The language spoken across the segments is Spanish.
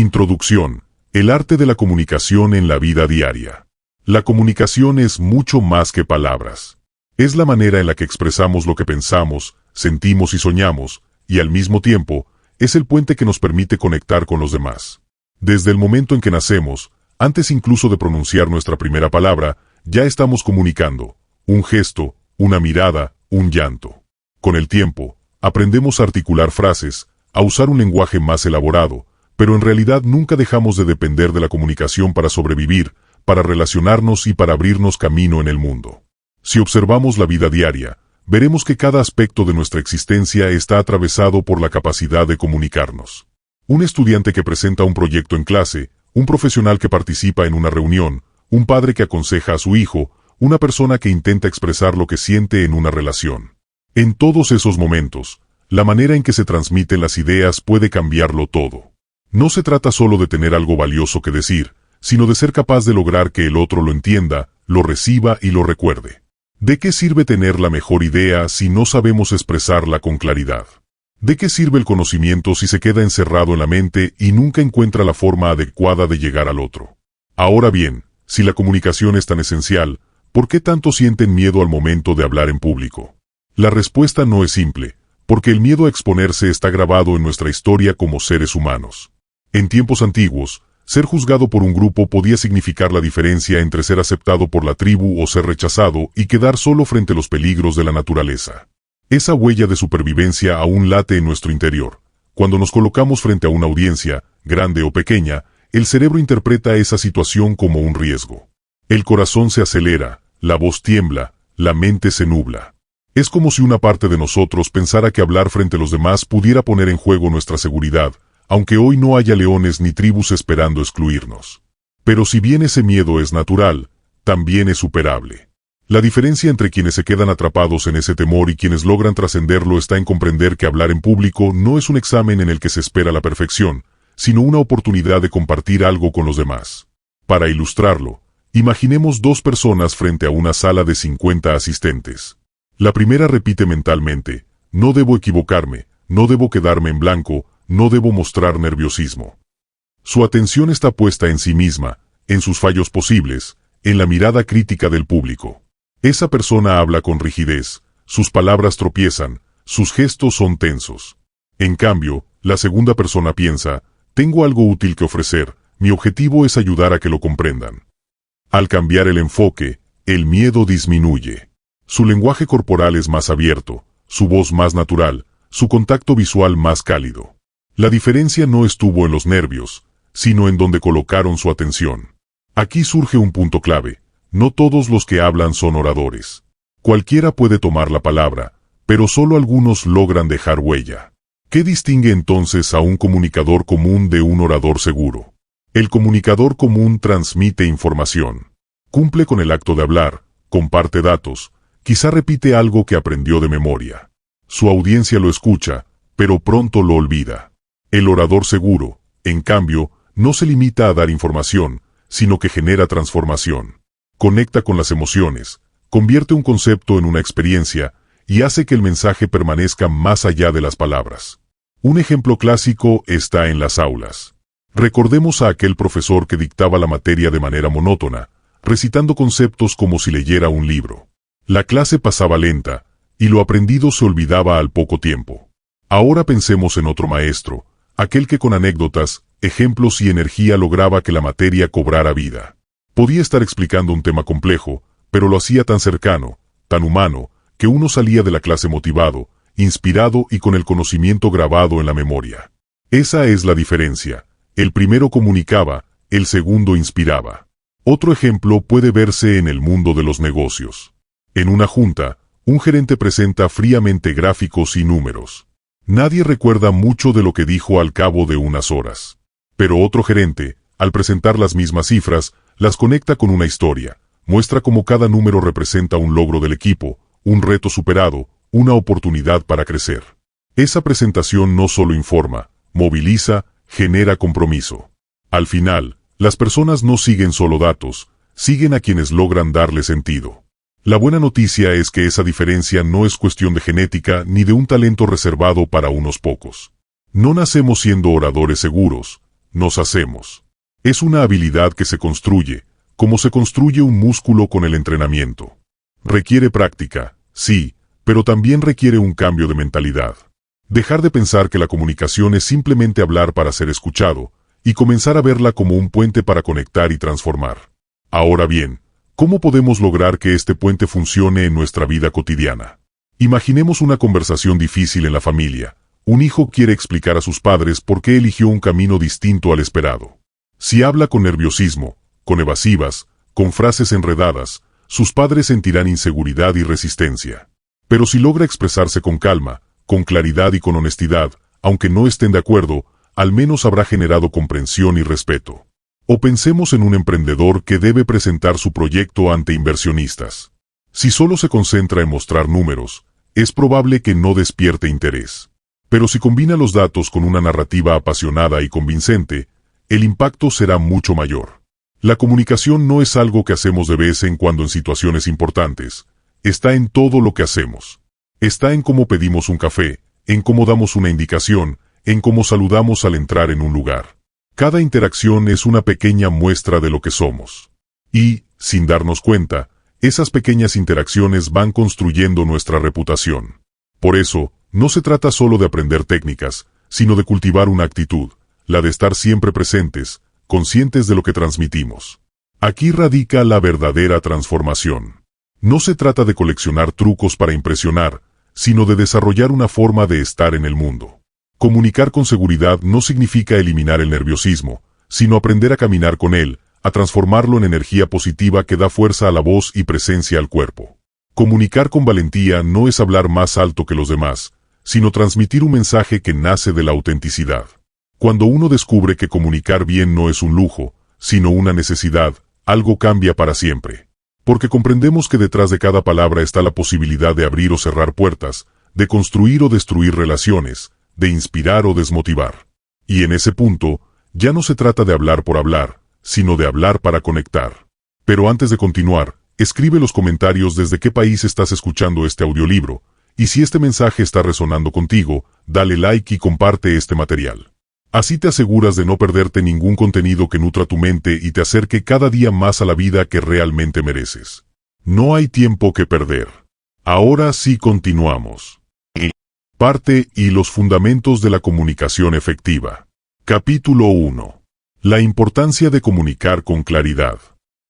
Introducción. El arte de la comunicación en la vida diaria. La comunicación es mucho más que palabras. Es la manera en la que expresamos lo que pensamos, sentimos y soñamos, y al mismo tiempo, es el puente que nos permite conectar con los demás. Desde el momento en que nacemos, antes incluso de pronunciar nuestra primera palabra, ya estamos comunicando. Un gesto, una mirada, un llanto. Con el tiempo, aprendemos a articular frases, a usar un lenguaje más elaborado, pero en realidad nunca dejamos de depender de la comunicación para sobrevivir, para relacionarnos y para abrirnos camino en el mundo. Si observamos la vida diaria, veremos que cada aspecto de nuestra existencia está atravesado por la capacidad de comunicarnos. Un estudiante que presenta un proyecto en clase, un profesional que participa en una reunión, un padre que aconseja a su hijo, una persona que intenta expresar lo que siente en una relación. En todos esos momentos, la manera en que se transmiten las ideas puede cambiarlo todo. No se trata solo de tener algo valioso que decir, sino de ser capaz de lograr que el otro lo entienda, lo reciba y lo recuerde. ¿De qué sirve tener la mejor idea si no sabemos expresarla con claridad? ¿De qué sirve el conocimiento si se queda encerrado en la mente y nunca encuentra la forma adecuada de llegar al otro? Ahora bien, si la comunicación es tan esencial, ¿por qué tanto sienten miedo al momento de hablar en público? La respuesta no es simple, porque el miedo a exponerse está grabado en nuestra historia como seres humanos. En tiempos antiguos, ser juzgado por un grupo podía significar la diferencia entre ser aceptado por la tribu o ser rechazado y quedar solo frente a los peligros de la naturaleza. Esa huella de supervivencia aún late en nuestro interior. Cuando nos colocamos frente a una audiencia, grande o pequeña, el cerebro interpreta esa situación como un riesgo. El corazón se acelera, la voz tiembla, la mente se nubla. Es como si una parte de nosotros pensara que hablar frente a los demás pudiera poner en juego nuestra seguridad, aunque hoy no haya leones ni tribus esperando excluirnos. Pero si bien ese miedo es natural, también es superable. La diferencia entre quienes se quedan atrapados en ese temor y quienes logran trascenderlo está en comprender que hablar en público no es un examen en el que se espera la perfección, sino una oportunidad de compartir algo con los demás. Para ilustrarlo, imaginemos dos personas frente a una sala de 50 asistentes. La primera repite mentalmente: no debo equivocarme, no debo quedarme en blanco, no debo mostrar nerviosismo. Su atención está puesta en sí misma, en sus fallos posibles, en la mirada crítica del público. Esa persona habla con rigidez, sus palabras tropiezan, sus gestos son tensos. En cambio, la segunda persona piensa: tengo algo útil que ofrecer, mi objetivo es ayudar a que lo comprendan. Al cambiar el enfoque, el miedo disminuye. Su lenguaje corporal es más abierto, su voz más natural, su contacto visual más cálido. La diferencia no estuvo en los nervios, sino en donde colocaron su atención. Aquí surge un punto clave: no todos los que hablan son oradores. Cualquiera puede tomar la palabra, pero solo algunos logran dejar huella. ¿Qué distingue entonces a un comunicador común de un orador seguro? El comunicador común transmite información. Cumple con el acto de hablar, comparte datos, quizá repite algo que aprendió de memoria. Su audiencia lo escucha, pero pronto lo olvida. El orador seguro, en cambio, no se limita a dar información, sino que genera transformación. Conecta con las emociones, convierte un concepto en una experiencia y hace que el mensaje permanezca más allá de las palabras. Un ejemplo clásico está en las aulas. Recordemos a aquel profesor que dictaba la materia de manera monótona, recitando conceptos como si leyera un libro. La clase pasaba lenta, y lo aprendido se olvidaba al poco tiempo. Ahora pensemos en otro maestro, aquel que con anécdotas, ejemplos y energía lograba que la materia cobrara vida. Podía estar explicando un tema complejo, pero lo hacía tan cercano, tan humano, que uno salía de la clase motivado, inspirado y con el conocimiento grabado en la memoria. Esa es la diferencia. El primero comunicaba, el segundo inspiraba. Otro ejemplo puede verse en el mundo de los negocios. En una junta, un gerente presenta fríamente gráficos y números. Nadie recuerda mucho de lo que dijo al cabo de unas horas. Pero otro gerente, al presentar las mismas cifras, las conecta con una historia, muestra cómo cada número representa un logro del equipo, un reto superado, una oportunidad para crecer. Esa presentación no solo informa, moviliza, genera compromiso. Al final, las personas no siguen solo datos, siguen a quienes logran darle sentido. La buena noticia es que esa diferencia no es cuestión de genética ni de un talento reservado para unos pocos. No nacemos siendo oradores seguros, nos hacemos. Es una habilidad que se construye, como se construye un músculo con el entrenamiento. Requiere práctica, sí, pero también requiere un cambio de mentalidad. Dejar de pensar que la comunicación es simplemente hablar para ser escuchado, y comenzar a verla como un puente para conectar y transformar. Ahora bien, ¿cómo podemos lograr que este puente funcione en nuestra vida cotidiana? Imaginemos una conversación difícil en la familia. Un hijo quiere explicar a sus padres por qué eligió un camino distinto al esperado. Si habla con nerviosismo, con evasivas, con frases enredadas, sus padres sentirán inseguridad y resistencia. Pero si logra expresarse con calma, con claridad y con honestidad, aunque no estén de acuerdo, al menos habrá generado comprensión y respeto. O pensemos en un emprendedor que debe presentar su proyecto ante inversionistas. Si solo se concentra en mostrar números, es probable que no despierte interés. Pero si combina los datos con una narrativa apasionada y convincente, el impacto será mucho mayor. La comunicación no es algo que hacemos de vez en cuando en situaciones importantes. Está en todo lo que hacemos. Está en cómo pedimos un café, en cómo damos una indicación, en cómo saludamos al entrar en un lugar. Cada interacción es una pequeña muestra de lo que somos. Y, sin darnos cuenta, esas pequeñas interacciones van construyendo nuestra reputación. Por eso, no se trata solo de aprender técnicas, sino de cultivar una actitud, la de estar siempre presentes, conscientes de lo que transmitimos. Aquí radica la verdadera transformación. No se trata de coleccionar trucos para impresionar, sino de desarrollar una forma de estar en el mundo. Comunicar con seguridad no significa eliminar el nerviosismo, sino aprender a caminar con él, a transformarlo en energía positiva que da fuerza a la voz y presencia al cuerpo. Comunicar con valentía no es hablar más alto que los demás, sino transmitir un mensaje que nace de la autenticidad. Cuando uno descubre que comunicar bien no es un lujo, sino una necesidad, algo cambia para siempre. Porque comprendemos que detrás de cada palabra está la posibilidad de abrir o cerrar puertas, de construir o destruir relaciones, de inspirar o desmotivar. Y en ese punto, ya no se trata de hablar por hablar, sino de hablar para conectar. Pero antes de continuar, escribe los comentarios desde qué país estás escuchando este audiolibro, y si este mensaje está resonando contigo, dale like y comparte este material. Así te aseguras de no perderte ningún contenido que nutra tu mente y te acerque cada día más a la vida que realmente mereces. No hay tiempo que perder. Ahora sí continuamos. Parte y los fundamentos de la comunicación efectiva. Capítulo 1. La importancia de comunicar con claridad.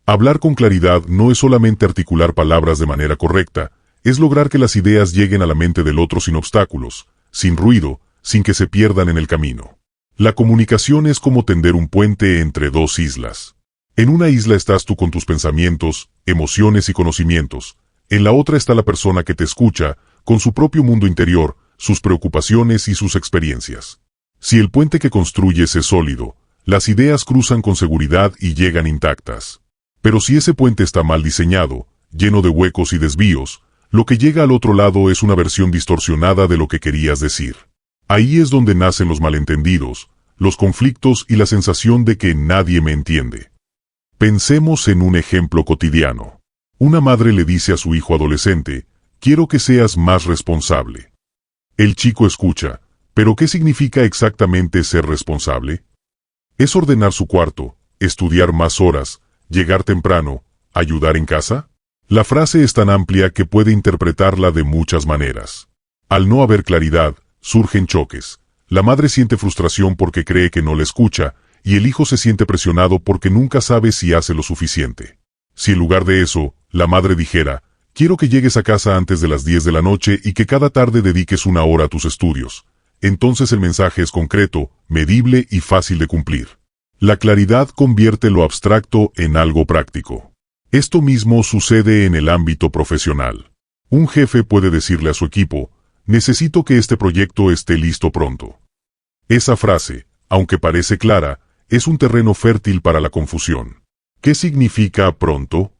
Hablar con claridad no es solamente articular palabras de manera correcta, es lograr que las ideas lleguen a la mente del otro sin obstáculos, sin ruido, sin que se pierdan en el camino. La comunicación es como tender un puente entre dos islas. En una isla estás tú con tus pensamientos, emociones y conocimientos. En la otra está la persona que te escucha, con su propio mundo interior, sus preocupaciones y sus experiencias. Si el puente que construyes es sólido, las ideas cruzan con seguridad y llegan intactas. Pero si ese puente está mal diseñado, lleno de huecos y desvíos, lo que llega al otro lado es una versión distorsionada de lo que querías decir. Ahí es donde nacen los malentendidos, los conflictos y la sensación de que nadie me entiende. Pensemos en un ejemplo cotidiano. Una madre le dice a su hijo adolescente, «Quiero que seas más responsable». El chico escucha, ¿pero qué significa exactamente ser responsable? ¿Es ordenar su cuarto, estudiar más horas, llegar temprano, ayudar en casa? La frase es tan amplia que puede interpretarla de muchas maneras. Al no haber claridad, surgen choques. La madre siente frustración porque cree que no le escucha, y el hijo se siente presionado porque nunca sabe si hace lo suficiente. Si en lugar de eso, la madre dijera, «Quiero que llegues a casa antes de las 10 de la noche y que cada tarde dediques 1 hora a tus estudios», entonces el mensaje es concreto, medible y fácil de cumplir. La claridad convierte lo abstracto en algo práctico. Esto mismo sucede en el ámbito profesional. Un jefe puede decirle a su equipo, «Necesito que este proyecto esté listo pronto». Esa frase, aunque parece clara, es un terreno fértil para la confusión. ¿Qué significa pronto?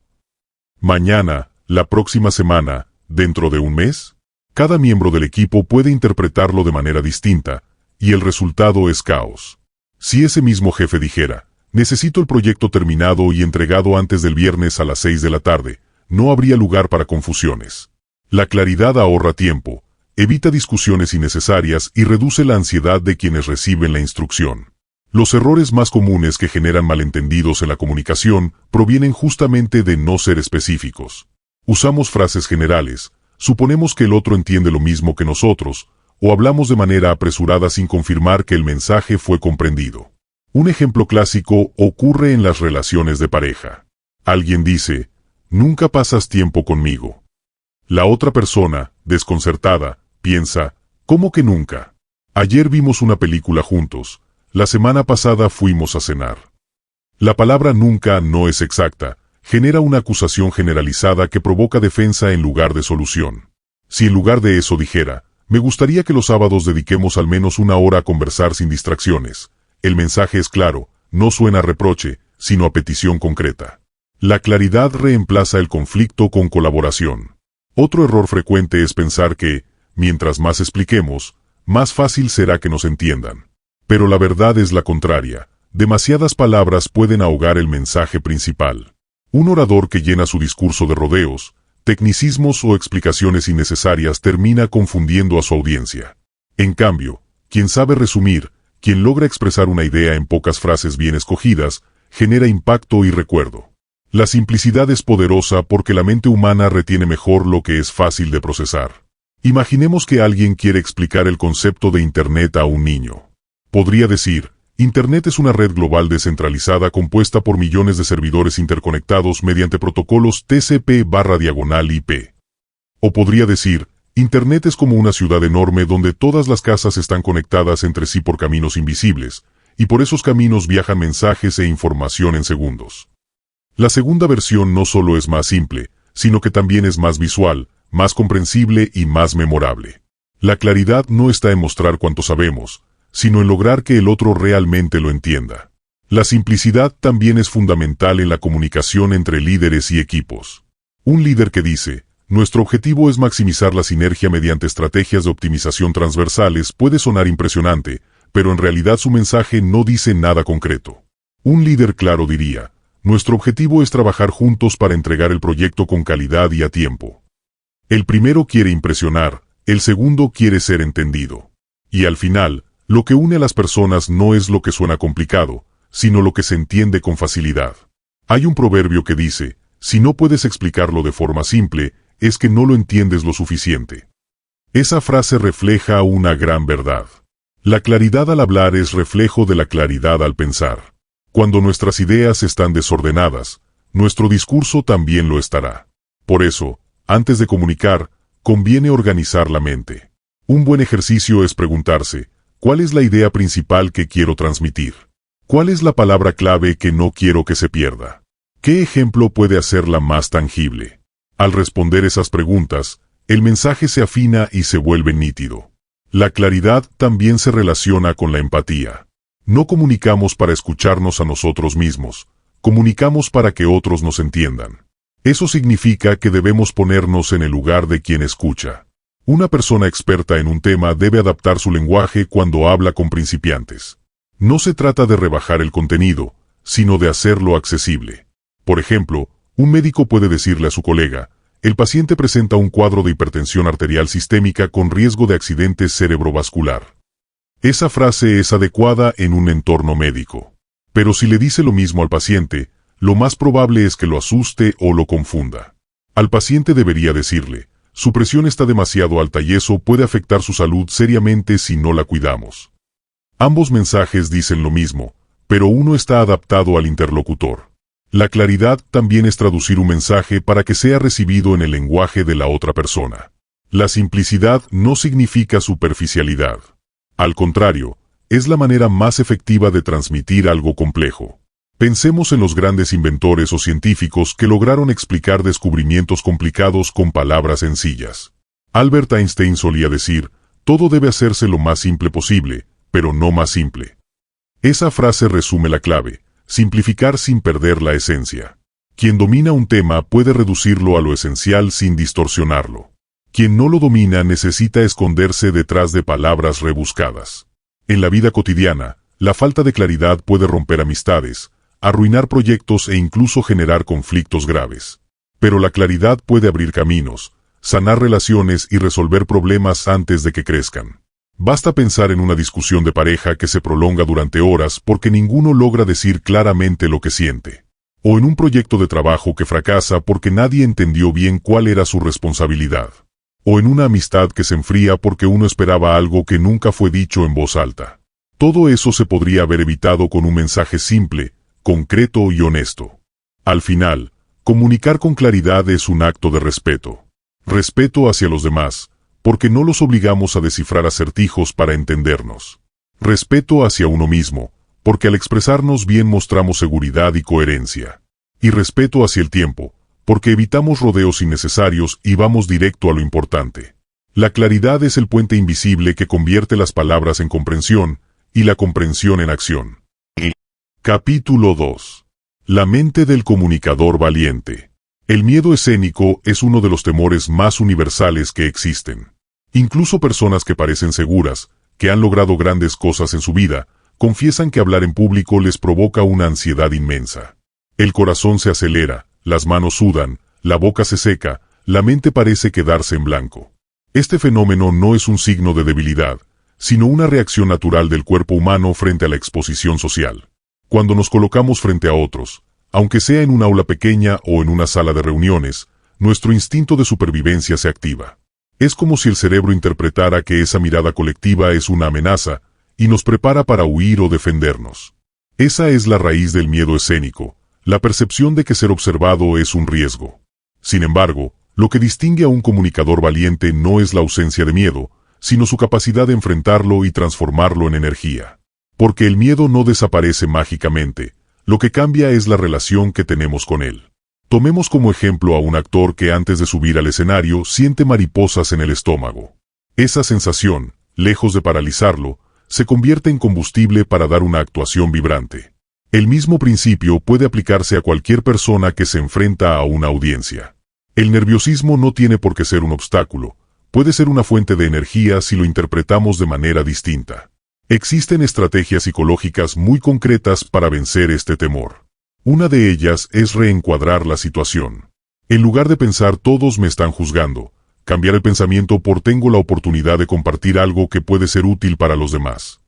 ¿Mañana, la próxima semana, dentro de un mes? Cada miembro del equipo puede interpretarlo de manera distinta, y el resultado es caos. Si ese mismo jefe dijera, «Necesito el proyecto terminado y entregado antes del viernes a las 6 de la tarde», no habría lugar para confusiones. La claridad ahorra tiempo, evita discusiones innecesarias y reduce la ansiedad de quienes reciben la instrucción. Los errores más comunes que generan malentendidos en la comunicación provienen justamente de no ser específicos. Usamos frases generales, suponemos que el otro entiende lo mismo que nosotros, o hablamos de manera apresurada sin confirmar que el mensaje fue comprendido. Un ejemplo clásico ocurre en las relaciones de pareja. Alguien dice, "Nunca pasas tiempo conmigo". La otra persona, desconcertada, piensa, ¿cómo que nunca? Ayer vimos una película juntos, la semana pasada fuimos a cenar. La palabra nunca no es exacta, genera una acusación generalizada que provoca defensa en lugar de solución. Si en lugar de eso dijera, me gustaría que los sábados dediquemos al menos una hora a conversar sin distracciones, el mensaje es claro, no suena a reproche, sino a petición concreta. La claridad reemplaza el conflicto con colaboración. Otro error frecuente es pensar que, mientras más expliquemos, más fácil será que nos entiendan. Pero la verdad es la contraria, demasiadas palabras pueden ahogar el mensaje principal. Un orador que llena su discurso de rodeos, tecnicismos o explicaciones innecesarias termina confundiendo a su audiencia. En cambio, quien sabe resumir, quien logra expresar una idea en pocas frases bien escogidas, genera impacto y recuerdo. La simplicidad es poderosa porque la mente humana retiene mejor lo que es fácil de procesar. Imaginemos que alguien quiere explicar el concepto de Internet a un niño. Podría decir, Internet es una red global descentralizada compuesta por millones de servidores interconectados mediante protocolos TCP/IP. O podría decir, Internet es como una ciudad enorme donde todas las casas están conectadas entre sí por caminos invisibles, y por esos caminos viajan mensajes e información en segundos. La segunda versión no solo es más simple, sino que también es más visual, más comprensible y más memorable. La claridad no está en mostrar cuánto sabemos, sino en lograr que el otro realmente lo entienda. La simplicidad también es fundamental en la comunicación entre líderes y equipos. Un líder que dice, nuestro objetivo es maximizar la sinergia mediante estrategias de optimización transversales puede sonar impresionante, pero en realidad su mensaje no dice nada concreto. Un líder claro diría, nuestro objetivo es trabajar juntos para entregar el proyecto con calidad y a tiempo. El primero quiere impresionar, el segundo quiere ser entendido. Y al final, lo que une a las personas no es lo que suena complicado, sino lo que se entiende con facilidad. Hay un proverbio que dice, si no puedes explicarlo de forma simple, es que no lo entiendes lo suficiente. Esa frase refleja una gran verdad. La claridad al hablar es reflejo de la claridad al pensar. Cuando nuestras ideas están desordenadas, nuestro discurso también lo estará. Por eso, antes de comunicar, conviene organizar la mente. Un buen ejercicio es preguntarse, ¿cuál es la idea principal que quiero transmitir? ¿Cuál es la palabra clave que no quiero que se pierda? ¿Qué ejemplo puede hacerla más tangible? Al responder esas preguntas, el mensaje se afina y se vuelve nítido. La claridad también se relaciona con la empatía. No comunicamos para escucharnos a nosotros mismos, comunicamos para que otros nos entiendan. Eso significa que debemos ponernos en el lugar de quien escucha. Una persona experta en un tema debe adaptar su lenguaje cuando habla con principiantes. No se trata de rebajar el contenido, sino de hacerlo accesible. Por ejemplo, un médico puede decirle a su colega, el paciente presenta un cuadro de hipertensión arterial sistémica con riesgo de accidente cerebrovascular. Esa frase es adecuada en un entorno médico. Pero si le dice lo mismo al paciente, lo más probable es que lo asuste o lo confunda. Al paciente debería decirle, su presión está demasiado alta y eso puede afectar su salud seriamente si no la cuidamos. Ambos mensajes dicen lo mismo, pero uno está adaptado al interlocutor. La claridad también es traducir un mensaje para que sea recibido en el lenguaje de la otra persona. La simplicidad no significa superficialidad. Al contrario, es la manera más efectiva de transmitir algo complejo. Pensemos en los grandes inventores o científicos que lograron explicar descubrimientos complicados con palabras sencillas. Albert Einstein solía decir, todo debe hacerse lo más simple posible, pero no más simple. Esa frase resume la clave, simplificar sin perder la esencia. Quien domina un tema puede reducirlo a lo esencial sin distorsionarlo. Quien no lo domina necesita esconderse detrás de palabras rebuscadas. En la vida cotidiana, la falta de claridad puede romper amistades, arruinar proyectos e incluso generar conflictos graves. Pero la claridad puede abrir caminos, sanar relaciones y resolver problemas antes de que crezcan. Basta pensar en una discusión de pareja que se prolonga durante horas porque ninguno logra decir claramente lo que siente. O en un proyecto de trabajo que fracasa porque nadie entendió bien cuál era su responsabilidad. O en una amistad que se enfría porque uno esperaba algo que nunca fue dicho en voz alta. Todo eso se podría haber evitado con un mensaje simple, concreto y honesto. Al final, comunicar con claridad es un acto de respeto. Respeto hacia los demás, porque no los obligamos a descifrar acertijos para entendernos. Respeto hacia uno mismo, porque al expresarnos bien mostramos seguridad y coherencia. Y respeto hacia el tiempo, porque evitamos rodeos innecesarios y vamos directo a lo importante. La claridad es el puente invisible que convierte las palabras en comprensión, y la comprensión en acción. Capítulo 2. La mente del comunicador valiente. El miedo escénico es uno de los temores más universales que existen. Incluso personas que parecen seguras, que han logrado grandes cosas en su vida, confiesan que hablar en público les provoca una ansiedad inmensa. El corazón se acelera, las manos sudan, la boca se seca, la mente parece quedarse en blanco. Este fenómeno no es un signo de debilidad, sino una reacción natural del cuerpo humano frente a la exposición social. Cuando nos colocamos frente a otros, aunque sea en un aula pequeña o en una sala de reuniones, nuestro instinto de supervivencia se activa. Es como si el cerebro interpretara que esa mirada colectiva es una amenaza, y nos prepara para huir o defendernos. Esa es la raíz del miedo escénico, la percepción de que ser observado es un riesgo. Sin embargo, lo que distingue a un comunicador valiente no es la ausencia de miedo, sino su capacidad de enfrentarlo y transformarlo en energía. Porque el miedo no desaparece mágicamente, lo que cambia es la relación que tenemos con él. Tomemos como ejemplo a un actor que antes de subir al escenario siente mariposas en el estómago. Esa sensación, lejos de paralizarlo, se convierte en combustible para dar una actuación vibrante. El mismo principio puede aplicarse a cualquier persona que se enfrenta a una audiencia. El nerviosismo no tiene por qué ser un obstáculo, puede ser una fuente de energía si lo interpretamos de manera distinta. Existen estrategias psicológicas muy concretas para vencer este temor. Una de ellas es reencuadrar la situación. En lugar de pensar todos me están juzgando, cambiar el pensamiento por tengo la oportunidad de compartir algo que puede ser útil para los demás.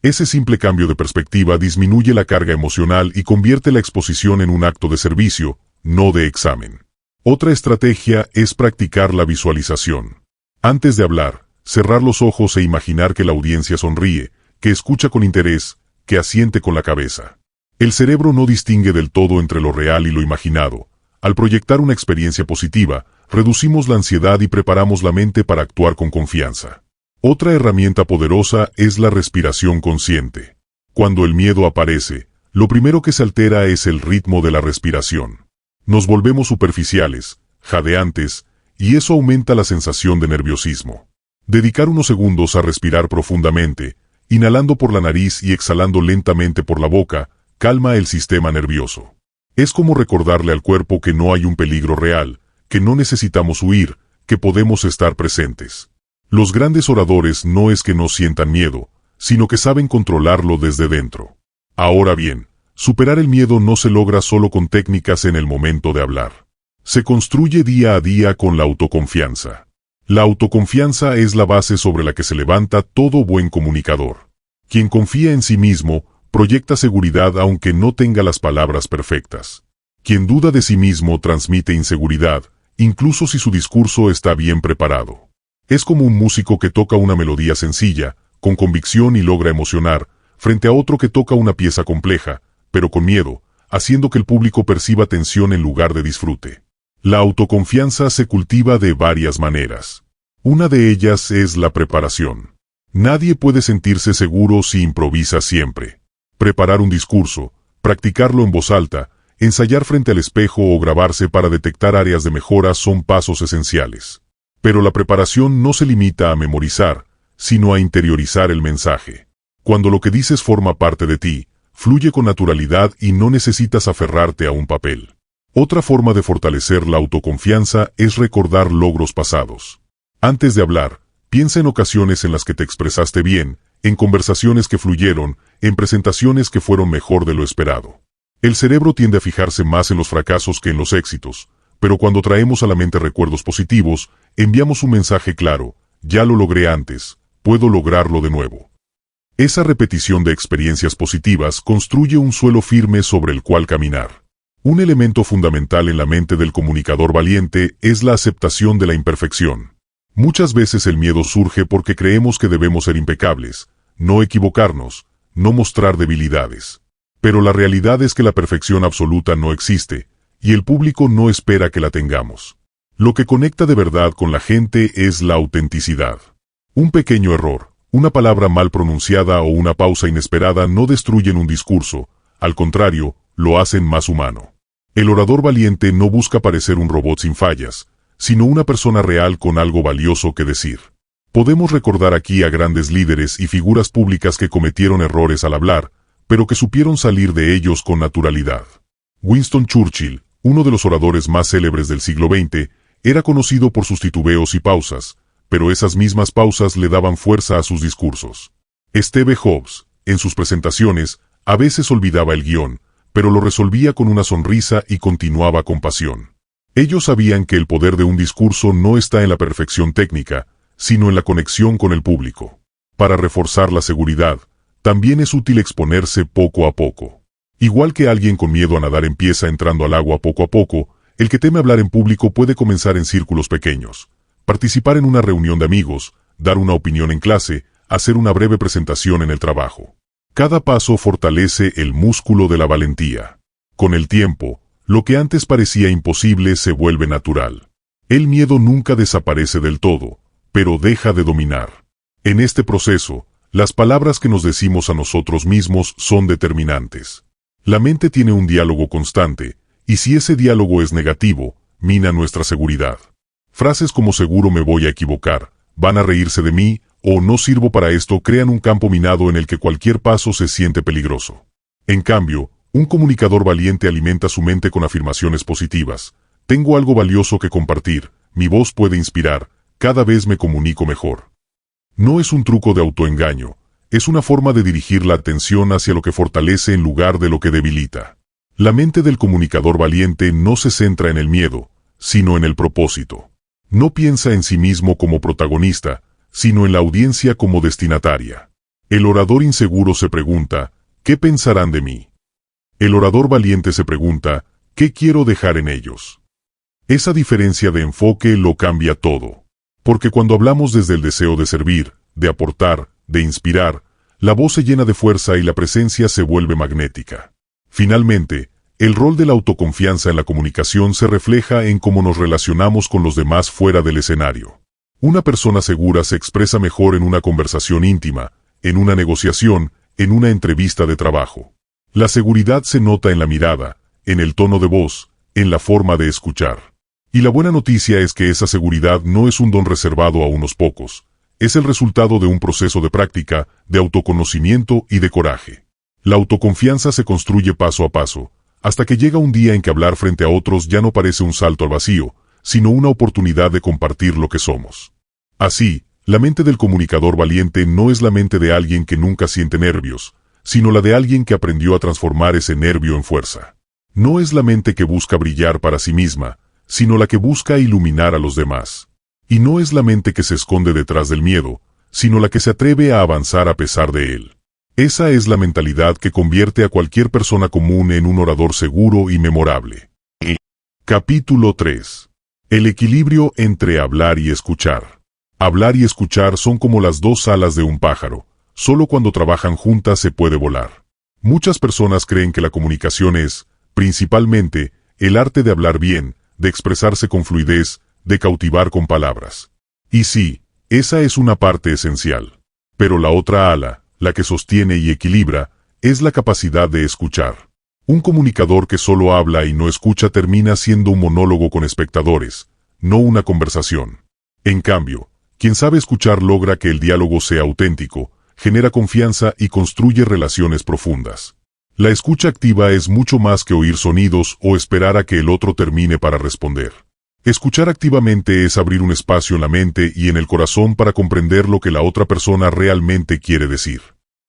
Ese simple cambio de perspectiva disminuye la carga emocional y convierte la exposición en un acto de servicio, no de examen. Otra estrategia es practicar la visualización. Antes de hablar, cerrar los ojos e imaginar que la audiencia sonríe, que escucha con interés, que asiente con la cabeza. El cerebro no distingue del todo entre lo real y lo imaginado. Al proyectar una experiencia positiva, reducimos la ansiedad y preparamos la mente para actuar con confianza. Otra herramienta poderosa es la respiración consciente. Cuando el miedo aparece, lo primero que se altera es el ritmo de la respiración. Nos volvemos superficiales, jadeantes, y eso aumenta la sensación de nerviosismo. Dedicar unos segundos a respirar profundamente, inhalando por la nariz y exhalando lentamente por la boca, calma el sistema nervioso. Es como recordarle al cuerpo que no hay un peligro real, que no necesitamos huir, que podemos estar presentes. Los grandes oradores no es que no sientan miedo, sino que saben controlarlo desde dentro. Ahora bien, superar el miedo no se logra solo con técnicas en el momento de hablar. Se construye día a día con la autoconfianza. La autoconfianza es la base sobre la que se levanta todo buen comunicador. Quien confía en sí mismo, proyecta seguridad aunque no tenga las palabras perfectas. Quien duda de sí mismo transmite inseguridad, incluso si su discurso está bien preparado. Es como un músico que toca una melodía sencilla, con convicción y logra emocionar, frente a otro que toca una pieza compleja, pero con miedo, haciendo que el público perciba tensión en lugar de disfrute. La autoconfianza se cultiva de varias maneras. Una de ellas es la preparación. Nadie puede sentirse seguro si improvisa siempre. Preparar un discurso, practicarlo en voz alta, ensayar frente al espejo o grabarse para detectar áreas de mejora son pasos esenciales. Pero la preparación no se limita a memorizar, sino a interiorizar el mensaje. Cuando lo que dices forma parte de ti, fluye con naturalidad y no necesitas aferrarte a un papel. Otra forma de fortalecer la autoconfianza es recordar logros pasados. Antes de hablar, piensa en ocasiones en las que te expresaste bien, en conversaciones que fluyeron, en presentaciones que fueron mejor de lo esperado. El cerebro tiende a fijarse más en los fracasos que en los éxitos, pero cuando traemos a la mente recuerdos positivos, enviamos un mensaje claro: ya lo logré antes, puedo lograrlo de nuevo. Esa repetición de experiencias positivas construye un suelo firme sobre el cual caminar. Un elemento fundamental en la mente del comunicador valiente es la aceptación de la imperfección. Muchas veces el miedo surge porque creemos que debemos ser impecables, no equivocarnos, no mostrar debilidades. Pero la realidad es que la perfección absoluta no existe, y el público no espera que la tengamos. Lo que conecta de verdad con la gente es la autenticidad. Un pequeño error, una palabra mal pronunciada o una pausa inesperada no destruyen un discurso, al contrario, lo hacen más humano. El orador valiente no busca parecer un robot sin fallas, sino una persona real con algo valioso que decir. Podemos recordar aquí a grandes líderes y figuras públicas que cometieron errores al hablar, pero que supieron salir de ellos con naturalidad. Winston Churchill, uno de los oradores más célebres del siglo XX, era conocido por sus titubeos y pausas, pero esas mismas pausas le daban fuerza a sus discursos. Steve Jobs, en sus presentaciones, a veces olvidaba el guión, pero lo resolvía con una sonrisa y continuaba con pasión. Ellos sabían que el poder de un discurso no está en la perfección técnica, sino en la conexión con el público. Para reforzar la seguridad, también es útil exponerse poco a poco. Igual que alguien con miedo a nadar empieza entrando al agua poco a poco, el que teme hablar en público puede comenzar en círculos pequeños. Participar en una reunión de amigos, dar una opinión en clase, hacer una breve presentación en el trabajo. Cada paso fortalece el músculo de la valentía. Con el tiempo, lo que antes parecía imposible se vuelve natural. El miedo nunca desaparece del todo, pero deja de dominar. En este proceso, las palabras que nos decimos a nosotros mismos son determinantes. La mente tiene un diálogo constante, y si ese diálogo es negativo, mina nuestra seguridad. Frases como seguro me voy a equivocar, van a reírse de mí, o no sirvo para esto crean un campo minado en el que cualquier paso se siente peligroso. En cambio, un comunicador valiente alimenta su mente con afirmaciones positivas. Tengo algo valioso que compartir, mi voz puede inspirar, cada vez me comunico mejor. No es un truco de autoengaño, es una forma de dirigir la atención hacia lo que fortalece en lugar de lo que debilita. La mente del comunicador valiente no se centra en el miedo, sino en el propósito. No piensa en sí mismo como protagonista, sino en la audiencia como destinataria. El orador inseguro se pregunta, ¿qué pensarán de mí? El orador valiente se pregunta, ¿qué quiero dejar en ellos? Esa diferencia de enfoque lo cambia todo. Porque cuando hablamos desde el deseo de servir, de aportar, de inspirar, la voz se llena de fuerza y la presencia se vuelve magnética. Finalmente, el rol de la autoconfianza en la comunicación se refleja en cómo nos relacionamos con los demás fuera del escenario. Una persona segura se expresa mejor en una conversación íntima, en una negociación, en una entrevista de trabajo. La seguridad se nota en la mirada, en el tono de voz, en la forma de escuchar. Y la buena noticia es que esa seguridad no es un don reservado a unos pocos, es el resultado de un proceso de práctica, de autoconocimiento y de coraje. La autoconfianza se construye paso a paso, hasta que llega un día en que hablar frente a otros ya no parece un salto al vacío, sino una oportunidad de compartir lo que somos. Así, la mente del comunicador valiente no es la mente de alguien que nunca siente nervios, sino la de alguien que aprendió a transformar ese nervio en fuerza. No es la mente que busca brillar para sí misma, sino la que busca iluminar a los demás. Y no es la mente que se esconde detrás del miedo, sino la que se atreve a avanzar a pesar de él. Esa es la mentalidad que convierte a cualquier persona común en un orador seguro y memorable. Capítulo 3. El equilibrio entre hablar y escuchar. Hablar y escuchar son como las dos alas de un pájaro. Solo cuando trabajan juntas se puede volar. Muchas personas creen que la comunicación es, principalmente, el arte de hablar bien, de expresarse con fluidez, de cautivar con palabras. Y sí, esa es una parte esencial. Pero la otra ala, la que sostiene y equilibra, es la capacidad de escuchar. Un comunicador que solo habla y no escucha termina siendo un monólogo con espectadores, no una conversación. En cambio, quien sabe escuchar logra que el diálogo sea auténtico, genera confianza y construye relaciones profundas. La escucha activa es mucho más que oír sonidos o esperar a que el otro termine para responder. Escuchar activamente es abrir un espacio en la mente y en el corazón para comprender lo que la otra persona realmente quiere decir.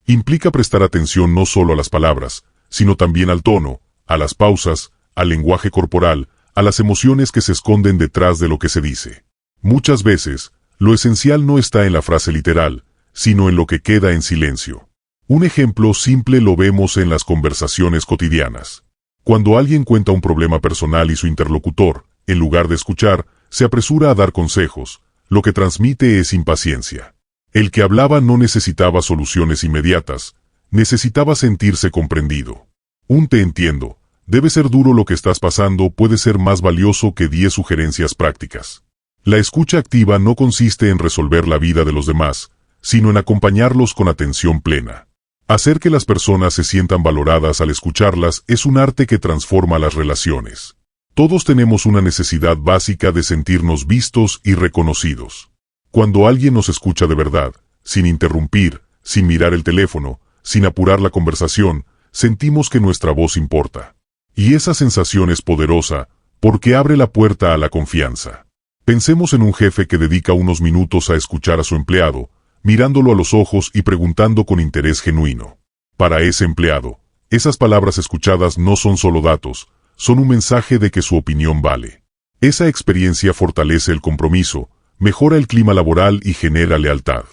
Implica prestar atención no solo a las palabras, sino también al tono, a las pausas, al lenguaje corporal, a las emociones que se esconden detrás de lo que se dice. Muchas veces, lo esencial no está en la frase literal, sino en lo que queda en silencio. Un ejemplo simple lo vemos en las conversaciones cotidianas. Cuando alguien cuenta un problema personal y su interlocutor, en lugar de escuchar, se apresura a dar consejos, lo que transmite es impaciencia. El que hablaba no necesitaba soluciones inmediatas, necesitaba sentirse comprendido. Un "te entiendo, debe ser duro lo que estás pasando" puede ser más valioso que 10 sugerencias prácticas. La escucha activa no consiste en resolver la vida de los demás, sino en acompañarlos con atención plena. Hacer que las personas se sientan valoradas al escucharlas es un arte que transforma las relaciones. Todos tenemos una necesidad básica de sentirnos vistos y reconocidos. Cuando alguien nos escucha de verdad, sin interrumpir, sin mirar el teléfono, sin apurar la conversación, sentimos que nuestra voz importa. Y esa sensación es poderosa, porque abre la puerta a la confianza. Pensemos en un jefe que dedica unos minutos a escuchar a su empleado, mirándolo a los ojos y preguntando con interés genuino. Para ese empleado, esas palabras escuchadas no son solo datos, son un mensaje de que su opinión vale. Esa experiencia fortalece el compromiso, mejora el clima laboral y genera lealtad.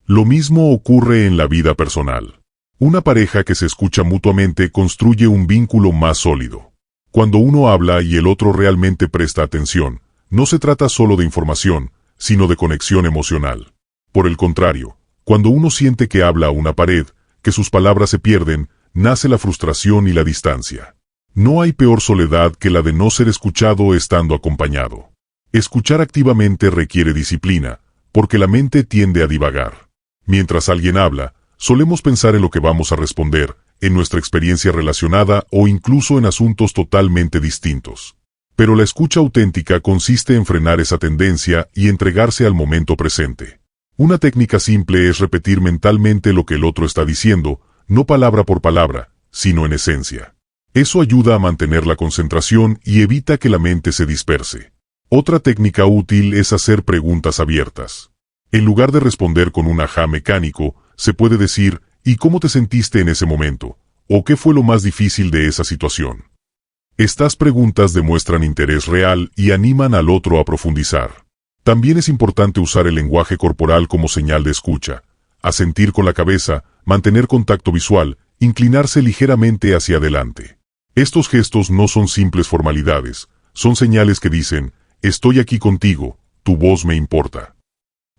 Lo mismo ocurre en la vida personal. Una pareja que se escucha mutuamente construye un vínculo más sólido. Cuando uno habla y el otro realmente presta atención, no se trata solo de información, sino de conexión emocional. Por el contrario, cuando uno siente que habla a una pared, que sus palabras se pierden, nace la frustración y la distancia. No hay peor soledad que la de no ser escuchado estando acompañado. Escuchar activamente requiere disciplina, porque la mente tiende a divagar. Mientras alguien habla, solemos pensar en lo que vamos a responder, en nuestra experiencia relacionada o incluso en asuntos totalmente distintos. Pero la escucha auténtica consiste en frenar esa tendencia y entregarse al momento presente. Una técnica simple es repetir mentalmente lo que el otro está diciendo, no palabra por palabra, sino en esencia. Eso ayuda a mantener la concentración y evita que la mente se disperse. Otra técnica útil es hacer preguntas abiertas. En lugar de responder con un ajá mecánico, se puede decir, ¿y cómo te sentiste en ese momento? ¿O qué fue lo más difícil de esa situación? Estas preguntas demuestran interés real y animan al otro a profundizar. También es importante usar el lenguaje corporal como señal de escucha, asentir con la cabeza, mantener contacto visual, inclinarse ligeramente hacia adelante. Estos gestos no son simples formalidades, son señales que dicen, estoy aquí contigo, tu voz me importa.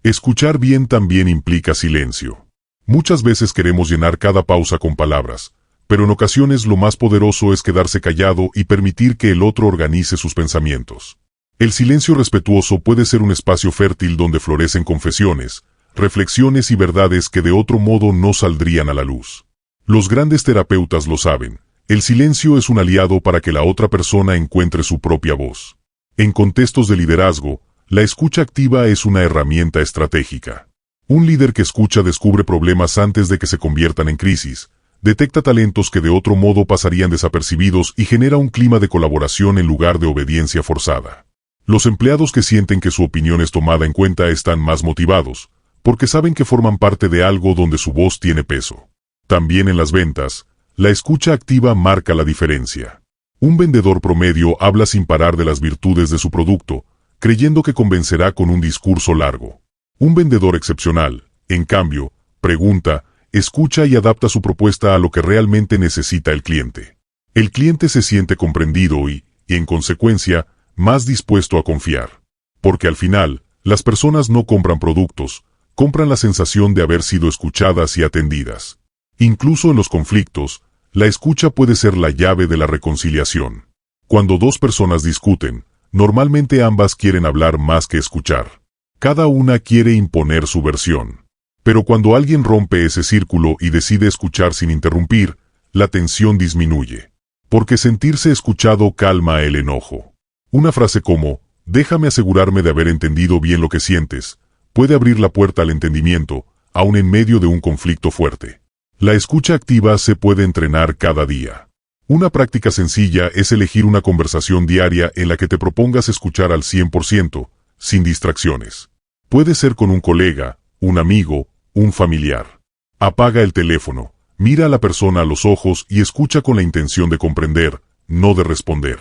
Escuchar bien también implica silencio. Muchas veces queremos llenar cada pausa con palabras, pero en ocasiones lo más poderoso es quedarse callado y permitir que el otro organice sus pensamientos. El silencio respetuoso puede ser un espacio fértil donde florecen confesiones, reflexiones y verdades que de otro modo no saldrían a la luz. Los grandes terapeutas lo saben, el silencio es un aliado para que la otra persona encuentre su propia voz. En contextos de liderazgo, la escucha activa es una herramienta estratégica. Un líder que escucha descubre problemas antes de que se conviertan en crisis, detecta talentos que de otro modo pasarían desapercibidos y genera un clima de colaboración en lugar de obediencia forzada. Los empleados que sienten que su opinión es tomada en cuenta están más motivados, porque saben que forman parte de algo donde su voz tiene peso. También en las ventas, la escucha activa marca la diferencia. Un vendedor promedio habla sin parar de las virtudes de su producto, creyendo que convencerá con un discurso largo. Un vendedor excepcional, en cambio, pregunta, escucha y adapta su propuesta a lo que realmente necesita el cliente. El cliente se siente comprendido y, en consecuencia, más dispuesto a confiar. Porque al final, las personas no compran productos, compran la sensación de haber sido escuchadas y atendidas. Incluso en los conflictos, la escucha puede ser la llave de la reconciliación. Cuando dos personas discuten, normalmente ambas quieren hablar más que escuchar. Cada una quiere imponer su versión. Pero cuando alguien rompe ese círculo y decide escuchar sin interrumpir, la tensión disminuye. Porque sentirse escuchado calma el enojo. Una frase como, déjame asegurarme de haber entendido bien lo que sientes, puede abrir la puerta al entendimiento, aun en medio de un conflicto fuerte. La escucha activa se puede entrenar cada día. Una práctica sencilla es elegir una conversación diaria en la que te propongas escuchar al 100%, sin distracciones. Puede ser con un colega, un amigo, un familiar. Apaga el teléfono, mira a la persona a los ojos y escucha con la intención de comprender, no de responder.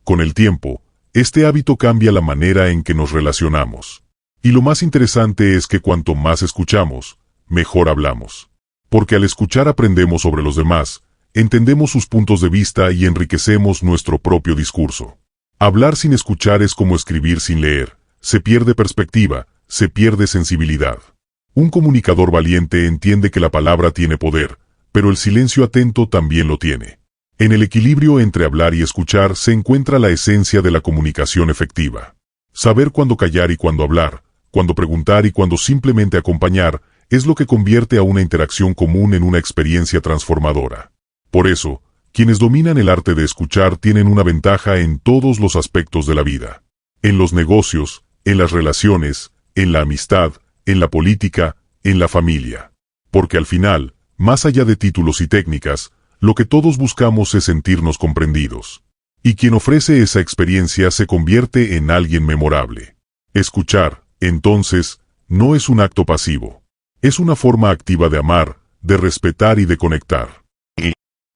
Con el tiempo, este hábito cambia la manera en que nos relacionamos. Y lo más interesante es que cuanto más escuchamos, mejor hablamos. Porque al escuchar aprendemos sobre los demás, entendemos sus puntos de vista y enriquecemos nuestro propio discurso. Hablar sin escuchar es como escribir sin leer. Se pierde perspectiva, se pierde sensibilidad. Un comunicador valiente entiende que la palabra tiene poder, pero el silencio atento también lo tiene. En el equilibrio entre hablar y escuchar se encuentra la esencia de la comunicación efectiva. Saber cuándo callar y cuándo hablar, cuándo preguntar y cuándo simplemente acompañar, es lo que convierte a una interacción común en una experiencia transformadora. Por eso, quienes dominan el arte de escuchar tienen una ventaja en todos los aspectos de la vida. En los negocios, en las relaciones, en la amistad, en la política, en la familia. Porque al final, más allá de títulos y técnicas, lo que todos buscamos es sentirnos comprendidos. Y quien ofrece esa experiencia se convierte en alguien memorable. Escuchar, entonces, no es un acto pasivo. Es una forma activa de amar, de respetar y de conectar.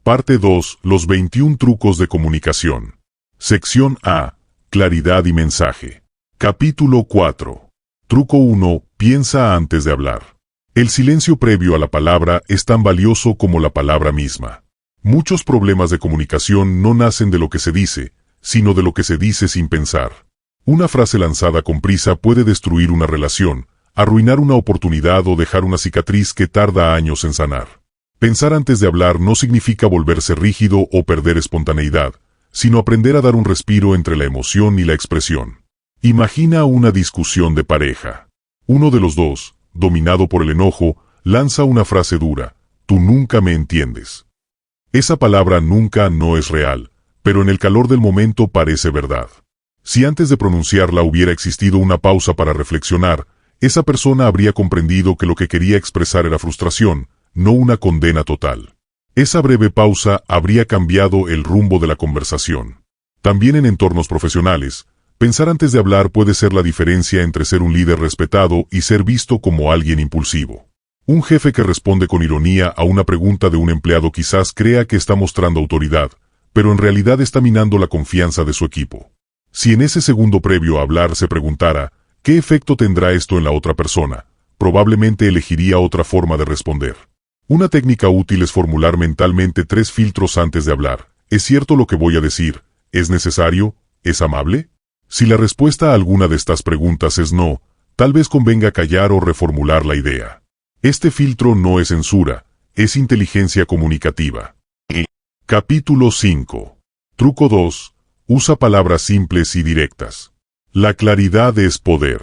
Parte 2. Los 21 trucos de comunicación. Sección A. Claridad y mensaje. Capítulo 4. Truco 1. Piensa antes de hablar. El silencio previo a la palabra es tan valioso como la palabra misma. Muchos problemas de comunicación no nacen de lo que se dice, sino de lo que se dice sin pensar. Una frase lanzada con prisa puede destruir una relación, arruinar una oportunidad o dejar una cicatriz que tarda años en sanar. Pensar antes de hablar no significa volverse rígido o perder espontaneidad, sino aprender a dar un respiro entre la emoción y la expresión. Imagina una discusión de pareja. Uno de los dos, dominado por el enojo, lanza una frase dura: "Tú nunca me entiendes". Esa palabra nunca no es real, pero en el calor del momento parece verdad. Si antes de pronunciarla hubiera existido una pausa para reflexionar, esa persona habría comprendido que lo que quería expresar era frustración, no una condena total. Esa breve pausa habría cambiado el rumbo de la conversación. También en entornos profesionales, pensar antes de hablar puede ser la diferencia entre ser un líder respetado y ser visto como alguien impulsivo. Un jefe que responde con ironía a una pregunta de un empleado quizás crea que está mostrando autoridad, pero en realidad está minando la confianza de su equipo. Si en ese segundo previo a hablar se preguntara, ¿qué efecto tendrá esto en la otra persona?, probablemente elegiría otra forma de responder. Una técnica útil es formular mentalmente 3 filtros antes de hablar. ¿Es cierto lo que voy a decir? ¿Es necesario? ¿Es amable? Si la respuesta a alguna de estas preguntas es no, tal vez convenga callar o reformular la idea. Este filtro no es censura, es inteligencia comunicativa. Capítulo 5. Truco 2. Usa palabras simples y directas. La claridad es poder.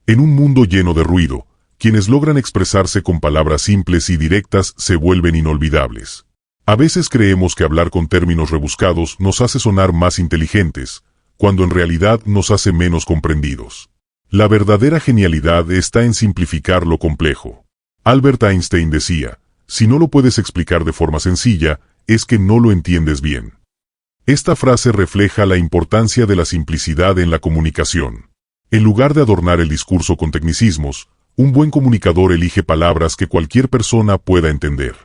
En un mundo lleno de ruido, quienes logran expresarse con palabras simples y directas se vuelven inolvidables. A veces creemos que hablar con términos rebuscados nos hace sonar más inteligentes, cuando en realidad nos hace menos comprendidos. La verdadera genialidad está en simplificar lo complejo. Albert Einstein decía, si no lo puedes explicar de forma sencilla, es que no lo entiendes bien. Esta frase refleja la importancia de la simplicidad en la comunicación. En lugar de adornar el discurso con tecnicismos, un buen comunicador elige palabras que cualquier persona pueda entender.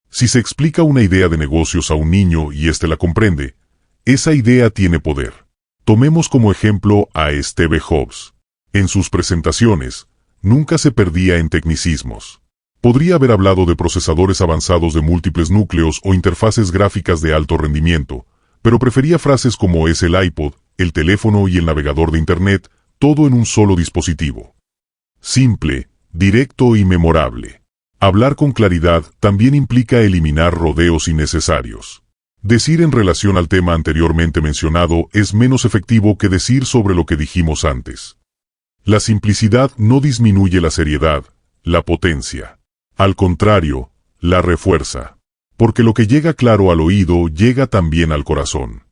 Si se explica una idea de negocios a un niño y éste la comprende, esa idea tiene poder. Tomemos como ejemplo a Steve Jobs. En sus presentaciones, nunca se perdía en tecnicismos. Podría haber hablado de procesadores avanzados de múltiples núcleos o interfaces gráficas de alto rendimiento, pero prefería frases como es el iPod, el teléfono y el navegador de Internet, todo en un solo dispositivo. Simple, directo y memorable. Hablar con claridad también implica eliminar rodeos innecesarios. Decir en relación al tema anteriormente mencionado es menos efectivo que decir sobre lo que dijimos antes. La simplicidad no disminuye la seriedad, la potencia. Al contrario, la refuerza. Porque lo que llega claro al oído llega también al corazón.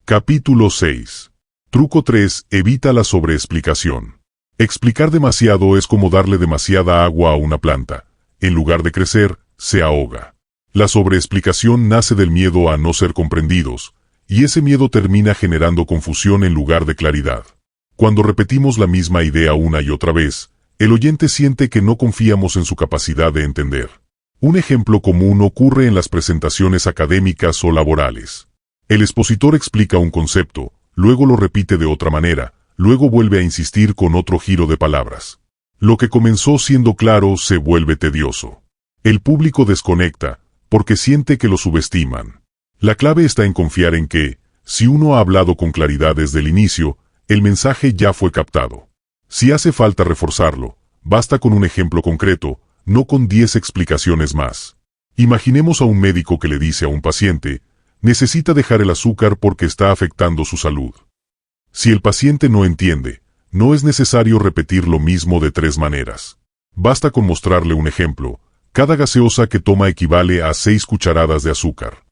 Capítulo 6. Truco 3. Evita la sobreexplicación. Explicar demasiado es como darle demasiada agua a una planta. En lugar de crecer, se ahoga. La sobreexplicación nace del miedo a no ser comprendidos, y ese miedo termina generando confusión en lugar de claridad. Cuando repetimos la misma idea una y otra vez, el oyente siente que no confiamos en su capacidad de entender. Un ejemplo común ocurre en las presentaciones académicas o laborales. El expositor explica un concepto, luego lo repite de otra manera, luego vuelve a insistir con otro giro de palabras. Lo que comenzó siendo claro se vuelve tedioso. El público desconecta, porque siente que lo subestiman. La clave está en confiar en que, si uno ha hablado con claridad desde el inicio, el mensaje ya fue captado. Si hace falta reforzarlo, basta con un ejemplo concreto, no con 10 explicaciones más. Imaginemos a un médico que le dice a un paciente, necesita dejar el azúcar porque está afectando su salud. Si el paciente no entiende, no es necesario repetir lo mismo de 3 maneras. Basta con mostrarle un ejemplo. Cada gaseosa que toma equivale a 6 cucharadas de azúcar.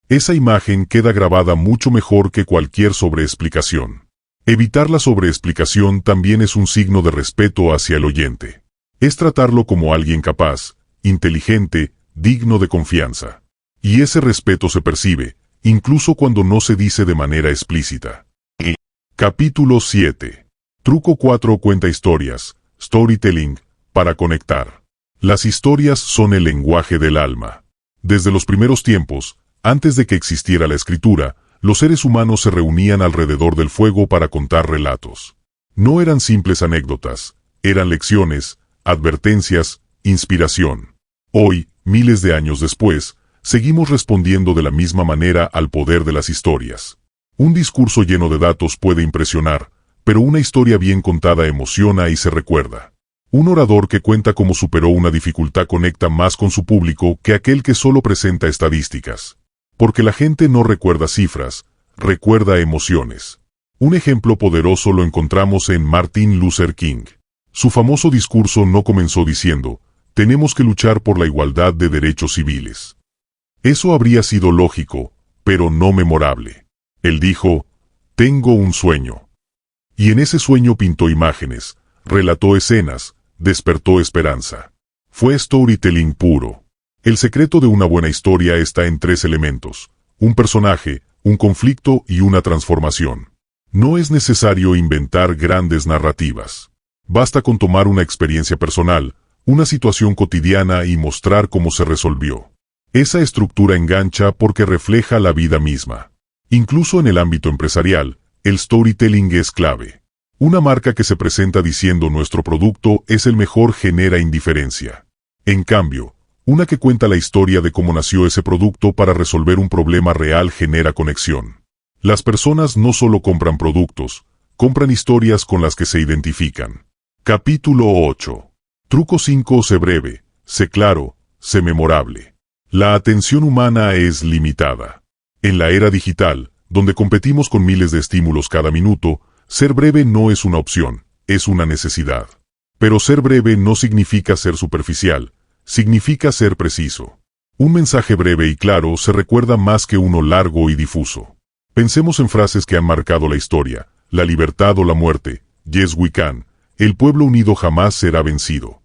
Esa imagen queda grabada mucho mejor que cualquier sobreexplicación. Evitar la sobreexplicación también es un signo de respeto hacia el oyente. Es tratarlo como alguien capaz, inteligente, digno de confianza. Y ese respeto se percibe, incluso cuando no se dice de manera explícita. Capítulo 7. Truco 4. Cuenta historias, storytelling, para conectar. Las historias son el lenguaje del alma. Desde los primeros tiempos, antes de que existiera la escritura, los seres humanos se reunían alrededor del fuego para contar relatos. No eran simples anécdotas, eran lecciones, advertencias, inspiración. Hoy, miles de años después, seguimos respondiendo de la misma manera al poder de las historias. Un discurso lleno de datos puede impresionar, pero una historia bien contada emociona y se recuerda. Un orador que cuenta cómo superó una dificultad conecta más con su público que aquel que solo presenta estadísticas. Porque la gente no recuerda cifras, recuerda emociones. Un ejemplo poderoso lo encontramos en Martin Luther King. Su famoso discurso no comenzó diciendo, tenemos que luchar por la igualdad de derechos civiles. Eso habría sido lógico, pero no memorable. Él dijo, tengo un sueño. Y en ese sueño pintó imágenes, relató escenas, despertó esperanza. Fue storytelling puro. El secreto de una buena historia está en 3 elementos: un personaje, un conflicto y una transformación. No es necesario inventar grandes narrativas. Basta con tomar una experiencia personal, una situación cotidiana y mostrar cómo se resolvió. Esa estructura engancha porque refleja la vida misma. Incluso en el ámbito empresarial, el storytelling es clave. Una marca que se presenta diciendo nuestro producto es el mejor genera indiferencia. En cambio, una que cuenta la historia de cómo nació ese producto para resolver un problema real genera conexión. Las personas no solo compran productos, compran historias con las que se identifican. Capítulo 8. Truco 5. Sé breve, sé claro, sé memorable. La atención humana es limitada. En la era digital, donde competimos con miles de estímulos cada minuto, ser breve no es una opción, es una necesidad. Pero ser breve no significa ser superficial, significa ser preciso. Un mensaje breve y claro se recuerda más que uno largo y difuso. Pensemos en frases que han marcado la historia: la libertad o la muerte, yes we can, el pueblo unido jamás será vencido.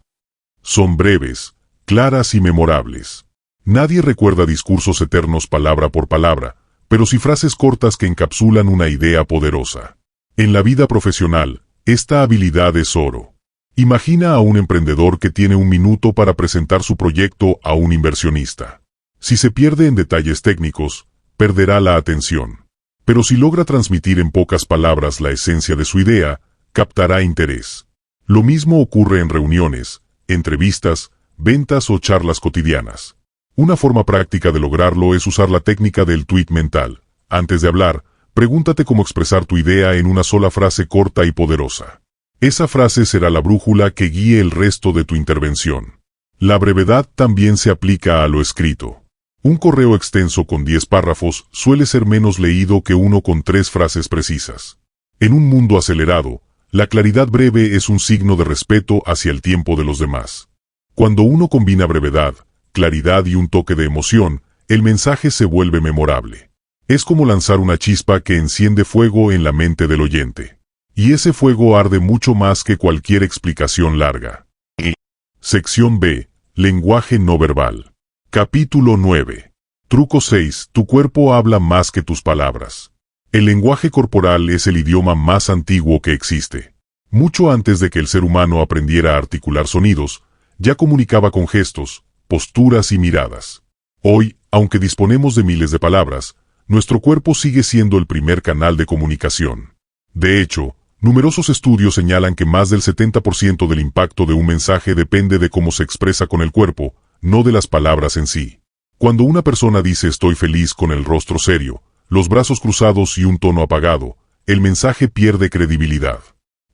Son breves, claras y memorables. Nadie recuerda discursos eternos palabra por palabra, pero sí frases cortas que encapsulan una idea poderosa. En la vida profesional, esta habilidad es oro. Imagina a un emprendedor que tiene 1 minuto para presentar su proyecto a un inversionista. Si se pierde en detalles técnicos, perderá la atención. Pero si logra transmitir en pocas palabras la esencia de su idea, captará interés. Lo mismo ocurre en reuniones, entrevistas, ventas o charlas cotidianas. Una forma práctica de lograrlo es usar la técnica del tweet mental. Antes de hablar, pregúntate cómo expresar tu idea en una sola frase corta y poderosa. Esa frase será la brújula que guíe el resto de tu intervención. La brevedad también se aplica a lo escrito. Un correo extenso con 10 párrafos suele ser menos leído que uno con 3 frases precisas. En un mundo acelerado, la claridad breve es un signo de respeto hacia el tiempo de los demás. Cuando uno combina brevedad, claridad y un toque de emoción, el mensaje se vuelve memorable. Es como lanzar una chispa que enciende fuego en la mente del oyente. Y ese fuego arde mucho más que cualquier explicación larga. Sección B. Lenguaje no verbal. Capítulo 9. Truco 6. Tu cuerpo habla más que tus palabras. El lenguaje corporal es el idioma más antiguo que existe. Mucho antes de que el ser humano aprendiera a articular sonidos, ya comunicaba con gestos, posturas y miradas. Hoy, aunque disponemos de miles de palabras, nuestro cuerpo sigue siendo el primer canal de comunicación. De hecho, Numerosos estudios señalan que más del 70% del impacto de un mensaje depende de cómo se expresa con el cuerpo, no de las palabras en sí. Cuando una persona dice estoy feliz con el rostro serio, los brazos cruzados y un tono apagado, el mensaje pierde credibilidad.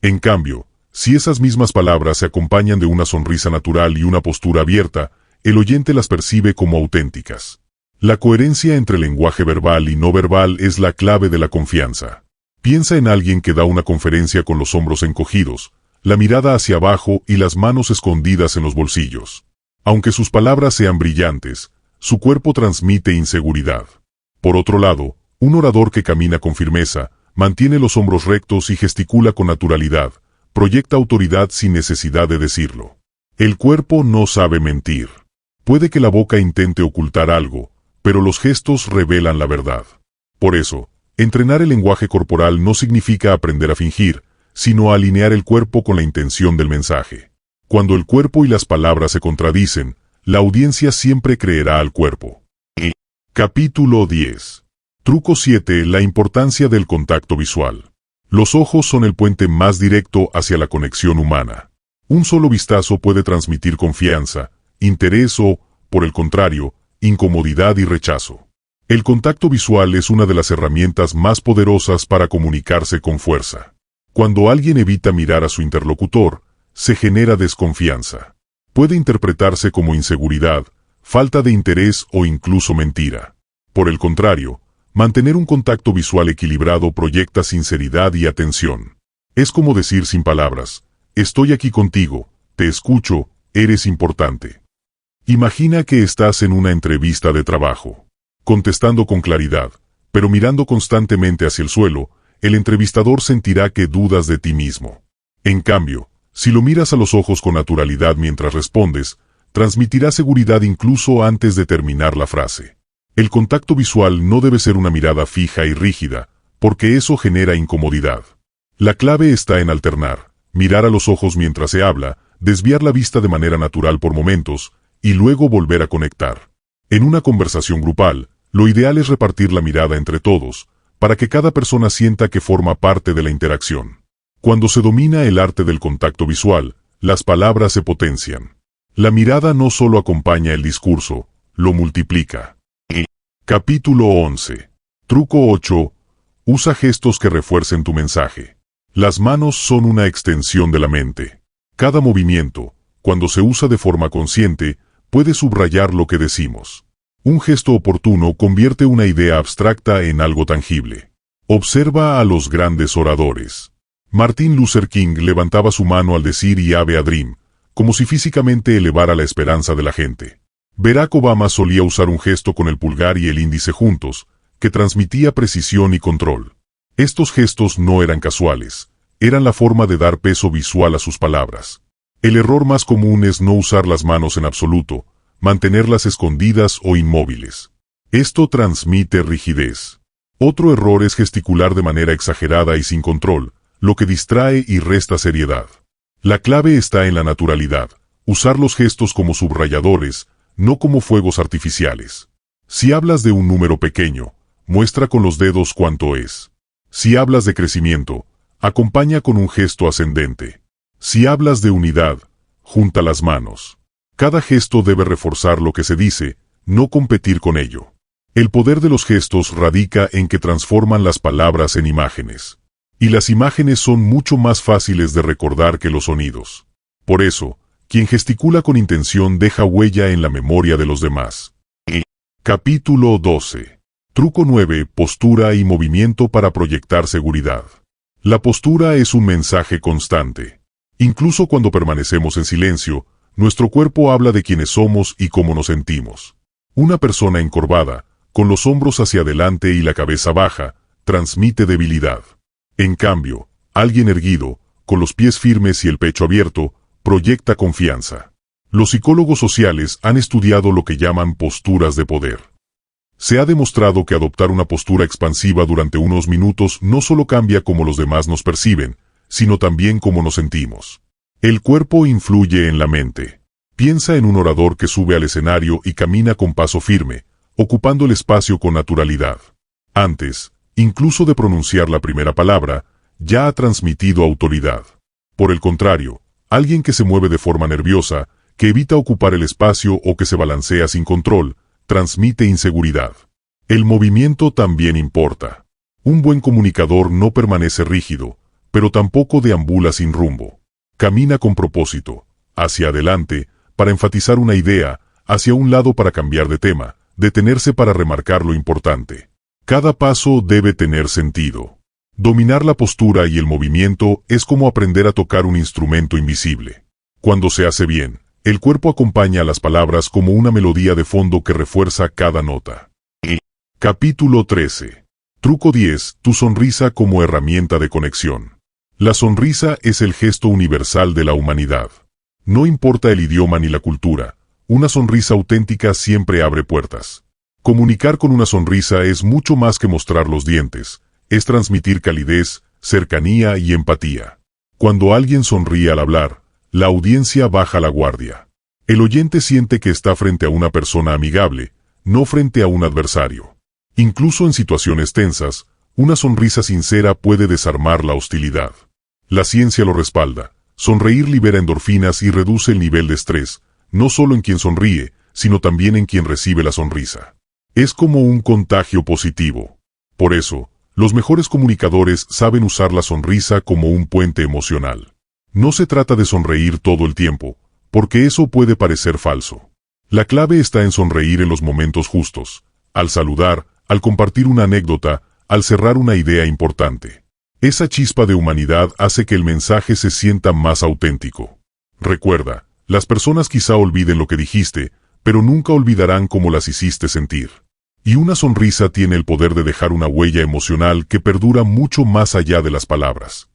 En cambio, si esas mismas palabras se acompañan de una sonrisa natural y una postura abierta, el oyente las percibe como auténticas. La coherencia entre lenguaje verbal y no verbal es la clave de la confianza. Piensa en alguien que da una conferencia con los hombros encogidos, la mirada hacia abajo y las manos escondidas en los bolsillos. Aunque sus palabras sean brillantes, su cuerpo transmite inseguridad. Por otro lado, un orador que camina con firmeza, mantiene los hombros rectos y gesticula con naturalidad, proyecta autoridad sin necesidad de decirlo. El cuerpo no sabe mentir. Puede que la boca intente ocultar algo, pero los gestos revelan la verdad. Por eso, entrenar el lenguaje corporal no significa aprender a fingir, sino alinear el cuerpo con la intención del mensaje. Cuando el cuerpo y las palabras se contradicen, la audiencia siempre creerá al cuerpo. Capítulo 10. Truco 7. La importancia del contacto visual. Los ojos son el puente más directo hacia la conexión humana. Un solo vistazo puede transmitir confianza, interés o, por el contrario, incomodidad y rechazo. El contacto visual es una de las herramientas más poderosas para comunicarse con fuerza. Cuando alguien evita mirar a su interlocutor, se genera desconfianza. Puede interpretarse como inseguridad, falta de interés o incluso mentira. Por el contrario, mantener un contacto visual equilibrado proyecta sinceridad y atención. Es como decir sin palabras, estoy aquí contigo, te escucho, eres importante. Imagina que estás en una entrevista de trabajo. Contestando con claridad, pero mirando constantemente hacia el suelo, el entrevistador sentirá que dudas de ti mismo. En cambio, si lo miras a los ojos con naturalidad mientras respondes, transmitirá seguridad incluso antes de terminar la frase. El contacto visual no debe ser una mirada fija y rígida, porque eso genera incomodidad. La clave está en alternar, mirar a los ojos mientras se habla, desviar la vista de manera natural por momentos, y luego volver a conectar. En una conversación grupal, lo ideal es repartir la mirada entre todos, para que cada persona sienta que forma parte de la interacción. Cuando se domina el arte del contacto visual, las palabras se potencian. La mirada no solo acompaña el discurso, lo multiplica. Capítulo 11. Truco 8. Usa gestos que refuercen tu mensaje. Las manos son una extensión de la mente. Cada movimiento, cuando se usa de forma consciente, puede subrayar lo que decimos. Un gesto oportuno convierte una idea abstracta en algo tangible. Observa a los grandes oradores. Martin Luther King levantaba su mano al decir "I have a dream", como si físicamente elevara la esperanza de la gente. Barack Obama solía usar un gesto con el pulgar y el índice juntos, que transmitía precisión y control. Estos gestos no eran casuales, eran la forma de dar peso visual a sus palabras. El error más común es no usar las manos en absoluto, mantenerlas escondidas o inmóviles. Esto transmite rigidez. Otro error es gesticular de manera exagerada y sin control, lo que distrae y resta seriedad. La clave está en la naturalidad, usar los gestos como subrayadores, no como fuegos artificiales. Si hablas de un número pequeño, muestra con los dedos cuánto es. Si hablas de crecimiento, acompaña con un gesto ascendente. Si hablas de unidad, junta las manos. Cada gesto debe reforzar lo que se dice, no competir con ello. El poder de los gestos radica en que transforman las palabras en imágenes. Y las imágenes son mucho más fáciles de recordar que los sonidos. Por eso, quien gesticula con intención deja huella en la memoria de los demás. Capítulo 12. Truco 9. Postura y movimiento para proyectar seguridad. La postura es un mensaje constante. Incluso cuando permanecemos en silencio, nuestro cuerpo habla de quiénes somos y cómo nos sentimos. Una persona encorvada, con los hombros hacia adelante y la cabeza baja, transmite debilidad. En cambio, alguien erguido, con los pies firmes y el pecho abierto, proyecta confianza. Los psicólogos sociales han estudiado lo que llaman posturas de poder. Se ha demostrado que adoptar una postura expansiva durante unos minutos no solo cambia cómo los demás nos perciben, sino también cómo nos sentimos. El cuerpo influye en la mente. Piensa en un orador que sube al escenario y camina con paso firme, ocupando el espacio con naturalidad. Antes, incluso de pronunciar la primera palabra, ya ha transmitido autoridad. Por el contrario, alguien que se mueve de forma nerviosa, que evita ocupar el espacio o que se balancea sin control, transmite inseguridad. El movimiento también importa. Un buen comunicador no permanece rígido, pero tampoco deambula sin rumbo. Camina con propósito, hacia adelante, para enfatizar una idea, hacia un lado para cambiar de tema, detenerse para remarcar lo importante. Cada paso debe tener sentido. Dominar la postura y el movimiento es como aprender a tocar un instrumento invisible. Cuando se hace bien, el cuerpo acompaña a las palabras como una melodía de fondo que refuerza cada nota. Capítulo 13. Truco 10. Tu sonrisa como herramienta de conexión. La sonrisa es el gesto universal de la humanidad. No importa el idioma ni la cultura, una sonrisa auténtica siempre abre puertas. Comunicar con una sonrisa es mucho más que mostrar los dientes, es transmitir calidez, cercanía y empatía. Cuando alguien sonríe al hablar, la audiencia baja la guardia. El oyente siente que está frente a una persona amigable, no frente a un adversario. Incluso en situaciones tensas, una sonrisa sincera puede desarmar la hostilidad. La ciencia lo respalda. Sonreír libera endorfinas y reduce el nivel de estrés, no solo en quien sonríe, sino también en quien recibe la sonrisa. Es como un contagio positivo. Por eso, los mejores comunicadores saben usar la sonrisa como un puente emocional. No se trata de sonreír todo el tiempo, porque eso puede parecer falso. La clave está en sonreír en los momentos justos, al saludar, al compartir una anécdota, al cerrar una idea importante. Esa chispa de humanidad hace que el mensaje se sienta más auténtico. Recuerda, las personas quizá olviden lo que dijiste, pero nunca olvidarán cómo las hiciste sentir. Y una sonrisa tiene el poder de dejar una huella emocional que perdura mucho más allá de las palabras.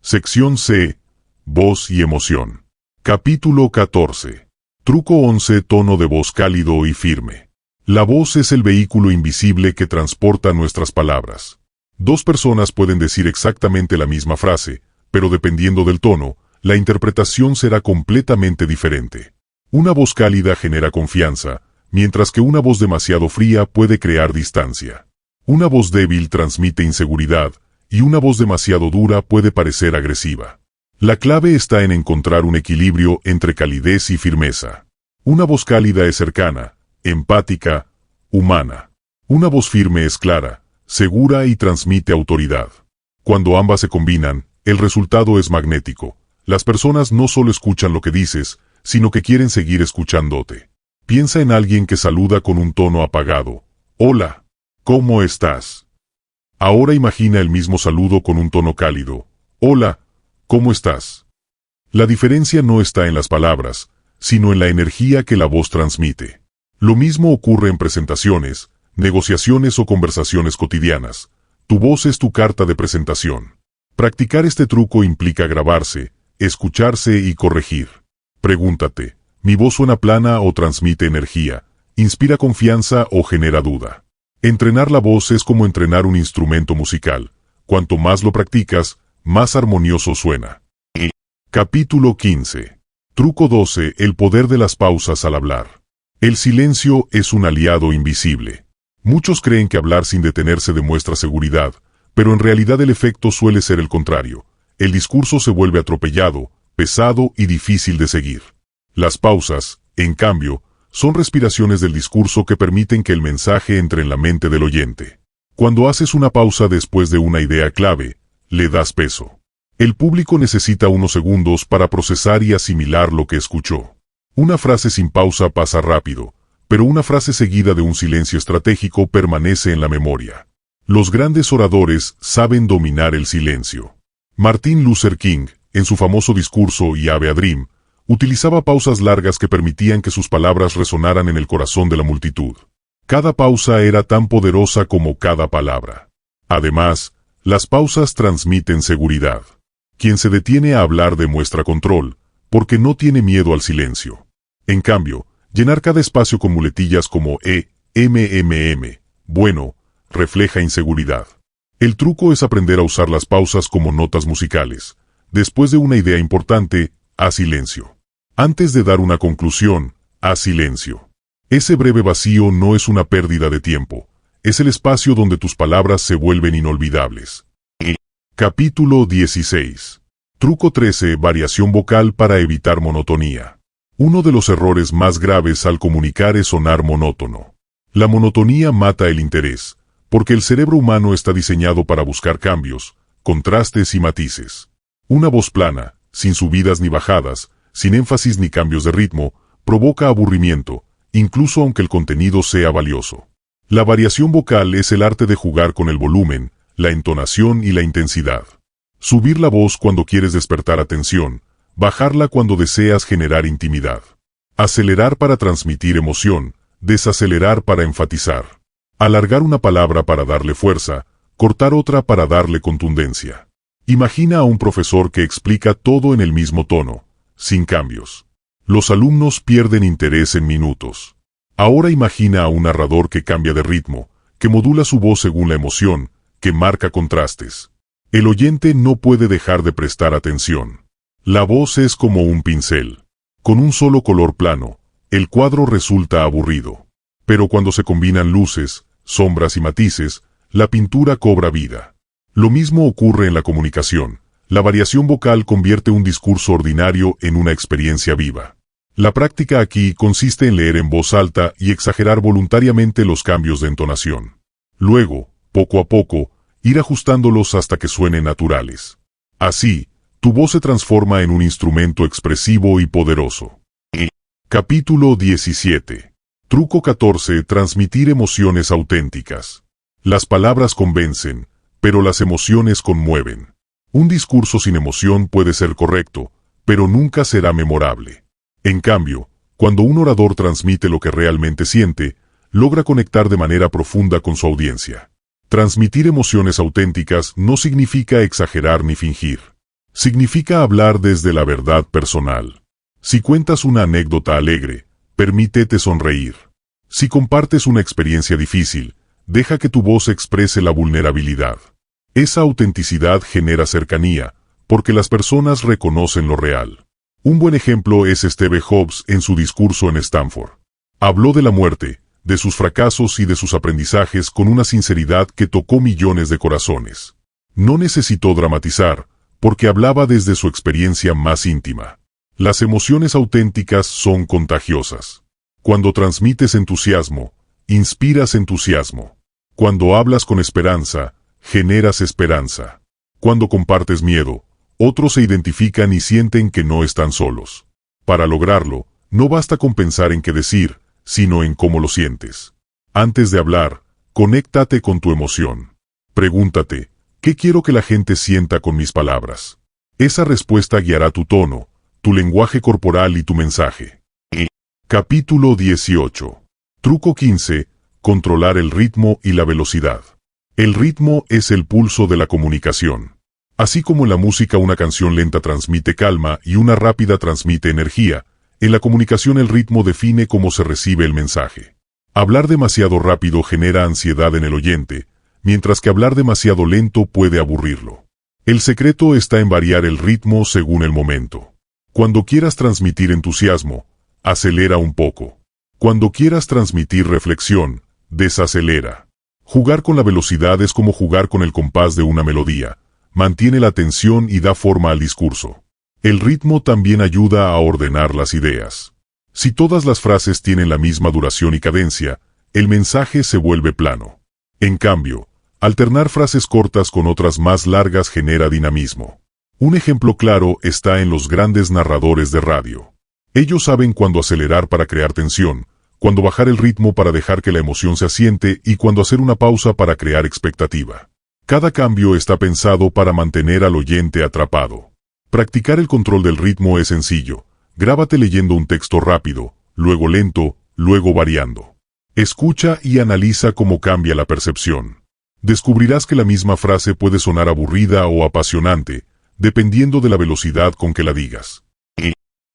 Sección C. Voz y emoción. Capítulo 14. Truco 11. Tono de voz cálido y firme. La voz es el vehículo invisible que transporta nuestras palabras. Dos personas pueden decir exactamente la misma frase, pero dependiendo del tono, la interpretación será completamente diferente. Una voz cálida genera confianza, mientras que una voz demasiado fría puede crear distancia. Una voz débil transmite inseguridad, y una voz demasiado dura puede parecer agresiva. La clave está en encontrar un equilibrio entre calidez y firmeza. Una voz cálida es cercana, empática, humana. Una voz firme es clara, segura y transmite autoridad. Cuando ambas se combinan, el resultado es magnético. Las personas no solo escuchan lo que dices, sino que quieren seguir escuchándote. Piensa en alguien que saluda con un tono apagado. Hola, ¿cómo estás? Ahora imagina el mismo saludo con un tono cálido. Hola, ¿cómo estás? La diferencia no está en las palabras, sino en la energía que la voz transmite. Lo mismo ocurre en presentaciones, negociaciones o conversaciones cotidianas. Tu voz es tu carta de presentación. Practicar este truco implica grabarse, escucharse y corregir. Pregúntate, ¿mi voz suena plana o transmite energía? ¿Inspira confianza o genera duda? Entrenar la voz es como entrenar un instrumento musical. Cuanto más lo practicas, más armonioso suena. Capítulo 15. Truco 12. El poder de las pausas al hablar. El silencio es un aliado invisible. Muchos creen que hablar sin detenerse demuestra seguridad, pero en realidad el efecto suele ser el contrario. El discurso se vuelve atropellado, pesado y difícil de seguir. Las pausas, en cambio, son respiraciones del discurso que permiten que el mensaje entre en la mente del oyente. Cuando haces una pausa después de una idea clave, le das peso. El público necesita unos segundos para procesar y asimilar lo que escuchó. Una frase sin pausa pasa rápido, pero una frase seguida de un silencio estratégico permanece en la memoria. Los grandes oradores saben dominar el silencio. Martin Luther King, en su famoso discurso I Have a Dream, utilizaba pausas largas que permitían que sus palabras resonaran en el corazón de la multitud. Cada pausa era tan poderosa como cada palabra. Además, las pausas transmiten seguridad. Quien se detiene a hablar demuestra control, porque no tiene miedo al silencio. En cambio, llenar cada espacio con muletillas como bueno, refleja inseguridad. El truco es aprender a usar las pausas como notas musicales. Después de una idea importante, haz silencio. Antes de dar una conclusión, haz silencio. Ese breve vacío no es una pérdida de tiempo, es el espacio donde tus palabras se vuelven inolvidables. Capítulo 16. Truco 13. Variación vocal para evitar monotonía. Uno de los errores más graves al comunicar es sonar monótono. La monotonía mata el interés, porque el cerebro humano está diseñado para buscar cambios, contrastes y matices. Una voz plana, sin subidas ni bajadas, sin énfasis ni cambios de ritmo, provoca aburrimiento, incluso aunque el contenido sea valioso. La variación vocal es el arte de jugar con el volumen, la entonación y la intensidad. Subir la voz cuando quieres despertar atención, bajarla cuando deseas generar intimidad. Acelerar para transmitir emoción, desacelerar para enfatizar. Alargar una palabra para darle fuerza, cortar otra para darle contundencia. Imagina a un profesor que explica todo en el mismo tono, sin cambios. Los alumnos pierden interés en minutos. Ahora imagina a un narrador que cambia de ritmo, que modula su voz según la emoción, que marca contrastes. El oyente no puede dejar de prestar atención. La voz es como un pincel. Con un solo color plano, el cuadro resulta aburrido. Pero cuando se combinan luces, sombras y matices, la pintura cobra vida. Lo mismo ocurre en la comunicación. La variación vocal convierte un discurso ordinario en una experiencia viva. La práctica aquí consiste en leer en voz alta y exagerar voluntariamente los cambios de entonación. Luego, poco a poco, ir ajustándolos hasta que suenen naturales. Así, tu voz se transforma en un instrumento expresivo y poderoso. Capítulo 17. Truco 14. Transmitir emociones auténticas. Las palabras convencen, pero las emociones conmueven. Un discurso sin emoción puede ser correcto, pero nunca será memorable. En cambio, cuando un orador transmite lo que realmente siente, logra conectar de manera profunda con su audiencia. Transmitir emociones auténticas no significa exagerar ni fingir. Significa hablar desde la verdad personal. Si cuentas una anécdota alegre, permítete sonreír. Si compartes una experiencia difícil, deja que tu voz exprese la vulnerabilidad. Esa autenticidad genera cercanía, porque las personas reconocen lo real. Un buen ejemplo es Steve Jobs en su discurso en Stanford. Habló de la muerte, de sus fracasos y de sus aprendizajes con una sinceridad que tocó millones de corazones. No necesitó dramatizar, porque hablaba desde su experiencia más íntima. Las emociones auténticas son contagiosas. Cuando transmites entusiasmo, inspiras entusiasmo. Cuando hablas con esperanza, generas esperanza. Cuando compartes miedo, otros se identifican y sienten que no están solos. Para lograrlo, no basta con pensar en qué decir, sino en cómo lo sientes. Antes de hablar, conéctate con tu emoción. Pregúntate, ¿qué quiero que la gente sienta con mis palabras? Esa respuesta guiará tu tono, tu lenguaje corporal y tu mensaje. Capítulo 18. Truco 15. Controlar el ritmo y la velocidad. El ritmo es el pulso de la comunicación. Así como en la música una canción lenta transmite calma y una rápida transmite energía, en la comunicación el ritmo define cómo se recibe el mensaje. Hablar demasiado rápido genera ansiedad en el oyente, mientras que hablar demasiado lento puede aburrirlo. El secreto está en variar el ritmo según el momento. Cuando quieras transmitir entusiasmo, acelera un poco. Cuando quieras transmitir reflexión, desacelera. Jugar con la velocidad es como jugar con el compás de una melodía. Mantiene la tensión y da forma al discurso. El ritmo también ayuda a ordenar las ideas. Si todas las frases tienen la misma duración y cadencia, el mensaje se vuelve plano. En cambio, alternar frases cortas con otras más largas genera dinamismo. Un ejemplo claro está en los grandes narradores de radio. Ellos saben cuándo acelerar para crear tensión, cuándo bajar el ritmo para dejar que la emoción se asiente y cuándo hacer una pausa para crear expectativa. Cada cambio está pensado para mantener al oyente atrapado. Practicar el control del ritmo es sencillo. Grábate leyendo un texto rápido, luego lento, luego variando. Escucha y analiza cómo cambia la percepción. Descubrirás que la misma frase puede sonar aburrida o apasionante, dependiendo de la velocidad con que la digas.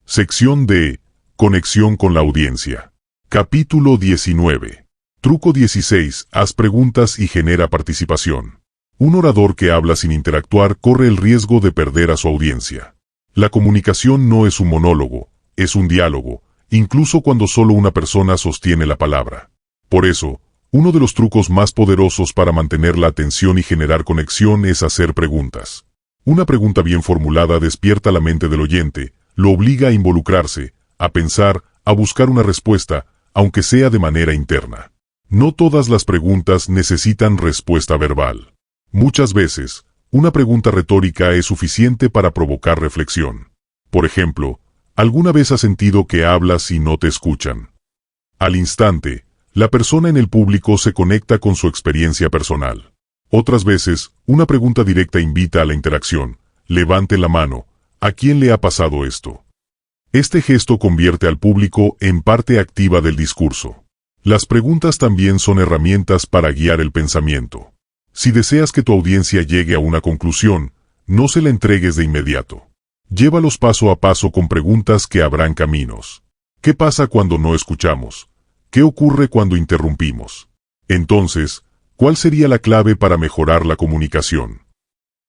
Sección D. Conexión con la audiencia. Capítulo 19. Truco 16. Haz preguntas y genera participación. Un orador que habla sin interactuar corre el riesgo de perder a su audiencia. La comunicación no es un monólogo, es un diálogo, incluso cuando solo una persona sostiene la palabra. Por eso, Uno de los trucos más poderosos para mantener la atención y generar conexión es hacer preguntas. Una pregunta bien formulada despierta la mente del oyente, lo obliga a involucrarse, a pensar, a buscar una respuesta, aunque sea de manera interna. No todas las preguntas necesitan respuesta verbal. Muchas veces, una pregunta retórica es suficiente para provocar reflexión. Por ejemplo, ¿alguna vez has sentido que hablas y no te escuchan? Al instante, la persona en el público se conecta con su experiencia personal. Otras veces, una pregunta directa invita a la interacción. Levante la mano. ¿A quién le ha pasado esto? Este gesto convierte al público en parte activa del discurso. Las preguntas también son herramientas para guiar el pensamiento. Si deseas que tu audiencia llegue a una conclusión, no se la entregues de inmediato. Llévalos paso a paso con preguntas que abran caminos. ¿Qué pasa cuando no escuchamos? ¿Qué ocurre cuando interrumpimos? Entonces, ¿cuál sería la clave para mejorar la comunicación?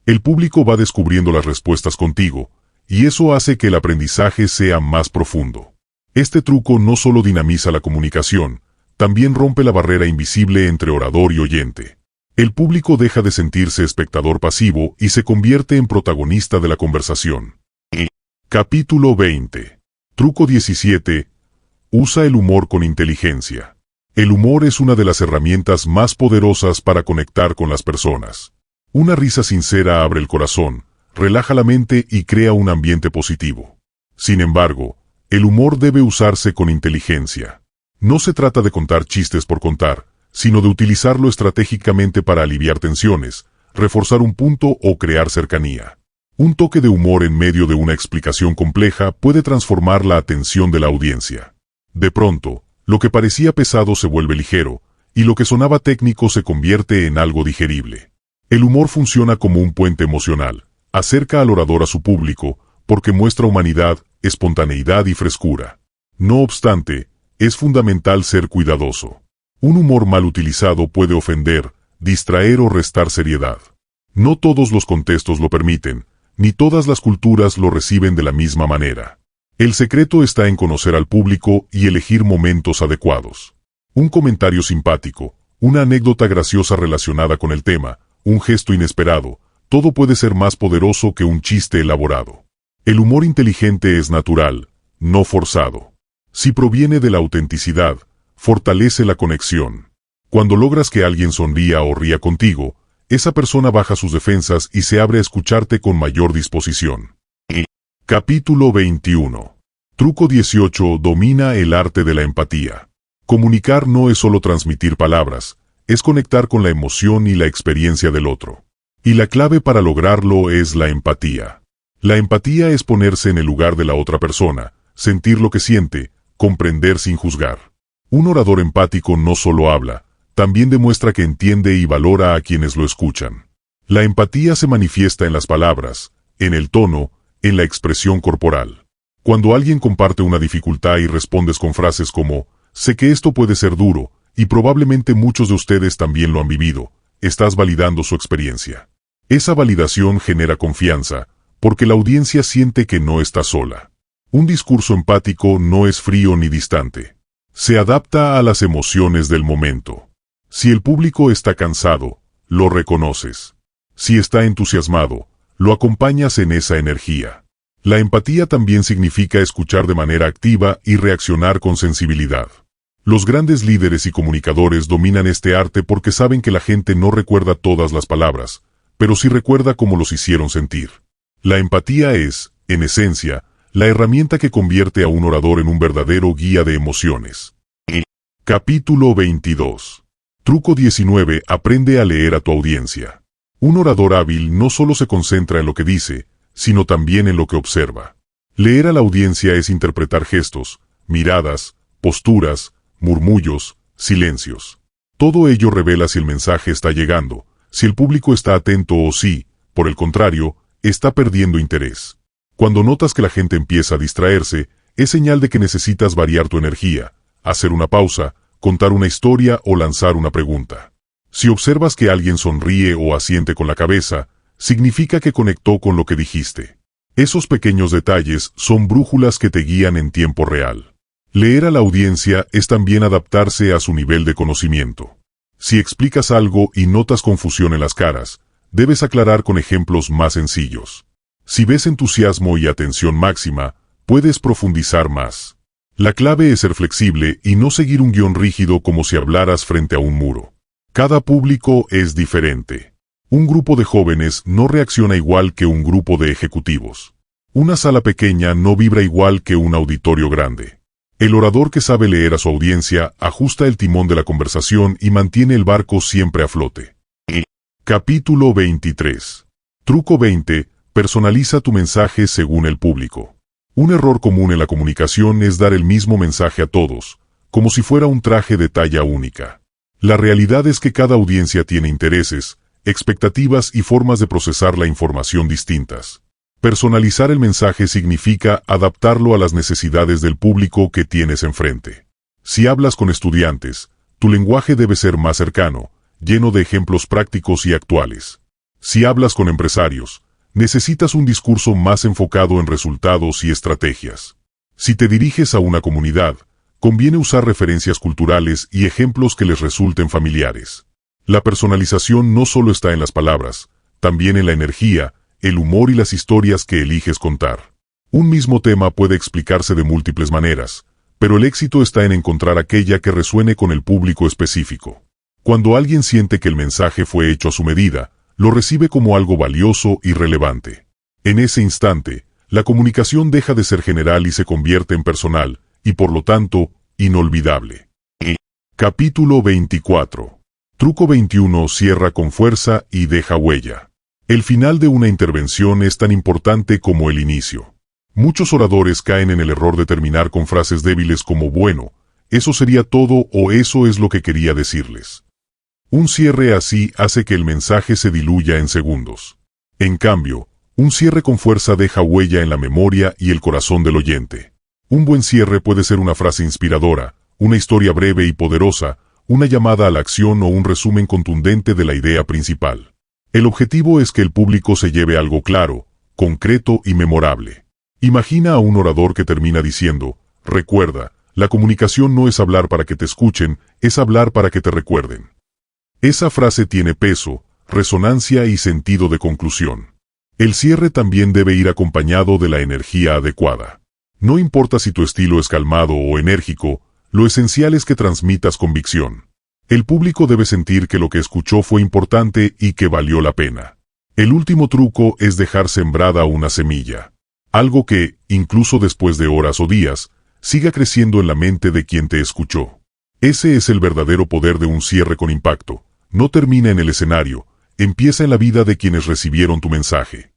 El público va descubriendo las respuestas contigo, y eso hace que el aprendizaje sea más profundo. Este truco no solo dinamiza la comunicación, también rompe la barrera invisible entre orador y oyente. El público deja de sentirse espectador pasivo y se convierte en protagonista de la conversación. Capítulo 20. Truco 17. Usa el humor con inteligencia. El humor es una de las herramientas más poderosas para conectar con las personas. Una risa sincera abre el corazón, relaja la mente y crea un ambiente positivo. Sin embargo, el humor debe usarse con inteligencia. No se trata de contar chistes por contar, sino de utilizarlo estratégicamente para aliviar tensiones, reforzar un punto o crear cercanía. Un toque de humor en medio de una explicación compleja puede transformar la atención de la audiencia. De pronto, lo que parecía pesado se vuelve ligero, y lo que sonaba técnico se convierte en algo digerible. El humor funciona como un puente emocional, acerca al orador a su público, porque muestra humanidad, espontaneidad y frescura. No obstante, es fundamental ser cuidadoso. Un humor mal utilizado puede ofender, distraer o restar seriedad. No todos los contextos lo permiten, ni todas las culturas lo reciben de la misma manera. El secreto está en conocer al público y elegir momentos adecuados. Un comentario simpático, una anécdota graciosa relacionada con el tema, un gesto inesperado, todo puede ser más poderoso que un chiste elaborado. El humor inteligente es natural, no forzado. Si proviene de la autenticidad, fortalece la conexión. Cuando logras que alguien sonría o ría contigo, esa persona baja sus defensas y se abre a escucharte con mayor disposición. Capítulo 21. Truco 18. Domina el arte de la empatía. Comunicar no es solo transmitir palabras, es conectar con la emoción y la experiencia del otro. Y la clave para lograrlo es la empatía. La empatía es ponerse en el lugar de la otra persona, sentir lo que siente, comprender sin juzgar. Un orador empático no solo habla, también demuestra que entiende y valora a quienes lo escuchan. La empatía se manifiesta en las palabras, en el tono, en la expresión corporal. Cuando alguien comparte una dificultad y respondes con frases como, sé que esto puede ser duro, y probablemente muchos de ustedes también lo han vivido, estás validando su experiencia. Esa validación genera confianza, porque la audiencia siente que no está sola. Un discurso empático no es frío ni distante. Se adapta a las emociones del momento. Si el público está cansado, lo reconoces. Si está entusiasmado, lo acompañas en esa energía. La empatía también significa escuchar de manera activa y reaccionar con sensibilidad. Los grandes líderes y comunicadores dominan este arte porque saben que la gente no recuerda todas las palabras, pero sí recuerda cómo los hicieron sentir. La empatía es, en esencia, la herramienta que convierte a un orador en un verdadero guía de emociones. Capítulo 22. Truco 19. Aprende a leer a tu audiencia. Un orador hábil no solo se concentra en lo que dice, sino también en lo que observa. Leer a la audiencia es interpretar gestos, miradas, posturas, murmullos, silencios. Todo ello revela si el mensaje está llegando, si el público está atento o si, por el contrario, está perdiendo interés. Cuando notas que la gente empieza a distraerse, es señal de que necesitas variar tu energía, hacer una pausa, contar una historia o lanzar una pregunta. Si observas que alguien sonríe o asiente con la cabeza, significa que conectó con lo que dijiste. Esos pequeños detalles son brújulas que te guían en tiempo real. Leer a la audiencia es también adaptarse a su nivel de conocimiento. Si explicas algo y notas confusión en las caras, debes aclarar con ejemplos más sencillos. Si ves entusiasmo y atención máxima, puedes profundizar más. La clave es ser flexible y no seguir un guión rígido como si hablaras frente a un muro. Cada público es diferente. Un grupo de jóvenes no reacciona igual que un grupo de ejecutivos. Una sala pequeña no vibra igual que un auditorio grande. El orador que sabe leer a su audiencia ajusta el timón de la conversación y mantiene el barco siempre a flote. Capítulo 23. Truco 20. Personaliza tu mensaje según el público. Un error común en la comunicación es dar el mismo mensaje a todos, como si fuera un traje de talla única. La realidad es que cada audiencia tiene intereses, expectativas y formas de procesar la información distintas. Personalizar el mensaje significa adaptarlo a las necesidades del público que tienes enfrente. Si hablas con estudiantes, tu lenguaje debe ser más cercano, lleno de ejemplos prácticos y actuales. Si hablas con empresarios, necesitas un discurso más enfocado en resultados y estrategias. Si te diriges a una comunidad, conviene usar referencias culturales y ejemplos que les resulten familiares. La personalización no solo está en las palabras, también en la energía, el humor y las historias que eliges contar. Un mismo tema puede explicarse de múltiples maneras, pero el éxito está en encontrar aquella que resuene con el público específico. Cuando alguien siente que el mensaje fue hecho a su medida, lo recibe como algo valioso y relevante. En ese instante, la comunicación deja de ser general y se convierte en personal, y por lo tanto, inolvidable. Capítulo 24. Truco 21. Cierra con fuerza y deja huella. El final de una intervención es tan importante como el inicio. Muchos oradores caen en el error de terminar con frases débiles como bueno, eso sería todo o eso es lo que quería decirles. Un cierre así hace que el mensaje se diluya en segundos. En cambio, un cierre con fuerza deja huella en la memoria y el corazón del oyente. Un buen cierre puede ser una frase inspiradora, una historia breve y poderosa, una llamada a la acción o un resumen contundente de la idea principal. El objetivo es que el público se lleve algo claro, concreto y memorable. Imagina a un orador que termina diciendo, recuerda, la comunicación no es hablar para que te escuchen, es hablar para que te recuerden. Esa frase tiene peso, resonancia y sentido de conclusión. El cierre también debe ir acompañado de la energía adecuada. No importa si tu estilo es calmado o enérgico, lo esencial es que transmitas convicción. El público debe sentir que lo que escuchó fue importante y que valió la pena. El último truco es dejar sembrada una semilla. Algo que, incluso después de horas o días, siga creciendo en la mente de quien te escuchó. Ese es el verdadero poder de un cierre con impacto. No termina en el escenario, empieza en la vida de quienes recibieron tu mensaje.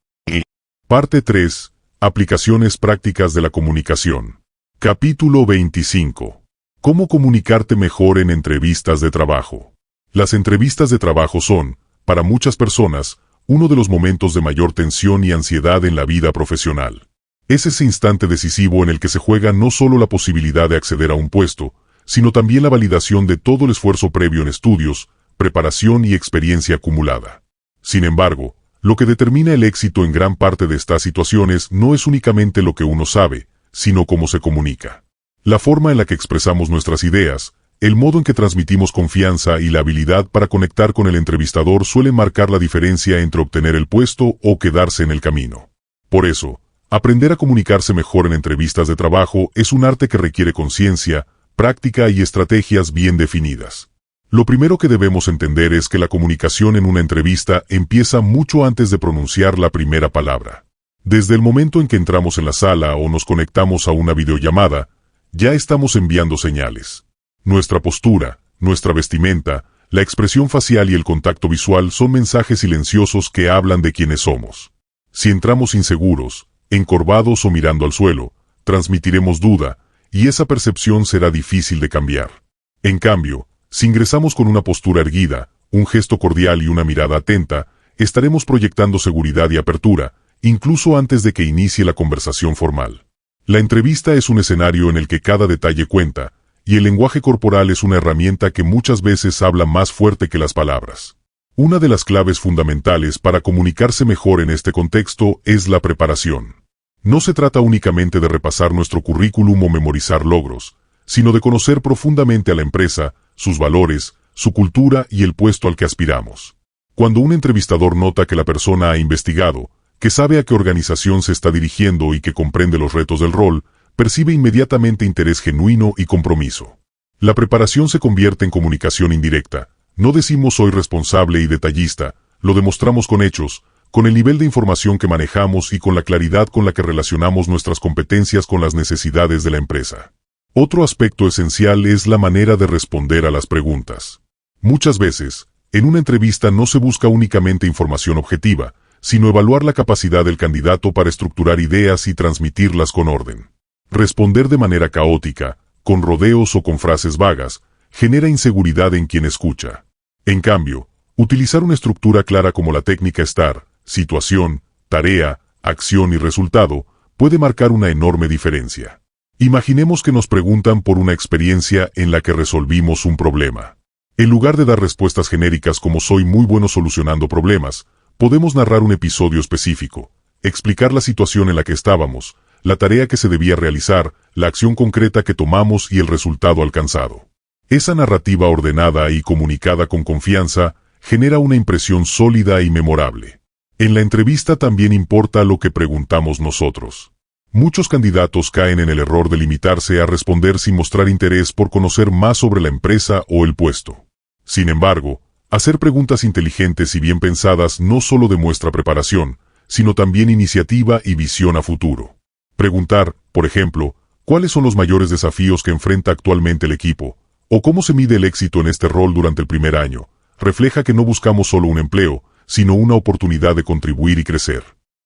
Parte 3. Aplicaciones prácticas de la comunicación. Capítulo 25. ¿Cómo comunicarte mejor en entrevistas de trabajo? Las entrevistas de trabajo son, para muchas personas, uno de los momentos de mayor tensión y ansiedad en la vida profesional. Es ese instante decisivo en el que se juega no solo la posibilidad de acceder a un puesto, sino también la validación de todo el esfuerzo previo en estudios, preparación y experiencia acumulada. Sin embargo, lo que determina el éxito en gran parte de estas situaciones no es únicamente lo que uno sabe, sino cómo se comunica. La forma en la que expresamos nuestras ideas, el modo en que transmitimos confianza y la habilidad para conectar con el entrevistador suelen marcar la diferencia entre obtener el puesto o quedarse en el camino. Por eso, aprender a comunicarse mejor en entrevistas de trabajo es un arte que requiere conciencia, práctica y estrategias bien definidas. Lo primero que debemos entender es que la comunicación en una entrevista empieza mucho antes de pronunciar la primera palabra. Desde el momento en que entramos en la sala o nos conectamos a una videollamada, ya estamos enviando señales. Nuestra postura, nuestra vestimenta, la expresión facial y el contacto visual son mensajes silenciosos que hablan de quiénes somos. Si entramos inseguros, encorvados o mirando al suelo, transmitiremos duda, y esa percepción será difícil de cambiar. En cambio, si ingresamos con una postura erguida, un gesto cordial y una mirada atenta, estaremos proyectando seguridad y apertura, incluso antes de que inicie la conversación formal. La entrevista es un escenario en el que cada detalle cuenta, y el lenguaje corporal es una herramienta que muchas veces habla más fuerte que las palabras. Una de las claves fundamentales para comunicarse mejor en este contexto es la preparación. No se trata únicamente de repasar nuestro currículum o memorizar logros, sino de conocer profundamente a la empresa, sus valores, su cultura y el puesto al que aspiramos. Cuando un entrevistador nota que la persona ha investigado, que sabe a qué organización se está dirigiendo y que comprende los retos del rol, percibe inmediatamente interés genuino y compromiso. La preparación se convierte en comunicación indirecta. No decimos soy responsable y detallista, lo demostramos con hechos, con el nivel de información que manejamos y con la claridad con la que relacionamos nuestras competencias con las necesidades de la empresa. Otro aspecto esencial es la manera de responder a las preguntas. Muchas veces, en una entrevista no se busca únicamente información objetiva, sino evaluar la capacidad del candidato para estructurar ideas y transmitirlas con orden. Responder de manera caótica, con rodeos o con frases vagas, genera inseguridad en quien escucha. En cambio, utilizar una estructura clara como la técnica STAR, situación, tarea, acción y resultado, puede marcar una enorme diferencia. Imaginemos que nos preguntan por una experiencia en la que resolvimos un problema. En lugar de dar respuestas genéricas como soy muy bueno solucionando problemas, podemos narrar un episodio específico, explicar la situación en la que estábamos, la tarea que se debía realizar, la acción concreta que tomamos y el resultado alcanzado. Esa narrativa ordenada y comunicada con confianza genera una impresión sólida y memorable. En la entrevista también importa lo que preguntamos nosotros. Muchos candidatos caen en el error de limitarse a responder sin mostrar interés por conocer más sobre la empresa o el puesto. Sin embargo, hacer preguntas inteligentes y bien pensadas no solo demuestra preparación, sino también iniciativa y visión a futuro. Preguntar, por ejemplo, ¿cuáles son los mayores desafíos que enfrenta actualmente el equipo? ¿O cómo se mide el éxito en este rol durante el primer año? Refleja que no buscamos solo un empleo, sino una oportunidad de contribuir y crecer.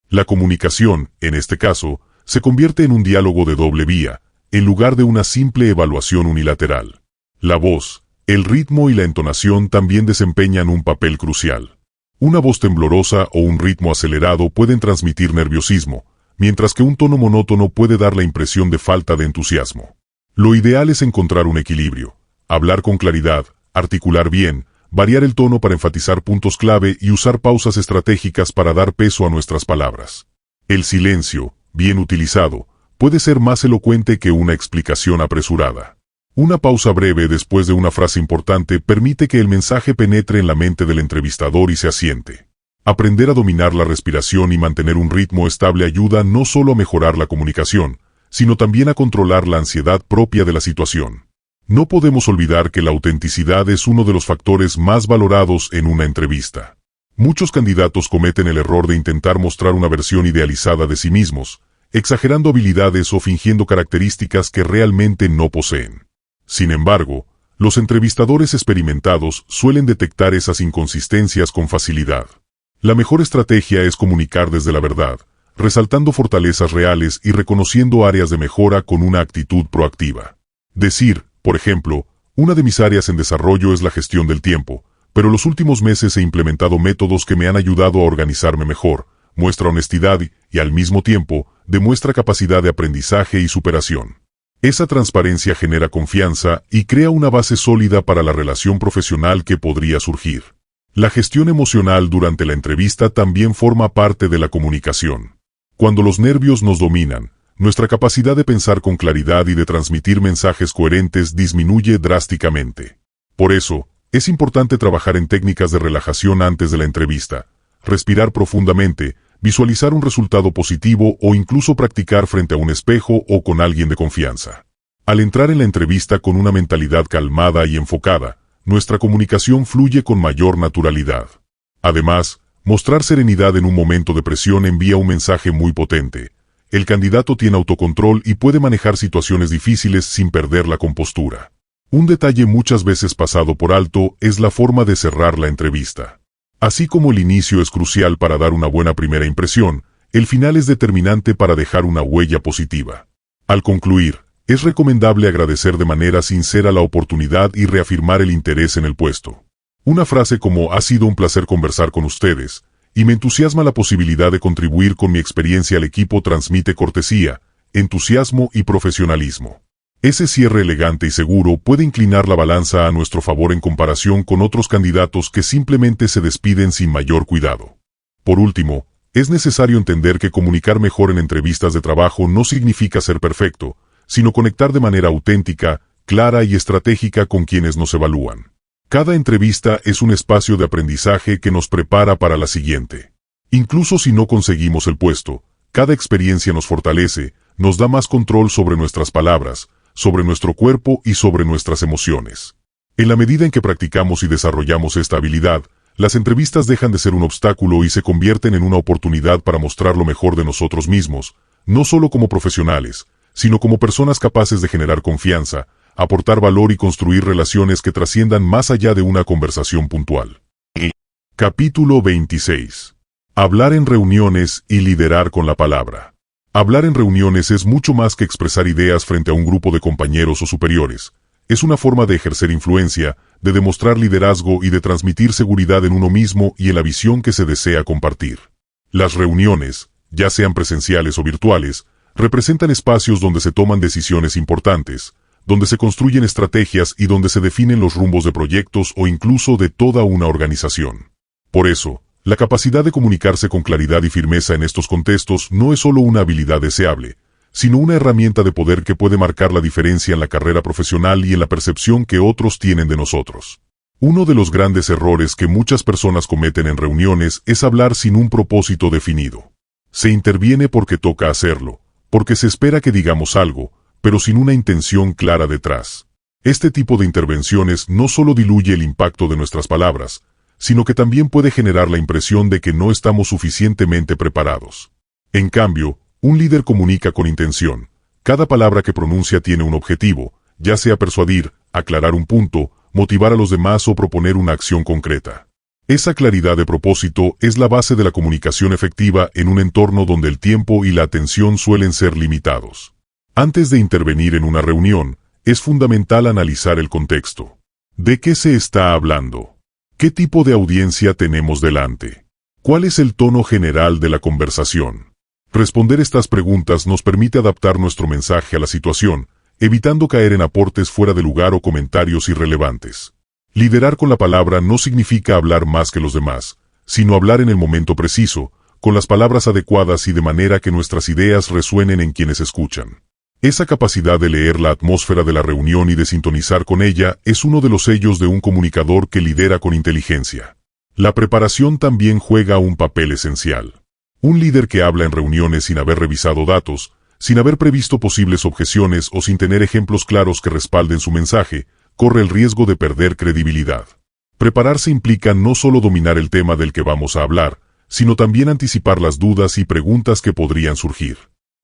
La comunicación, en este caso, se convierte en un diálogo de doble vía, en lugar de una simple evaluación unilateral. La voz, el ritmo y la entonación también desempeñan un papel crucial. Una voz temblorosa o un ritmo acelerado pueden transmitir nerviosismo, mientras que un tono monótono puede dar la impresión de falta de entusiasmo. Lo ideal es encontrar un equilibrio, hablar con claridad, articular bien, variar el tono para enfatizar puntos clave y usar pausas estratégicas para dar peso a nuestras palabras. El silencio, bien utilizado, puede ser más elocuente que una explicación apresurada. Una pausa breve después de una frase importante permite que el mensaje penetre en la mente del entrevistador y se asiente. Aprender a dominar la respiración y mantener un ritmo estable ayuda no solo a mejorar la comunicación, sino también a controlar la ansiedad propia de la situación. No podemos olvidar que la autenticidad es uno de los factores más valorados en una entrevista. Muchos candidatos cometen el error de intentar mostrar una versión idealizada de sí mismos, exagerando habilidades o fingiendo características que realmente no poseen. Sin embargo, los entrevistadores experimentados suelen detectar esas inconsistencias con facilidad. La mejor estrategia es comunicar desde la verdad, resaltando fortalezas reales y reconociendo áreas de mejora con una actitud proactiva. Decir, por ejemplo, una de mis áreas en desarrollo es la gestión del tiempo, pero los últimos meses he implementado métodos que me han ayudado a organizarme mejor, muestra honestidad y, al mismo tiempo, demuestra capacidad de aprendizaje y superación. Esa transparencia genera confianza y crea una base sólida para la relación profesional que podría surgir. La gestión emocional durante la entrevista también forma parte de la comunicación. Cuando los nervios nos dominan, nuestra capacidad de pensar con claridad y de transmitir mensajes coherentes disminuye drásticamente. Por eso, es importante trabajar en técnicas de relajación antes de la entrevista, respirar profundamente, visualizar un resultado positivo o incluso practicar frente a un espejo o con alguien de confianza. Al entrar en la entrevista con una mentalidad calmada y enfocada, nuestra comunicación fluye con mayor naturalidad. Además, mostrar serenidad en un momento de presión envía un mensaje muy potente. El candidato tiene autocontrol y puede manejar situaciones difíciles sin perder la compostura. Un detalle muchas veces pasado por alto es la forma de cerrar la entrevista. Así como el inicio es crucial para dar una buena primera impresión, el final es determinante para dejar una huella positiva. Al concluir, es recomendable agradecer de manera sincera la oportunidad y reafirmar el interés en el puesto. Una frase como "ha sido un placer conversar con ustedes", y "me entusiasma la posibilidad de contribuir con mi experiencia al equipo" transmite cortesía, entusiasmo y profesionalismo. Ese cierre elegante y seguro puede inclinar la balanza a nuestro favor en comparación con otros candidatos que simplemente se despiden sin mayor cuidado. Por último, es necesario entender que comunicar mejor en entrevistas de trabajo no significa ser perfecto, sino conectar de manera auténtica, clara y estratégica con quienes nos evalúan. Cada entrevista es un espacio de aprendizaje que nos prepara para la siguiente. Incluso si no conseguimos el puesto, cada experiencia nos fortalece, nos da más control sobre nuestras palabras, sobre nuestro cuerpo y sobre nuestras emociones. En la medida en que practicamos y desarrollamos esta habilidad, las entrevistas dejan de ser un obstáculo y se convierten en una oportunidad para mostrar lo mejor de nosotros mismos, no solo como profesionales, sino como personas capaces de generar confianza, aportar valor y construir relaciones que trasciendan más allá de una conversación puntual. Capítulo 26. Hablar en reuniones y liderar con la palabra. Hablar en reuniones es mucho más que expresar ideas frente a un grupo de compañeros o superiores. Es una forma de ejercer influencia, de demostrar liderazgo y de transmitir seguridad en uno mismo y en la visión que se desea compartir. Las reuniones, ya sean presenciales o virtuales, representan espacios donde se toman decisiones importantes, donde se construyen estrategias y donde se definen los rumbos de proyectos o incluso de toda una organización. Por eso, la capacidad de comunicarse con claridad y firmeza en estos contextos no es solo una habilidad deseable, sino una herramienta de poder que puede marcar la diferencia en la carrera profesional y en la percepción que otros tienen de nosotros. Uno de los grandes errores que muchas personas cometen en reuniones es hablar sin un propósito definido. Se interviene porque toca hacerlo, porque se espera que digamos algo, pero sin una intención clara detrás. Este tipo de intervenciones no solo diluye el impacto de nuestras palabras, sino que también puede generar la impresión de que no estamos suficientemente preparados. En cambio, un líder comunica con intención. Cada palabra que pronuncia tiene un objetivo, ya sea persuadir, aclarar un punto, motivar a los demás o proponer una acción concreta. Esa claridad de propósito es la base de la comunicación efectiva en un entorno donde el tiempo y la atención suelen ser limitados. Antes de intervenir en una reunión, es fundamental analizar el contexto. ¿De qué se está hablando? ¿Qué tipo de audiencia tenemos delante? ¿Cuál es el tono general de la conversación? Responder estas preguntas nos permite adaptar nuestro mensaje a la situación, evitando caer en aportes fuera de lugar o comentarios irrelevantes. Liderar con la palabra no significa hablar más que los demás, sino hablar en el momento preciso, con las palabras adecuadas y de manera que nuestras ideas resuenen en quienes escuchan. Esa capacidad de leer la atmósfera de la reunión y de sintonizar con ella es uno de los sellos de un comunicador que lidera con inteligencia. La preparación también juega un papel esencial. Un líder que habla en reuniones sin haber revisado datos, sin haber previsto posibles objeciones o sin tener ejemplos claros que respalden su mensaje, corre el riesgo de perder credibilidad. Prepararse implica no solo dominar el tema del que vamos a hablar, sino también anticipar las dudas y preguntas que podrían surgir.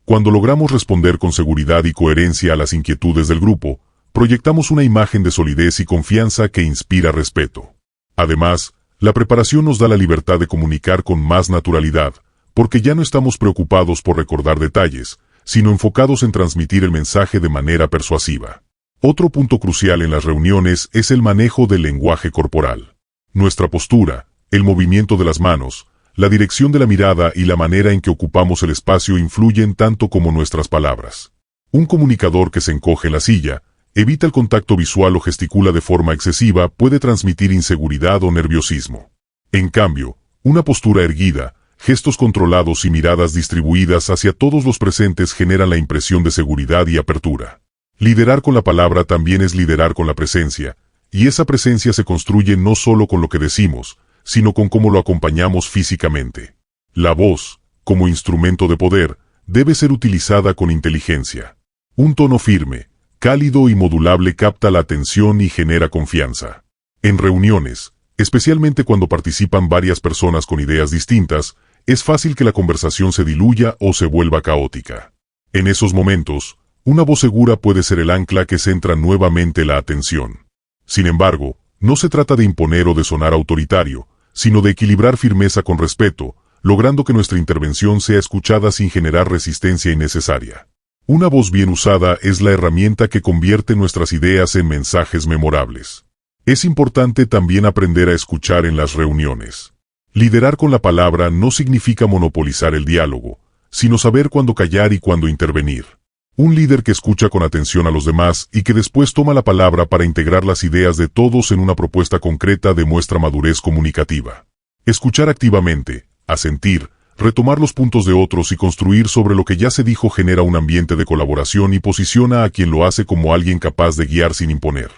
Cuando logramos responder con seguridad y coherencia a las inquietudes del grupo, proyectamos una imagen de solidez y confianza que inspira respeto. Además, la preparación nos da la libertad de comunicar con más naturalidad, porque ya no estamos preocupados por recordar detalles, sino enfocados en transmitir el mensaje de manera persuasiva. Otro punto crucial en las reuniones es el manejo del lenguaje corporal. Nuestra postura, el movimiento de las manos, la dirección de la mirada y la manera en que ocupamos el espacio influyen tanto como nuestras palabras. Un comunicador que se encoge en la silla, evita el contacto visual o gesticula de forma excesiva puede transmitir inseguridad o nerviosismo. En cambio, una postura erguida, gestos controlados y miradas distribuidas hacia todos los presentes generan la impresión de seguridad y apertura. Liderar con la palabra también es liderar con la presencia, y esa presencia se construye no solo con lo que decimos, sino con cómo lo acompañamos físicamente. La voz, como instrumento de poder, debe ser utilizada con inteligencia. Un tono firme, cálido y modulable capta la atención y genera confianza. En reuniones, especialmente cuando participan varias personas con ideas distintas, es fácil que la conversación se diluya o se vuelva caótica. En esos momentos, una voz segura puede ser el ancla que centra nuevamente la atención. Sin embargo, no se trata de imponer o de sonar autoritario, sino de equilibrar firmeza con respeto, logrando que nuestra intervención sea escuchada sin generar resistencia innecesaria. Una voz bien usada es la herramienta que convierte nuestras ideas en mensajes memorables. Es importante también aprender a escuchar en las reuniones. Liderar con la palabra no significa monopolizar el diálogo, sino saber cuándo callar y cuándo intervenir. Un líder que escucha con atención a los demás y que después toma la palabra para integrar las ideas de todos en una propuesta concreta demuestra madurez comunicativa. Escuchar activamente, asentir, retomar los puntos de otros y construir sobre lo que ya se dijo genera un ambiente de colaboración y posiciona a quien lo hace como alguien capaz de guiar sin imponer.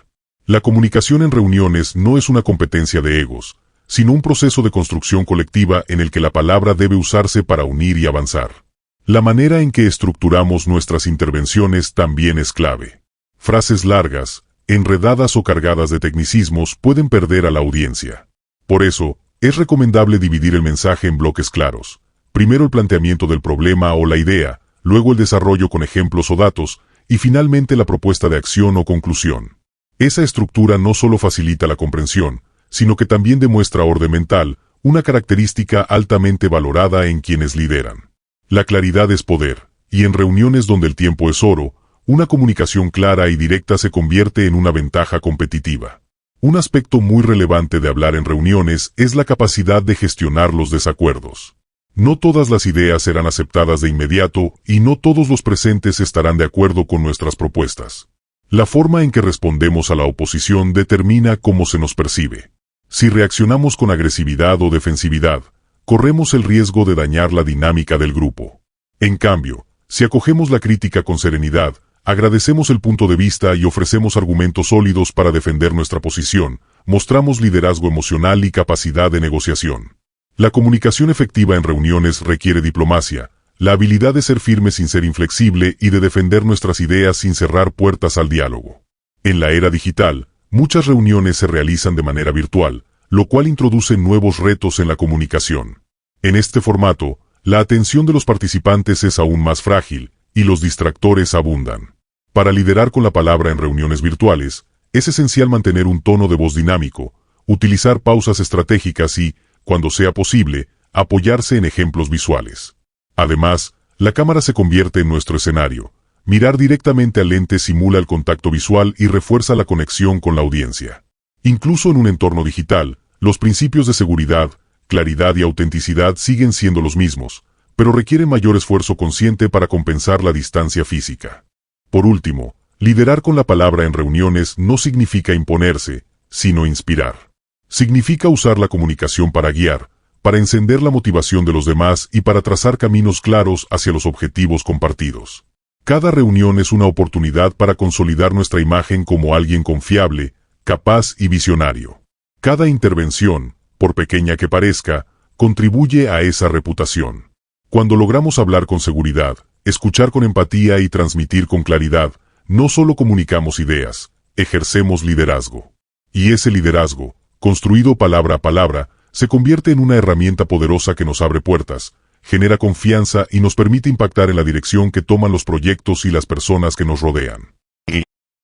La comunicación en reuniones no es una competencia de egos, sino un proceso de construcción colectiva en el que la palabra debe usarse para unir y avanzar. La manera en que estructuramos nuestras intervenciones también es clave. Frases largas, enredadas o cargadas de tecnicismos pueden perder a la audiencia. Por eso, es recomendable dividir el mensaje en bloques claros. Primero el planteamiento del problema o la idea, luego el desarrollo con ejemplos o datos, y finalmente la propuesta de acción o conclusión. Esa estructura no solo facilita la comprensión, sino que también demuestra orden mental, una característica altamente valorada en quienes lideran. La claridad es poder, y en reuniones donde el tiempo es oro, una comunicación clara y directa se convierte en una ventaja competitiva. Un aspecto muy relevante de hablar en reuniones es la capacidad de gestionar los desacuerdos. No todas las ideas serán aceptadas de inmediato y no todos los presentes estarán de acuerdo con nuestras propuestas. La forma en que respondemos a la oposición determina cómo se nos percibe. Si reaccionamos con agresividad o defensividad, corremos el riesgo de dañar la dinámica del grupo. En cambio, si acogemos la crítica con serenidad, agradecemos el punto de vista y ofrecemos argumentos sólidos para defender nuestra posición, mostramos liderazgo emocional y capacidad de negociación. La comunicación efectiva en reuniones requiere diplomacia, la habilidad de ser firme sin ser inflexible y de defender nuestras ideas sin cerrar puertas al diálogo. En la era digital, muchas reuniones se realizan de manera virtual, lo cual introduce nuevos retos en la comunicación. En este formato, la atención de los participantes es aún más frágil, y los distractores abundan. Para liderar con la palabra en reuniones virtuales, es esencial mantener un tono de voz dinámico, utilizar pausas estratégicas y, cuando sea posible, apoyarse en ejemplos visuales. Además, la cámara se convierte en nuestro escenario. Mirar directamente al lente simula el contacto visual y refuerza la conexión con la audiencia. Incluso en un entorno digital, los principios de seguridad, claridad y autenticidad siguen siendo los mismos, pero requieren mayor esfuerzo consciente para compensar la distancia física. Por último, liderar con la palabra en reuniones no significa imponerse, sino inspirar. Significa usar la comunicación para guiar, para encender la motivación de los demás y para trazar caminos claros hacia los objetivos compartidos. Cada reunión es una oportunidad para consolidar nuestra imagen como alguien confiable, capaz y visionario. Cada intervención, por pequeña que parezca, contribuye a esa reputación. Cuando logramos hablar con seguridad, escuchar con empatía y transmitir con claridad, no solo comunicamos ideas, ejercemos liderazgo. Y ese liderazgo, construido palabra a palabra, se convierte en una herramienta poderosa que nos abre puertas, genera confianza y nos permite impactar en la dirección que toman los proyectos y las personas que nos rodean.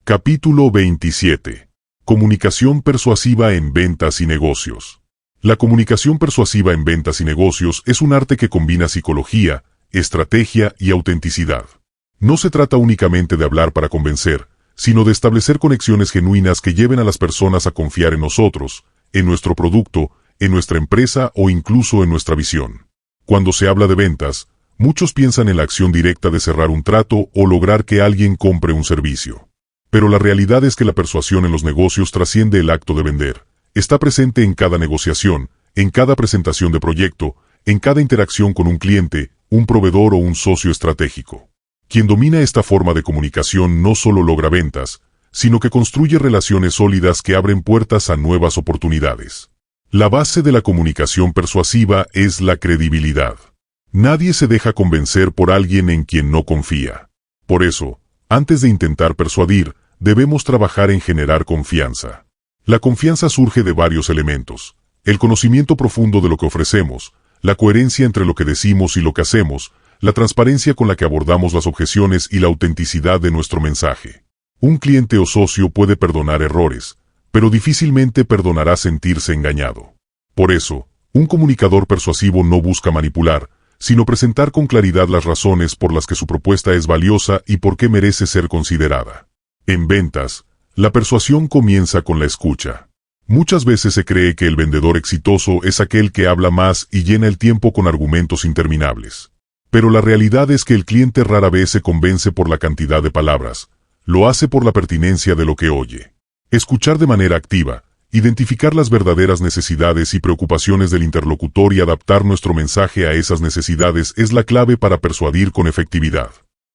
Capítulo 27. Comunicación persuasiva en ventas y negocios. La comunicación persuasiva en ventas y negocios es un arte que combina psicología, estrategia y autenticidad. No se trata únicamente de hablar para convencer, sino de establecer conexiones genuinas que lleven a las personas a confiar en nosotros, en nuestro producto, en nuestra empresa o incluso en nuestra visión. Cuando se habla de ventas, muchos piensan en la acción directa de cerrar un trato o lograr que alguien compre un servicio. Pero la realidad es que la persuasión en los negocios trasciende el acto de vender. Está presente en cada negociación, en cada presentación de proyecto, en cada interacción con un cliente, un proveedor o un socio estratégico. Quien domina esta forma de comunicación no solo logra ventas, sino que construye relaciones sólidas que abren puertas a nuevas oportunidades. La base de la comunicación persuasiva es la credibilidad. Nadie se deja convencer por alguien en quien no confía. Por eso, antes de intentar persuadir, debemos trabajar en generar confianza. La confianza surge de varios elementos: el conocimiento profundo de lo que ofrecemos, la coherencia entre lo que decimos y lo que hacemos, la transparencia con la que abordamos las objeciones y la autenticidad de nuestro mensaje. Un cliente o socio puede perdonar errores, pero difícilmente perdonará sentirse engañado. Por eso, un comunicador persuasivo no busca manipular, sino presentar con claridad las razones por las que su propuesta es valiosa y por qué merece ser considerada. En ventas, la persuasión comienza con la escucha. Muchas veces se cree que el vendedor exitoso es aquel que habla más y llena el tiempo con argumentos interminables. Pero la realidad es que el cliente rara vez se convence por la cantidad de palabras, lo hace por la pertinencia de lo que oye. Escuchar de manera activa, identificar las verdaderas necesidades y preocupaciones del interlocutor y adaptar nuestro mensaje a esas necesidades es la clave para persuadir con efectividad.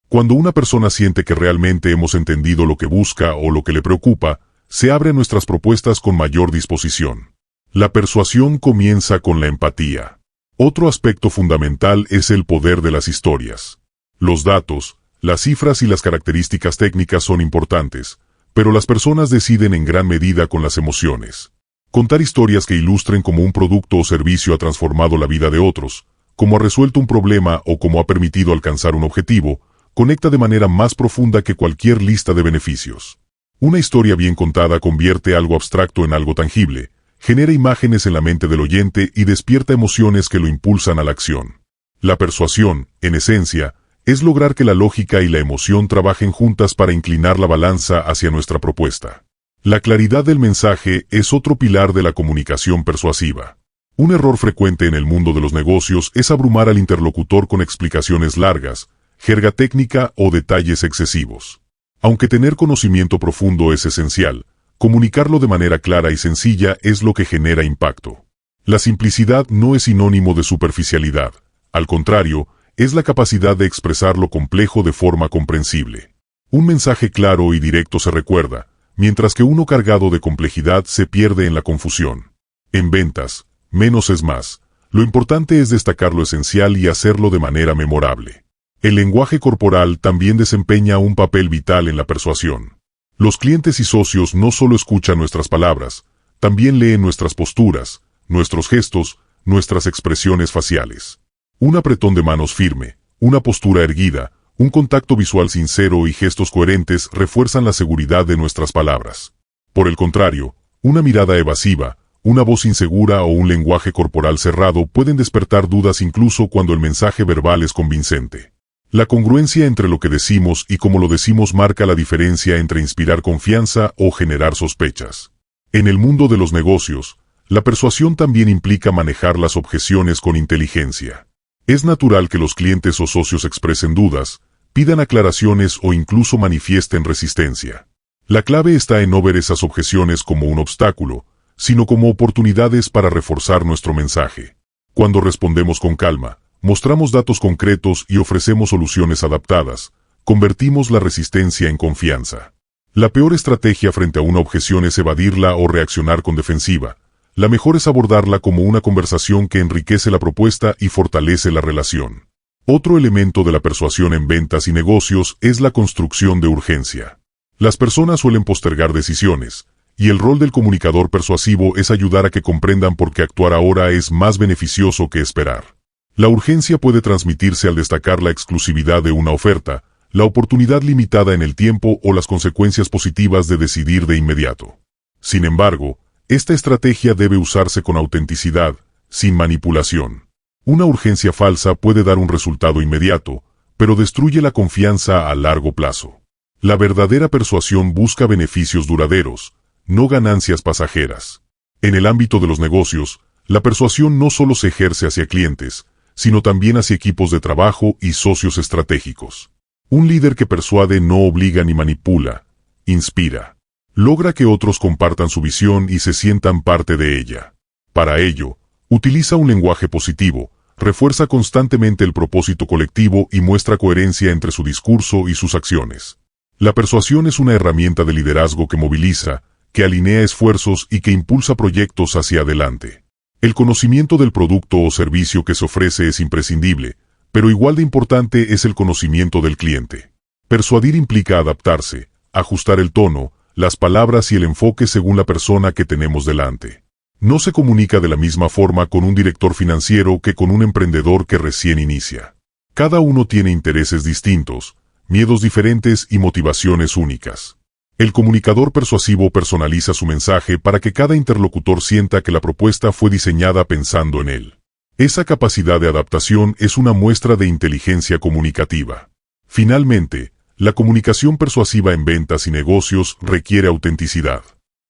Cuando una persona siente que realmente hemos entendido lo que busca o lo que le preocupa, se abre a nuestras propuestas con mayor disposición. La persuasión comienza con la empatía. Otro aspecto fundamental es el poder de las historias. Los datos, las cifras y las características técnicas son importantes, pero las personas deciden en gran medida con las emociones. Contar historias que ilustren cómo un producto o servicio ha transformado la vida de otros, cómo ha resuelto un problema o cómo ha permitido alcanzar un objetivo, conecta de manera más profunda que cualquier lista de beneficios. Una historia bien contada convierte algo abstracto en algo tangible, genera imágenes en la mente del oyente y despierta emociones que lo impulsan a la acción. La persuasión, en esencia, es lograr que la lógica y la emoción trabajen juntas para inclinar la balanza hacia nuestra propuesta. La claridad del mensaje es otro pilar de la comunicación persuasiva. Un error frecuente en el mundo de los negocios es abrumar al interlocutor con explicaciones largas, jerga técnica o detalles excesivos. Aunque tener conocimiento profundo es esencial, comunicarlo de manera clara y sencilla es lo que genera impacto. La simplicidad no es sinónimo de superficialidad, al contrario, es la capacidad de expresar lo complejo de forma comprensible. Un mensaje claro y directo se recuerda, mientras que uno cargado de complejidad se pierde en la confusión. En ventas, menos es más. Lo importante es destacar lo esencial y hacerlo de manera memorable. El lenguaje corporal también desempeña un papel vital en la persuasión. Los clientes y socios no solo escuchan nuestras palabras, también leen nuestras posturas, nuestros gestos, nuestras expresiones faciales. Un apretón de manos firme, una postura erguida, un contacto visual sincero y gestos coherentes refuerzan la seguridad de nuestras palabras. Por el contrario, una mirada evasiva, una voz insegura o un lenguaje corporal cerrado pueden despertar dudas incluso cuando el mensaje verbal es convincente. La congruencia entre lo que decimos y cómo lo decimos marca la diferencia entre inspirar confianza o generar sospechas. En el mundo de los negocios, la persuasión también implica manejar las objeciones con inteligencia. Es natural que los clientes o socios expresen dudas, pidan aclaraciones o incluso manifiesten resistencia. La clave está en no ver esas objeciones como un obstáculo, sino como oportunidades para reforzar nuestro mensaje. Cuando respondemos con calma, mostramos datos concretos y ofrecemos soluciones adaptadas, convertimos la resistencia en confianza. La peor estrategia frente a una objeción es evadirla o reaccionar con defensiva. La mejor es abordarla como una conversación que enriquece la propuesta y fortalece la relación. Otro elemento de la persuasión en ventas y negocios es la construcción de urgencia. Las personas suelen postergar decisiones, y el rol del comunicador persuasivo es ayudar a que comprendan por qué actuar ahora es más beneficioso que esperar. La urgencia puede transmitirse al destacar la exclusividad de una oferta, la oportunidad limitada en el tiempo o las consecuencias positivas de decidir de inmediato. Sin embargo, esta estrategia debe usarse con autenticidad, sin manipulación. Una urgencia falsa puede dar un resultado inmediato, pero destruye la confianza a largo plazo. La verdadera persuasión busca beneficios duraderos, no ganancias pasajeras. En el ámbito de los negocios, la persuasión no solo se ejerce hacia clientes, sino también hacia equipos de trabajo y socios estratégicos. Un líder que persuade no obliga ni manipula, inspira. Logra que otros compartan su visión y se sientan parte de ella. Para ello, utiliza un lenguaje positivo, refuerza constantemente el propósito colectivo y muestra coherencia entre su discurso y sus acciones. La persuasión es una herramienta de liderazgo que moviliza, que alinea esfuerzos y que impulsa proyectos hacia adelante. El conocimiento del producto o servicio que se ofrece es imprescindible, pero igual de importante es el conocimiento del cliente. Persuadir implica adaptarse, ajustar el tono, las palabras y el enfoque según la persona que tenemos delante. No se comunica de la misma forma con un director financiero que con un emprendedor que recién inicia. Cada uno tiene intereses distintos, miedos diferentes y motivaciones únicas. El comunicador persuasivo personaliza su mensaje para que cada interlocutor sienta que la propuesta fue diseñada pensando en él. Esa capacidad de adaptación es una muestra de inteligencia comunicativa. Finalmente, la comunicación persuasiva en ventas y negocios requiere autenticidad.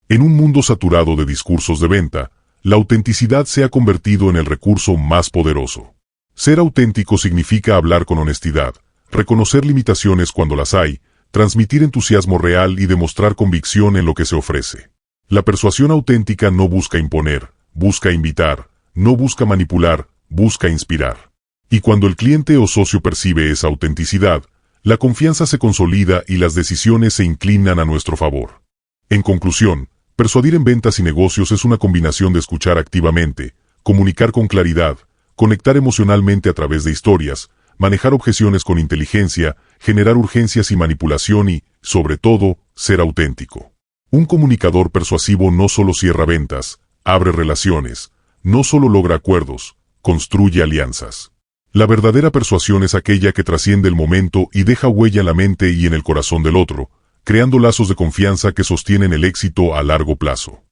En un mundo saturado de discursos de venta, la autenticidad se ha convertido en el recurso más poderoso. Ser auténtico significa hablar con honestidad, reconocer limitaciones cuando las hay, transmitir entusiasmo real y demostrar convicción en lo que se ofrece. La persuasión auténtica no busca imponer, busca invitar, no busca manipular, busca inspirar. Y cuando el cliente o socio percibe esa autenticidad, la confianza se consolida y las decisiones se inclinan a nuestro favor. En conclusión, persuadir en ventas y negocios es una combinación de escuchar activamente, comunicar con claridad, conectar emocionalmente a través de historias, manejar objeciones con inteligencia, generar urgencias y manipulación y, sobre todo, ser auténtico. Un comunicador persuasivo no solo cierra ventas, abre relaciones, no solo logra acuerdos, construye alianzas. La verdadera persuasión es aquella que trasciende el momento y deja huella en la mente y en el corazón del otro, creando lazos de confianza que sostienen el éxito a largo plazo.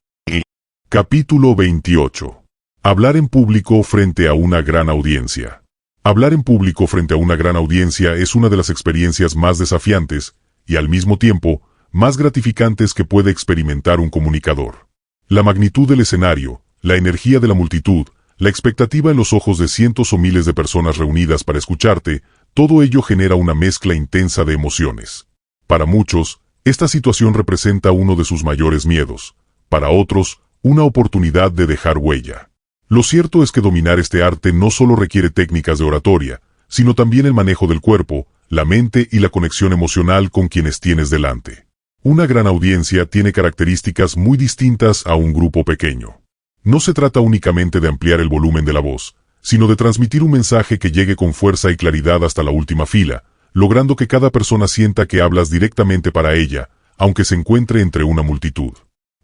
Capítulo 28. Hablar en público frente a una gran audiencia. Hablar en público frente a una gran audiencia es una de las experiencias más desafiantes y, al mismo tiempo, más gratificantes que puede experimentar un comunicador. La magnitud del escenario, la energía de la multitud, la expectativa en los ojos de cientos o miles de personas reunidas para escucharte, todo ello genera una mezcla intensa de emociones. Para muchos, esta situación representa uno de sus mayores miedos. Para otros, una oportunidad de dejar huella. Lo cierto es que dominar este arte no solo requiere técnicas de oratoria, sino también el manejo del cuerpo, la mente y la conexión emocional con quienes tienes delante. Una gran audiencia tiene características muy distintas a un grupo pequeño. No se trata únicamente de ampliar el volumen de la voz, sino de transmitir un mensaje que llegue con fuerza y claridad hasta la última fila, logrando que cada persona sienta que hablas directamente para ella, aunque se encuentre entre una multitud.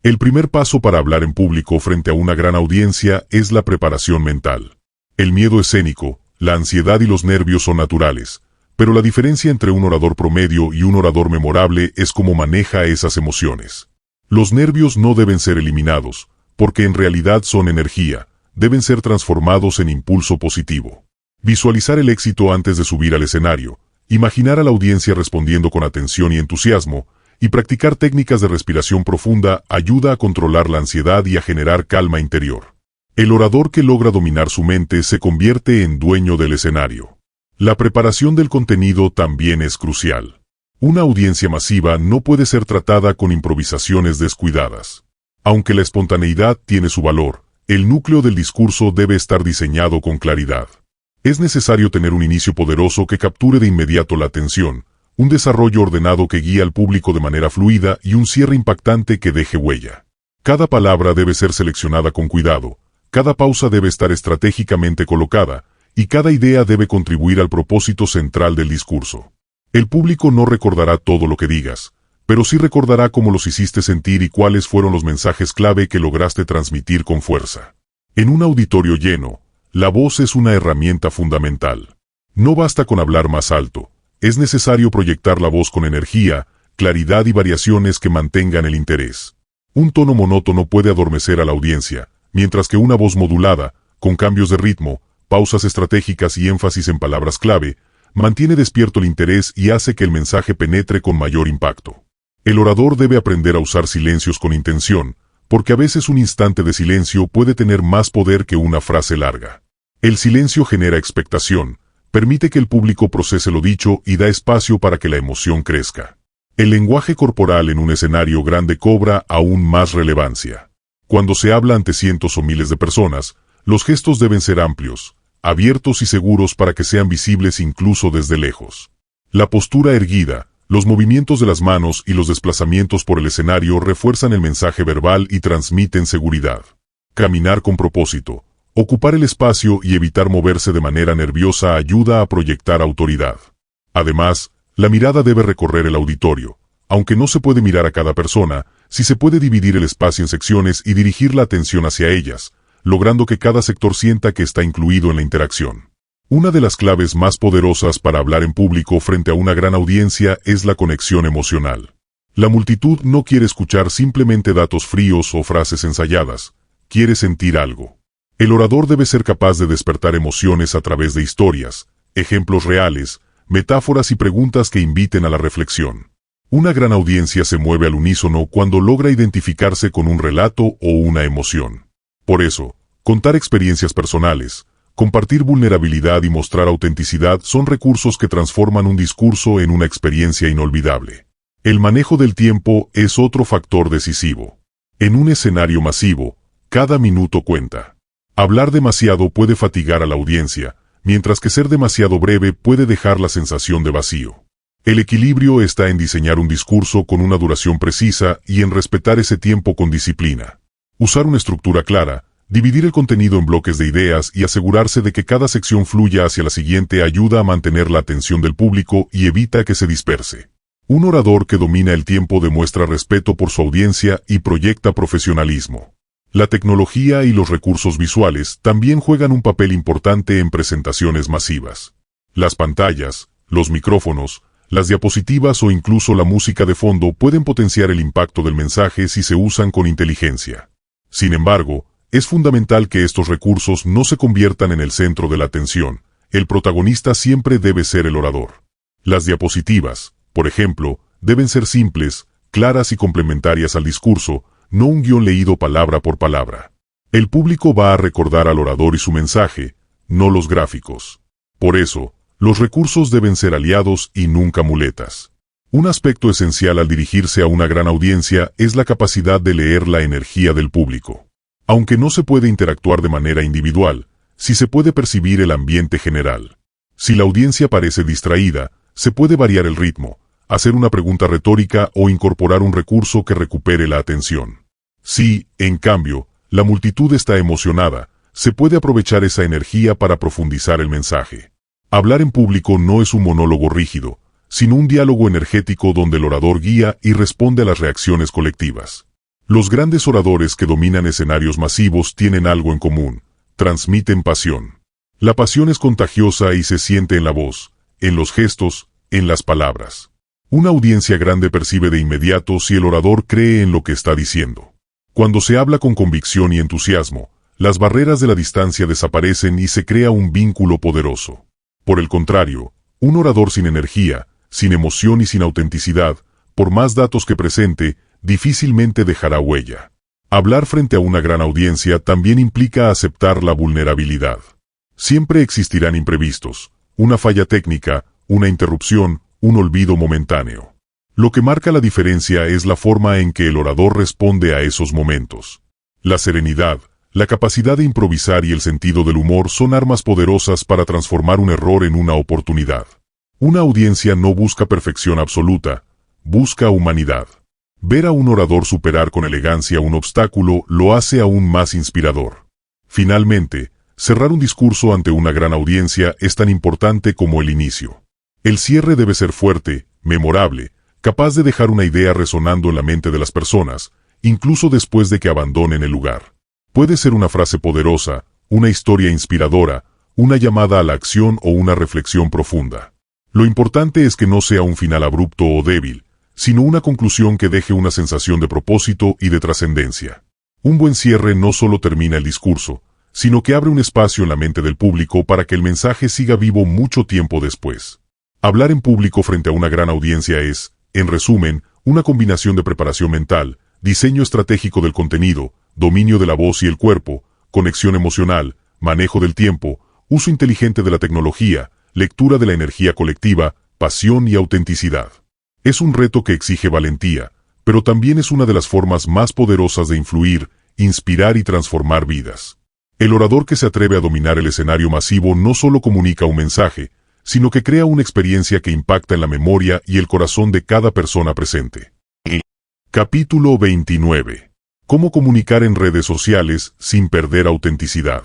El primer paso para hablar en público frente a una gran audiencia es la preparación mental. El miedo escénico, la ansiedad y los nervios son naturales, pero la diferencia entre un orador promedio y un orador memorable es cómo maneja esas emociones. Los nervios no deben ser eliminados, porque en realidad son energía, deben ser transformados en impulso positivo. Visualizar el éxito antes de subir al escenario, imaginar a la audiencia respondiendo con atención y entusiasmo, y practicar técnicas de respiración profunda ayuda a controlar la ansiedad y a generar calma interior. El orador que logra dominar su mente se convierte en dueño del escenario. La preparación del contenido también es crucial. Una audiencia masiva no puede ser tratada con improvisaciones descuidadas. Aunque la espontaneidad tiene su valor, el núcleo del discurso debe estar diseñado con claridad. Es necesario tener un inicio poderoso que capture de inmediato la atención, un desarrollo ordenado que guíe al público de manera fluida y un cierre impactante que deje huella. Cada palabra debe ser seleccionada con cuidado, cada pausa debe estar estratégicamente colocada, y cada idea debe contribuir al propósito central del discurso. El público no recordará todo lo que digas, pero sí recordará cómo los hiciste sentir y cuáles fueron los mensajes clave que lograste transmitir con fuerza. En un auditorio lleno, la voz es una herramienta fundamental. No basta con hablar más alto. Es necesario proyectar la voz con energía, claridad y variaciones que mantengan el interés. Un tono monótono puede adormecer a la audiencia, mientras que una voz modulada, con cambios de ritmo, pausas estratégicas y énfasis en palabras clave, mantiene despierto el interés y hace que el mensaje penetre con mayor impacto. El orador debe aprender a usar silencios con intención, porque a veces un instante de silencio puede tener más poder que una frase larga. El silencio genera expectación, permite que el público procese lo dicho y da espacio para que la emoción crezca. El lenguaje corporal en un escenario grande cobra aún más relevancia. Cuando se habla ante cientos o miles de personas, los gestos deben ser amplios, abiertos y seguros para que sean visibles incluso desde lejos. La postura erguida, los movimientos de las manos y los desplazamientos por el escenario refuerzan el mensaje verbal y transmiten seguridad. Caminar con propósito. Ocupar el espacio y evitar moverse de manera nerviosa ayuda a proyectar autoridad. Además, la mirada debe recorrer el auditorio. Aunque no se puede mirar a cada persona, sí se puede dividir el espacio en secciones y dirigir la atención hacia ellas, logrando que cada sector sienta que está incluido en la interacción. Una de las claves más poderosas para hablar en público frente a una gran audiencia es la conexión emocional. La multitud no quiere escuchar simplemente datos fríos o frases ensayadas, quiere sentir algo. El orador debe ser capaz de despertar emociones a través de historias, ejemplos reales, metáforas y preguntas que inviten a la reflexión. Una gran audiencia se mueve al unísono cuando logra identificarse con un relato o una emoción. Por eso, contar experiencias personales, compartir vulnerabilidad y mostrar autenticidad son recursos que transforman un discurso en una experiencia inolvidable. El manejo del tiempo es otro factor decisivo. En un escenario masivo, cada minuto cuenta. Hablar demasiado puede fatigar a la audiencia, mientras que ser demasiado breve puede dejar la sensación de vacío. El equilibrio está en diseñar un discurso con una duración precisa y en respetar ese tiempo con disciplina. Usar una estructura clara, dividir el contenido en bloques de ideas y asegurarse de que cada sección fluya hacia la siguiente ayuda a mantener la atención del público y evita que se disperse. Un orador que domina el tiempo demuestra respeto por su audiencia y proyecta profesionalismo. La tecnología y los recursos visuales también juegan un papel importante en presentaciones masivas. Las pantallas, los micrófonos, las diapositivas o incluso la música de fondo pueden potenciar el impacto del mensaje si se usan con inteligencia. Sin embargo, es fundamental que estos recursos no se conviertan en el centro de la atención. El protagonista siempre debe ser el orador. Las diapositivas, por ejemplo, deben ser simples, claras y complementarias al discurso, no un guión leído palabra por palabra. El público va a recordar al orador y su mensaje, no los gráficos. Por eso, los recursos deben ser aliados y nunca muletas. Un aspecto esencial al dirigirse a una gran audiencia es la capacidad de leer la energía del público. Aunque no se puede interactuar de manera individual, sí se puede percibir el ambiente general. Si la audiencia parece distraída, se puede variar el ritmo, hacer una pregunta retórica o incorporar un recurso que recupere la atención. Si, en cambio, la multitud está emocionada, se puede aprovechar esa energía para profundizar el mensaje. Hablar en público no es un monólogo rígido, sino un diálogo energético donde el orador guía y responde a las reacciones colectivas. Los grandes oradores que dominan escenarios masivos tienen algo en común: transmiten pasión. La pasión es contagiosa y se siente en la voz, en los gestos, en las palabras. Una audiencia grande percibe de inmediato si el orador cree en lo que está diciendo. Cuando se habla con convicción y entusiasmo, las barreras de la distancia desaparecen y se crea un vínculo poderoso. Por el contrario, un orador sin energía, sin emoción y sin autenticidad, por más datos que presente, difícilmente dejará huella. Hablar frente a una gran audiencia también implica aceptar la vulnerabilidad. Siempre existirán imprevistos, una falla técnica, una interrupción, un olvido momentáneo. Lo que marca la diferencia es la forma en que el orador responde a esos momentos. La serenidad, la capacidad de improvisar y el sentido del humor son armas poderosas para transformar un error en una oportunidad. Una audiencia no busca perfección absoluta, busca humanidad. Ver a un orador superar con elegancia un obstáculo lo hace aún más inspirador. Finalmente, cerrar un discurso ante una gran audiencia es tan importante como el inicio. El cierre debe ser fuerte, memorable, capaz de dejar una idea resonando en la mente de las personas, incluso después de que abandonen el lugar. Puede ser una frase poderosa, una historia inspiradora, una llamada a la acción o una reflexión profunda. Lo importante es que no sea un final abrupto o débil, sino una conclusión que deje una sensación de propósito y de trascendencia. Un buen cierre no solo termina el discurso, sino que abre un espacio en la mente del público para que el mensaje siga vivo mucho tiempo después. Hablar en público frente a una gran audiencia es, en resumen, una combinación de preparación mental, diseño estratégico del contenido, dominio de la voz y el cuerpo, conexión emocional, manejo del tiempo, uso inteligente de la tecnología, lectura de la energía colectiva, pasión y autenticidad. Es un reto que exige valentía, pero también es una de las formas más poderosas de influir, inspirar y transformar vidas. El orador que se atreve a dominar el escenario masivo no solo comunica un mensaje, sino que crea una experiencia que impacta en la memoria y el corazón de cada persona presente. Capítulo 29. ¿Cómo comunicar en redes sociales sin perder autenticidad?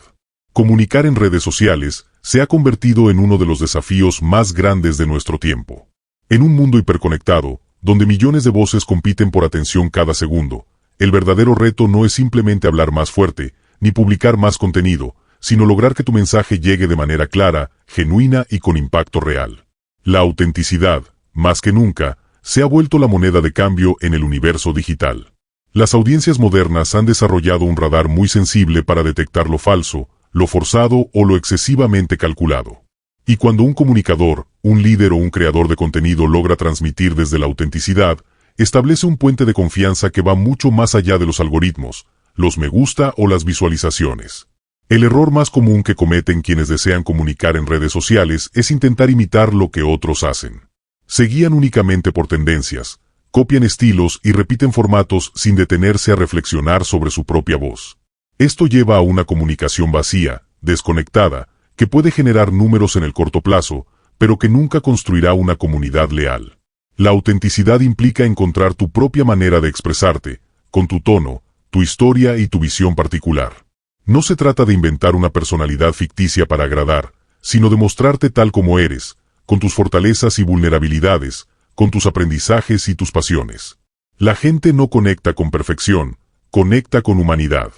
Comunicar en redes sociales se ha convertido en uno de los desafíos más grandes de nuestro tiempo. En un mundo hiperconectado, donde millones de voces compiten por atención cada segundo, el verdadero reto no es simplemente hablar más fuerte, ni publicar más contenido, sino lograr que tu mensaje llegue de manera clara, genuina y con impacto real. La autenticidad, más que nunca, se ha vuelto la moneda de cambio en el universo digital. Las audiencias modernas han desarrollado un radar muy sensible para detectar lo falso, lo forzado o lo excesivamente calculado. Y cuando un comunicador, un líder o un creador de contenido logra transmitir desde la autenticidad, establece un puente de confianza que va mucho más allá de los algoritmos, los me gusta o las visualizaciones. El error más común que cometen quienes desean comunicar en redes sociales es intentar imitar lo que otros hacen. Se guían únicamente por tendencias, copian estilos y repiten formatos sin detenerse a reflexionar sobre su propia voz. Esto lleva a una comunicación vacía, desconectada, que puede generar números en el corto plazo, pero que nunca construirá una comunidad leal. La autenticidad implica encontrar tu propia manera de expresarte, con tu tono, tu historia y tu visión particular. No se trata de inventar una personalidad ficticia para agradar, sino de mostrarte tal como eres, con tus fortalezas y vulnerabilidades, con tus aprendizajes y tus pasiones. La gente no conecta con perfección, conecta con humanidad.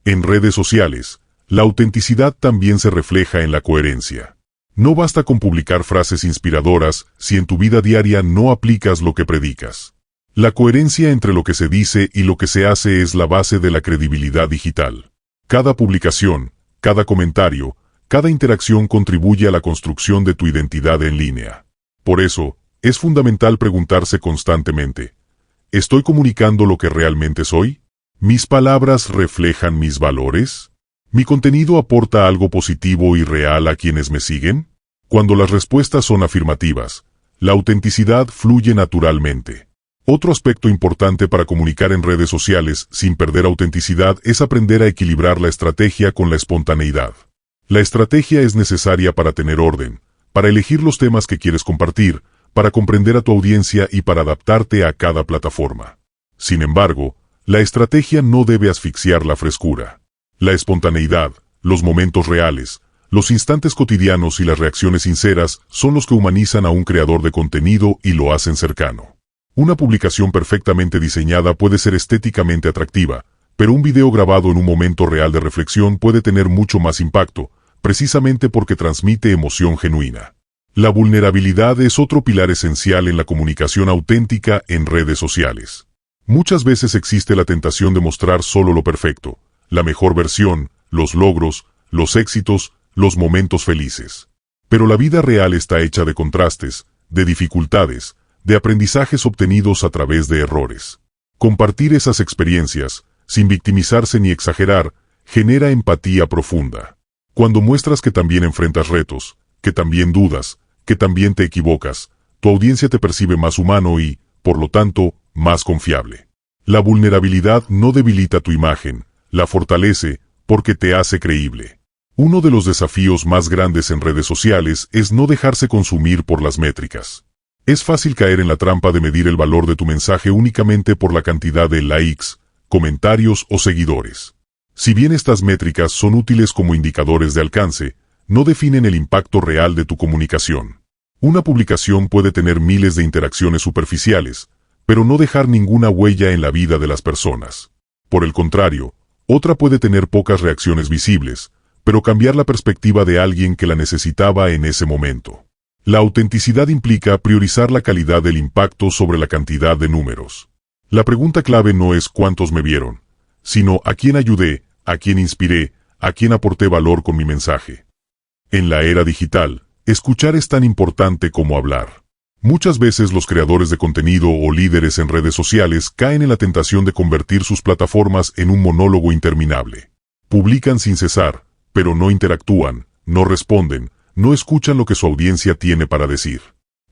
En redes sociales, la autenticidad también se refleja en la coherencia. No basta con publicar frases inspiradoras si en tu vida diaria no aplicas lo que predicas. La coherencia entre lo que se dice y lo que se hace es la base de la credibilidad digital. Cada publicación, cada comentario, cada interacción contribuye a la construcción de tu identidad en línea. Por eso, es fundamental preguntarse constantemente: ¿estoy comunicando lo que realmente soy? ¿Mis palabras reflejan mis valores? ¿Mi contenido aporta algo positivo y real a quienes me siguen? Cuando las respuestas son afirmativas, la autenticidad fluye naturalmente. Otro aspecto importante para comunicar en redes sociales sin perder autenticidad es aprender a equilibrar la estrategia con la espontaneidad. La estrategia es necesaria para tener orden, para elegir los temas que quieres compartir, para comprender a tu audiencia y para adaptarte a cada plataforma. Sin embargo, la estrategia no debe asfixiar la frescura. La espontaneidad, los momentos reales, los instantes cotidianos y las reacciones sinceras son los que humanizan a un creador de contenido y lo hacen cercano. Una publicación perfectamente diseñada puede ser estéticamente atractiva, pero un video grabado en un momento real de reflexión puede tener mucho más impacto, precisamente porque transmite emoción genuina. La vulnerabilidad es otro pilar esencial en la comunicación auténtica en redes sociales. Muchas veces existe la tentación de mostrar solo lo perfecto, la mejor versión, los logros, los éxitos, los momentos felices. Pero la vida real está hecha de contrastes, de dificultades, de aprendizajes obtenidos a través de errores. Compartir esas experiencias, sin victimizarse ni exagerar, genera empatía profunda. Cuando muestras que también enfrentas retos, que también dudas, que también te equivocas, tu audiencia te percibe más humano y, por lo tanto, más confiable. La vulnerabilidad no debilita tu imagen, la fortalece porque te hace creíble. Uno de los desafíos más grandes en redes sociales es no dejarse consumir por las métricas. Es fácil caer en la trampa de medir el valor de tu mensaje únicamente por la cantidad de likes, comentarios o seguidores. Si bien estas métricas son útiles como indicadores de alcance, no definen el impacto real de tu comunicación. Una publicación puede tener miles de interacciones superficiales, pero no dejar ninguna huella en la vida de las personas. Por el contrario, otra puede tener pocas reacciones visibles, pero cambiar la perspectiva de alguien que la necesitaba en ese momento. La autenticidad implica priorizar la calidad del impacto sobre la cantidad de números. La pregunta clave no es cuántos me vieron, sino a quién ayudé, a quién inspiré, a quién aporté valor con mi mensaje. En la era digital, escuchar es tan importante como hablar. Muchas veces los creadores de contenido o líderes en redes sociales caen en la tentación de convertir sus plataformas en un monólogo interminable. Publican sin cesar, pero no interactúan, no responden, no escuchan lo que su audiencia tiene para decir.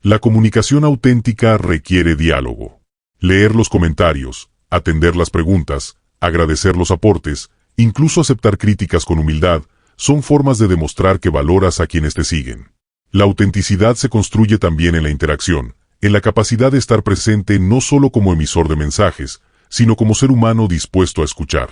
La comunicación auténtica requiere diálogo. Leer los comentarios, atender las preguntas, agradecer los aportes, incluso aceptar críticas con humildad, son formas de demostrar que valoras a quienes te siguen. La autenticidad se construye también en la interacción, en la capacidad de estar presente no solo como emisor de mensajes, sino como ser humano dispuesto a escuchar.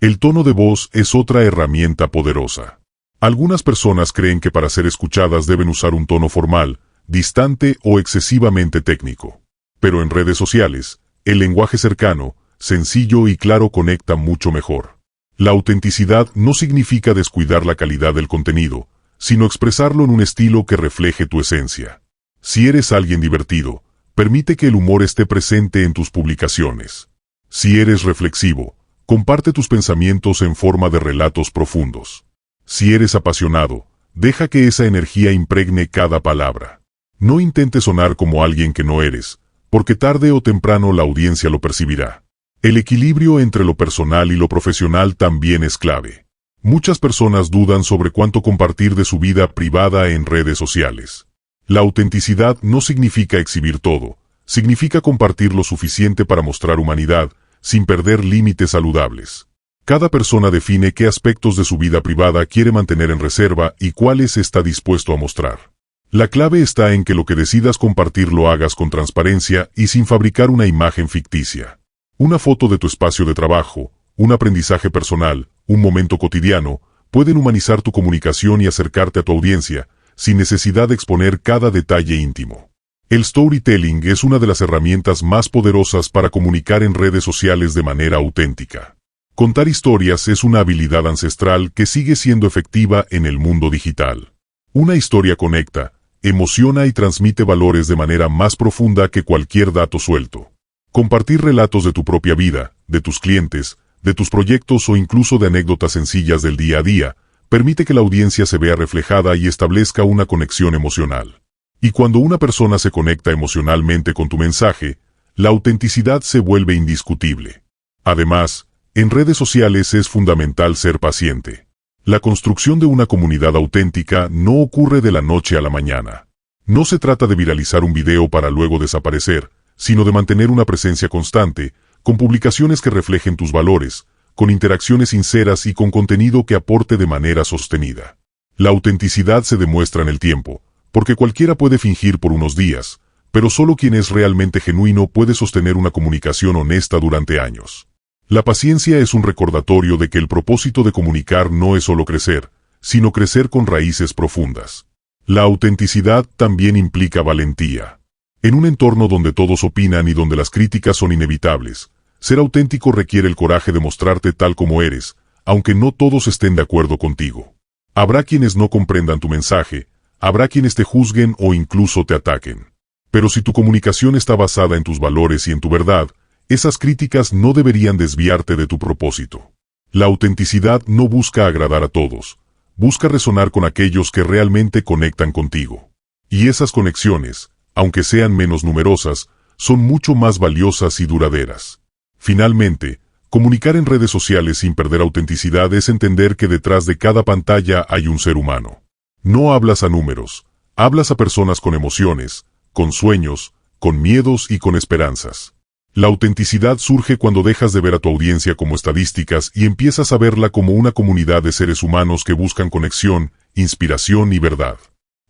El tono de voz es otra herramienta poderosa. Algunas personas creen que para ser escuchadas deben usar un tono formal, distante o excesivamente técnico. Pero en redes sociales, el lenguaje cercano, sencillo y claro conecta mucho mejor. La autenticidad no significa descuidar la calidad del contenido, sino expresarlo en un estilo que refleje tu esencia. Si eres alguien divertido, permite que el humor esté presente en tus publicaciones. Si eres reflexivo, comparte tus pensamientos en forma de relatos profundos. Si eres apasionado, deja que esa energía impregne cada palabra. No intentes sonar como alguien que no eres, porque tarde o temprano la audiencia lo percibirá. El equilibrio entre lo personal y lo profesional también es clave. Muchas personas dudan sobre cuánto compartir de su vida privada en redes sociales. La autenticidad no significa exhibir todo, significa compartir lo suficiente para mostrar humanidad, sin perder límites saludables. Cada persona define qué aspectos de su vida privada quiere mantener en reserva y cuáles está dispuesto a mostrar. La clave está en que lo que decidas compartir lo hagas con transparencia y sin fabricar una imagen ficticia. Una foto de tu espacio de trabajo, un aprendizaje personal, un momento cotidiano, pueden humanizar tu comunicación y acercarte a tu audiencia, sin necesidad de exponer cada detalle íntimo. El storytelling es una de las herramientas más poderosas para comunicar en redes sociales de manera auténtica. Contar historias es una habilidad ancestral que sigue siendo efectiva en el mundo digital. Una historia conecta, emociona y transmite valores de manera más profunda que cualquier dato suelto. Compartir relatos de tu propia vida, de tus clientes, de tus proyectos o incluso de anécdotas sencillas del día a día, permite que la audiencia se vea reflejada y establezca una conexión emocional. Y cuando una persona se conecta emocionalmente con tu mensaje, la autenticidad se vuelve indiscutible. Además, en redes sociales es fundamental ser paciente. La construcción de una comunidad auténtica no ocurre de la noche a la mañana. No se trata de viralizar un video para luego desaparecer, sino de mantener una presencia constante, con publicaciones que reflejen tus valores, con interacciones sinceras y con contenido que aporte de manera sostenida. La autenticidad se demuestra en el tiempo, porque cualquiera puede fingir por unos días, pero solo quien es realmente genuino puede sostener una comunicación honesta durante años. La paciencia es un recordatorio de que el propósito de comunicar no es solo crecer, sino crecer con raíces profundas. La autenticidad también implica valentía. En un entorno donde todos opinan y donde las críticas son inevitables, ser auténtico requiere el coraje de mostrarte tal como eres, aunque no todos estén de acuerdo contigo. Habrá quienes no comprendan tu mensaje, habrá quienes te juzguen o incluso te ataquen. Pero si tu comunicación está basada en tus valores y en tu verdad, esas críticas no deberían desviarte de tu propósito. La autenticidad no busca agradar a todos, busca resonar con aquellos que realmente conectan contigo. Y esas conexiones, aunque sean menos numerosas, son mucho más valiosas y duraderas. Finalmente, comunicar en redes sociales sin perder autenticidad es entender que detrás de cada pantalla hay un ser humano. No hablas a números, hablas a personas con emociones, con sueños, con miedos y con esperanzas. La autenticidad surge cuando dejas de ver a tu audiencia como estadísticas y empiezas a verla como una comunidad de seres humanos que buscan conexión, inspiración y verdad.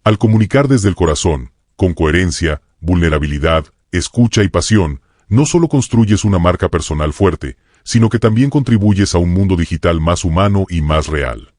Al comunicar desde el corazón, con coherencia, vulnerabilidad, escucha y pasión, no solo construyes una marca personal fuerte, sino que también contribuyes a un mundo digital más humano y más real.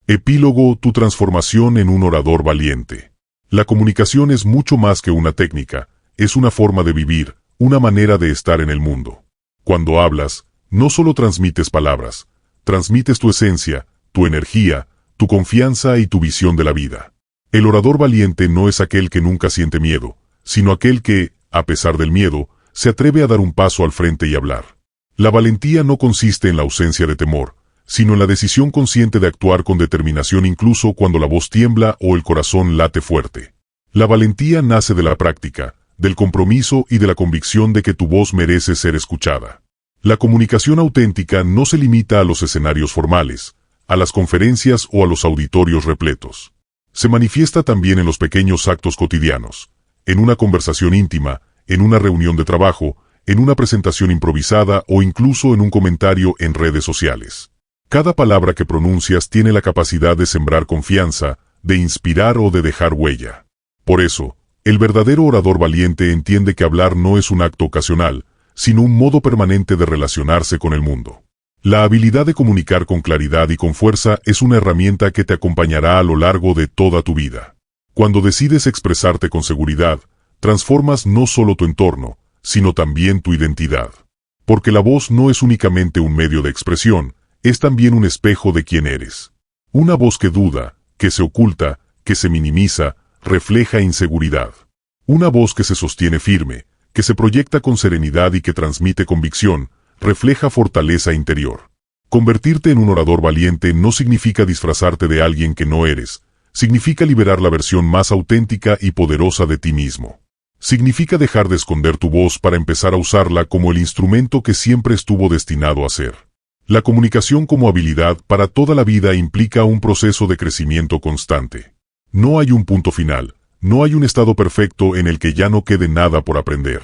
Epílogo: tu transformación en un orador valiente. La comunicación es mucho más que una técnica, es una forma de vivir, una manera de estar en el mundo. Cuando hablas, no solo transmites palabras, transmites tu esencia, tu energía, tu confianza y tu visión de la vida. El orador valiente no es aquel que nunca siente miedo, sino aquel que, a pesar del miedo, se atreve a dar un paso al frente y hablar. La valentía no consiste en la ausencia de temor, sino en la decisión consciente de actuar con determinación incluso cuando la voz tiembla o el corazón late fuerte. La valentía nace de la práctica, del compromiso y de la convicción de que tu voz merece ser escuchada. La comunicación auténtica no se limita a los escenarios formales, a las conferencias o a los auditorios repletos. Se manifiesta también en los pequeños actos cotidianos, en una conversación íntima, en una reunión de trabajo, en una presentación improvisada o incluso en un comentario en redes sociales. Cada palabra que pronuncias tiene la capacidad de sembrar confianza, de inspirar o de dejar huella. Por eso, el verdadero orador valiente entiende que hablar no es un acto ocasional, sino un modo permanente de relacionarse con el mundo. La habilidad de comunicar con claridad y con fuerza es una herramienta que te acompañará a lo largo de toda tu vida. Cuando decides expresarte con seguridad, transformas no solo tu entorno, sino también tu identidad. Porque la voz no es únicamente un medio de expresión, es también un espejo de quién eres. Una voz que duda, que se oculta, que se minimiza, refleja inseguridad. Una voz que se sostiene firme, que se proyecta con serenidad y que transmite convicción, refleja fortaleza interior. Convertirte en un orador valiente no significa disfrazarte de alguien que no eres, significa liberar la versión más auténtica y poderosa de ti mismo. Significa dejar de esconder tu voz para empezar a usarla como el instrumento que siempre estuvo destinado a ser. La comunicación como habilidad para toda la vida implica un proceso de crecimiento constante. No hay un punto final, no hay un estado perfecto en el que ya no quede nada por aprender.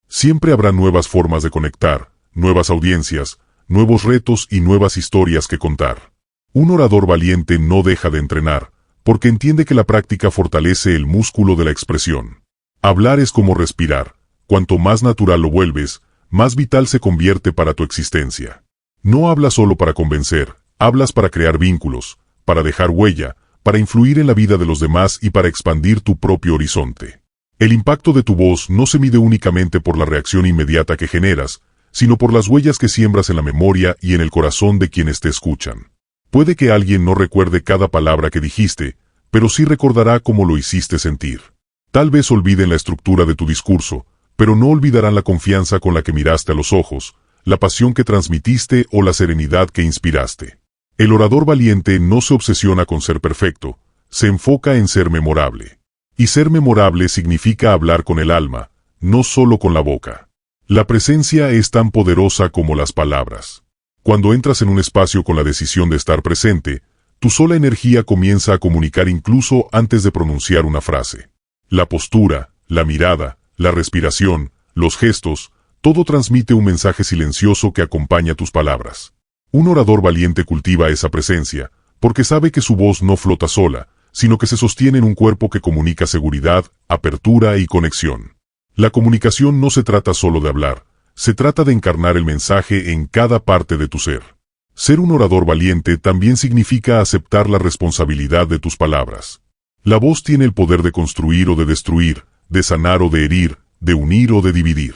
Siempre habrá nuevas formas de conectar, nuevas audiencias, nuevos retos y nuevas historias que contar. Un orador valiente no deja de entrenar, porque entiende que la práctica fortalece el músculo de la expresión. Hablar es como respirar. Cuanto más natural lo vuelves, más vital se convierte para tu existencia. No hablas solo para convencer, hablas para crear vínculos, para dejar huella, para influir en la vida de los demás y para expandir tu propio horizonte. El impacto de tu voz no se mide únicamente por la reacción inmediata que generas, sino por las huellas que siembras en la memoria y en el corazón de quienes te escuchan. Puede que alguien no recuerde cada palabra que dijiste, pero sí recordará cómo lo hiciste sentir. Tal vez olviden la estructura de tu discurso, pero no olvidarán la confianza con la que miraste a los ojos, la pasión que transmitiste o la serenidad que inspiraste. El orador valiente no se obsesiona con ser perfecto, se enfoca en ser memorable. Y ser memorable significa hablar con el alma, no solo con la boca. La presencia es tan poderosa como las palabras. Cuando entras en un espacio con la decisión de estar presente, tu sola energía comienza a comunicar incluso antes de pronunciar una frase. La postura, la mirada, la respiración, los gestos, todo transmite un mensaje silencioso que acompaña tus palabras. Un orador valiente cultiva esa presencia, porque sabe que su voz no flota sola, sino que se sostiene en un cuerpo que comunica seguridad, apertura y conexión. La comunicación no se trata solo de hablar, se trata de encarnar el mensaje en cada parte de tu ser. Ser un orador valiente también significa aceptar la responsabilidad de tus palabras. La voz tiene el poder de construir o de destruir, de sanar o de herir, de unir o de dividir.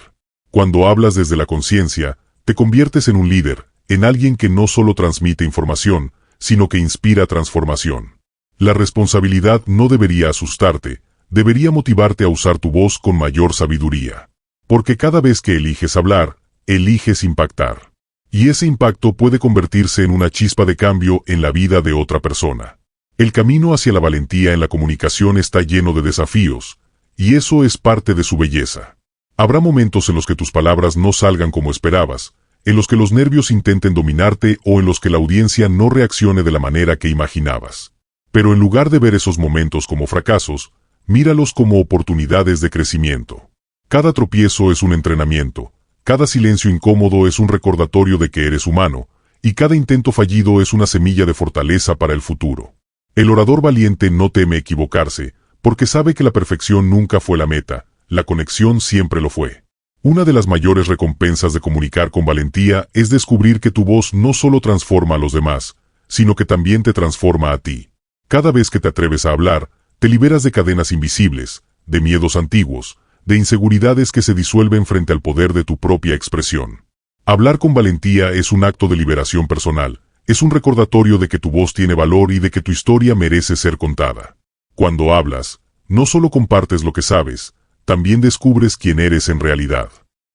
Cuando hablas desde la conciencia, te conviertes en un líder, en alguien que no solo transmite información, sino que inspira transformación. La responsabilidad no debería asustarte, debería motivarte a usar tu voz con mayor sabiduría. Porque cada vez que eliges hablar, eliges impactar. Y ese impacto puede convertirse en una chispa de cambio en la vida de otra persona. El camino hacia la valentía en la comunicación está lleno de desafíos, y eso es parte de su belleza. Habrá momentos en los que tus palabras no salgan como esperabas, en los que los nervios intenten dominarte o en los que la audiencia no reaccione de la manera que imaginabas. Pero en lugar de ver esos momentos como fracasos, míralos como oportunidades de crecimiento. Cada tropiezo es un entrenamiento, cada silencio incómodo es un recordatorio de que eres humano, y cada intento fallido es una semilla de fortaleza para el futuro. El orador valiente no teme equivocarse, porque sabe que la perfección nunca fue la meta, la conexión siempre lo fue. Una de las mayores recompensas de comunicar con valentía es descubrir que tu voz no solo transforma a los demás, sino que también te transforma a ti. Cada vez que te atreves a hablar, te liberas de cadenas invisibles, de miedos antiguos, de inseguridades que se disuelven frente al poder de tu propia expresión. Hablar con valentía es un acto de liberación personal, es un recordatorio de que tu voz tiene valor y de que tu historia merece ser contada. Cuando hablas, no solo compartes lo que sabes, también descubres quién eres en realidad.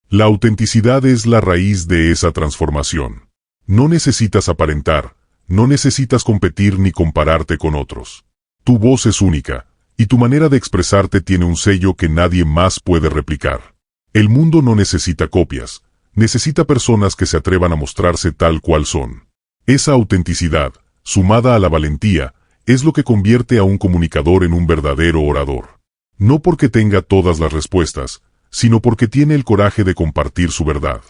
La autenticidad es la raíz de esa transformación. No necesitas aparentar, no necesitas competir ni compararte con otros. Tu voz es única, y tu manera de expresarte tiene un sello que nadie más puede replicar. El mundo no necesita copias, necesita personas que se atrevan a mostrarse tal cual son. Esa autenticidad, sumada a la valentía, es lo que convierte a un comunicador en un verdadero orador. No porque tenga todas las respuestas, sino porque tiene el coraje de compartir su verdad.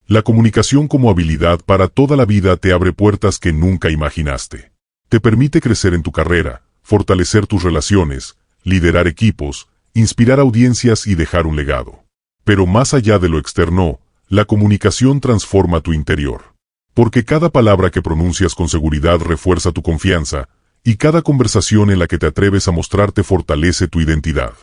La comunicación como habilidad para toda la vida te abre puertas que nunca imaginaste. Te permite crecer en tu carrera, fortalecer tus relaciones, liderar equipos, inspirar audiencias y dejar un legado. Pero más allá de lo externo, la comunicación transforma tu interior. Porque cada palabra que pronuncias con seguridad refuerza tu confianza, y cada conversación en la que te atreves a mostrarte fortalece tu identidad.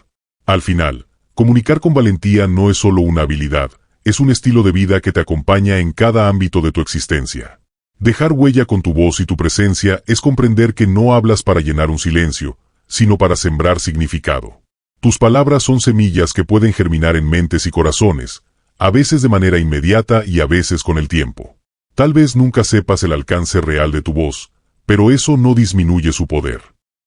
Al final, comunicar con valentía no es solo una habilidad, es un estilo de vida que te acompaña en cada ámbito de tu existencia. Dejar huella con tu voz y tu presencia es comprender que no hablas para llenar un silencio, sino para sembrar significado. Tus palabras son semillas que pueden germinar en mentes y corazones, a veces de manera inmediata y a veces con el tiempo. Tal vez nunca sepas el alcance real de tu voz, pero eso no disminuye su poder.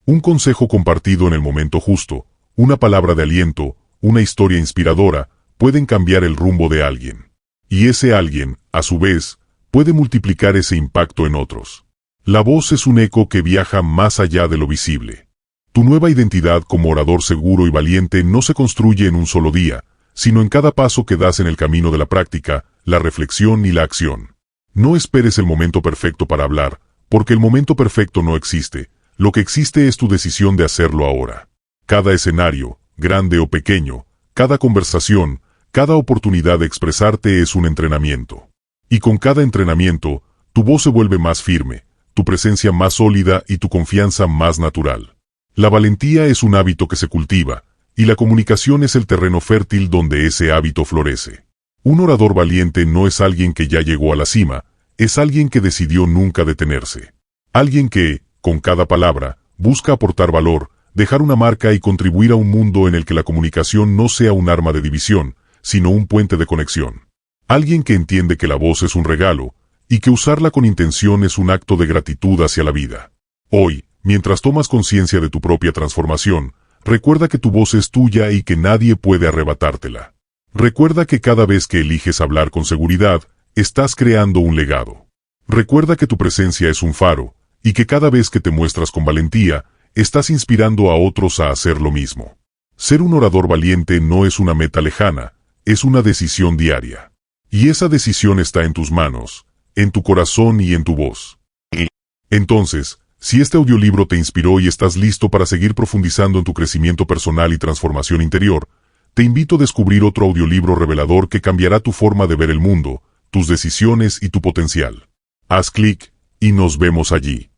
Un consejo compartido en el momento justo, una palabra de aliento, una historia inspiradora, pueden cambiar el rumbo de alguien. Y ese alguien, a su vez, puede multiplicar ese impacto en otros. La voz es un eco que viaja más allá de lo visible. Tu nueva identidad como orador seguro y valiente no se construye en un solo día, sino en cada paso que das en el camino de la práctica, la reflexión y la acción. No esperes el momento perfecto para hablar, porque el momento perfecto no existe. Lo que existe es tu decisión de hacerlo ahora. Cada escenario, grande o pequeño, cada conversación, cada oportunidad de expresarte es un entrenamiento. Y con cada entrenamiento, tu voz se vuelve más firme, tu presencia más sólida y tu confianza más natural. La valentía es un hábito que se cultiva, y la comunicación es el terreno fértil donde ese hábito florece. Un orador valiente no es alguien que ya llegó a la cima, es alguien que decidió nunca detenerse. Alguien que, con cada palabra, busca aportar valor, dejar una marca y contribuir a un mundo en el que la comunicación no sea un arma de división, sino un puente de conexión. Alguien que entiende que la voz es un regalo, y que usarla con intención es un acto de gratitud hacia la vida. Hoy, mientras tomas conciencia de tu propia transformación, recuerda que tu voz es tuya y que nadie puede arrebatártela. Recuerda que cada vez que eliges hablar con seguridad, estás creando un legado. Recuerda que tu presencia es un faro, y que cada vez que te muestras con valentía, estás inspirando a otros a hacer lo mismo. Ser un orador valiente no es una meta lejana, es una decisión diaria. Y esa decisión está en tus manos, en tu corazón y en tu voz. Entonces, si este audiolibro te inspiró y estás listo para seguir profundizando en tu crecimiento personal y transformación interior, te invito a descubrir otro audiolibro revelador que cambiará tu forma de ver el mundo, tus decisiones y tu potencial. Haz clic y nos vemos allí.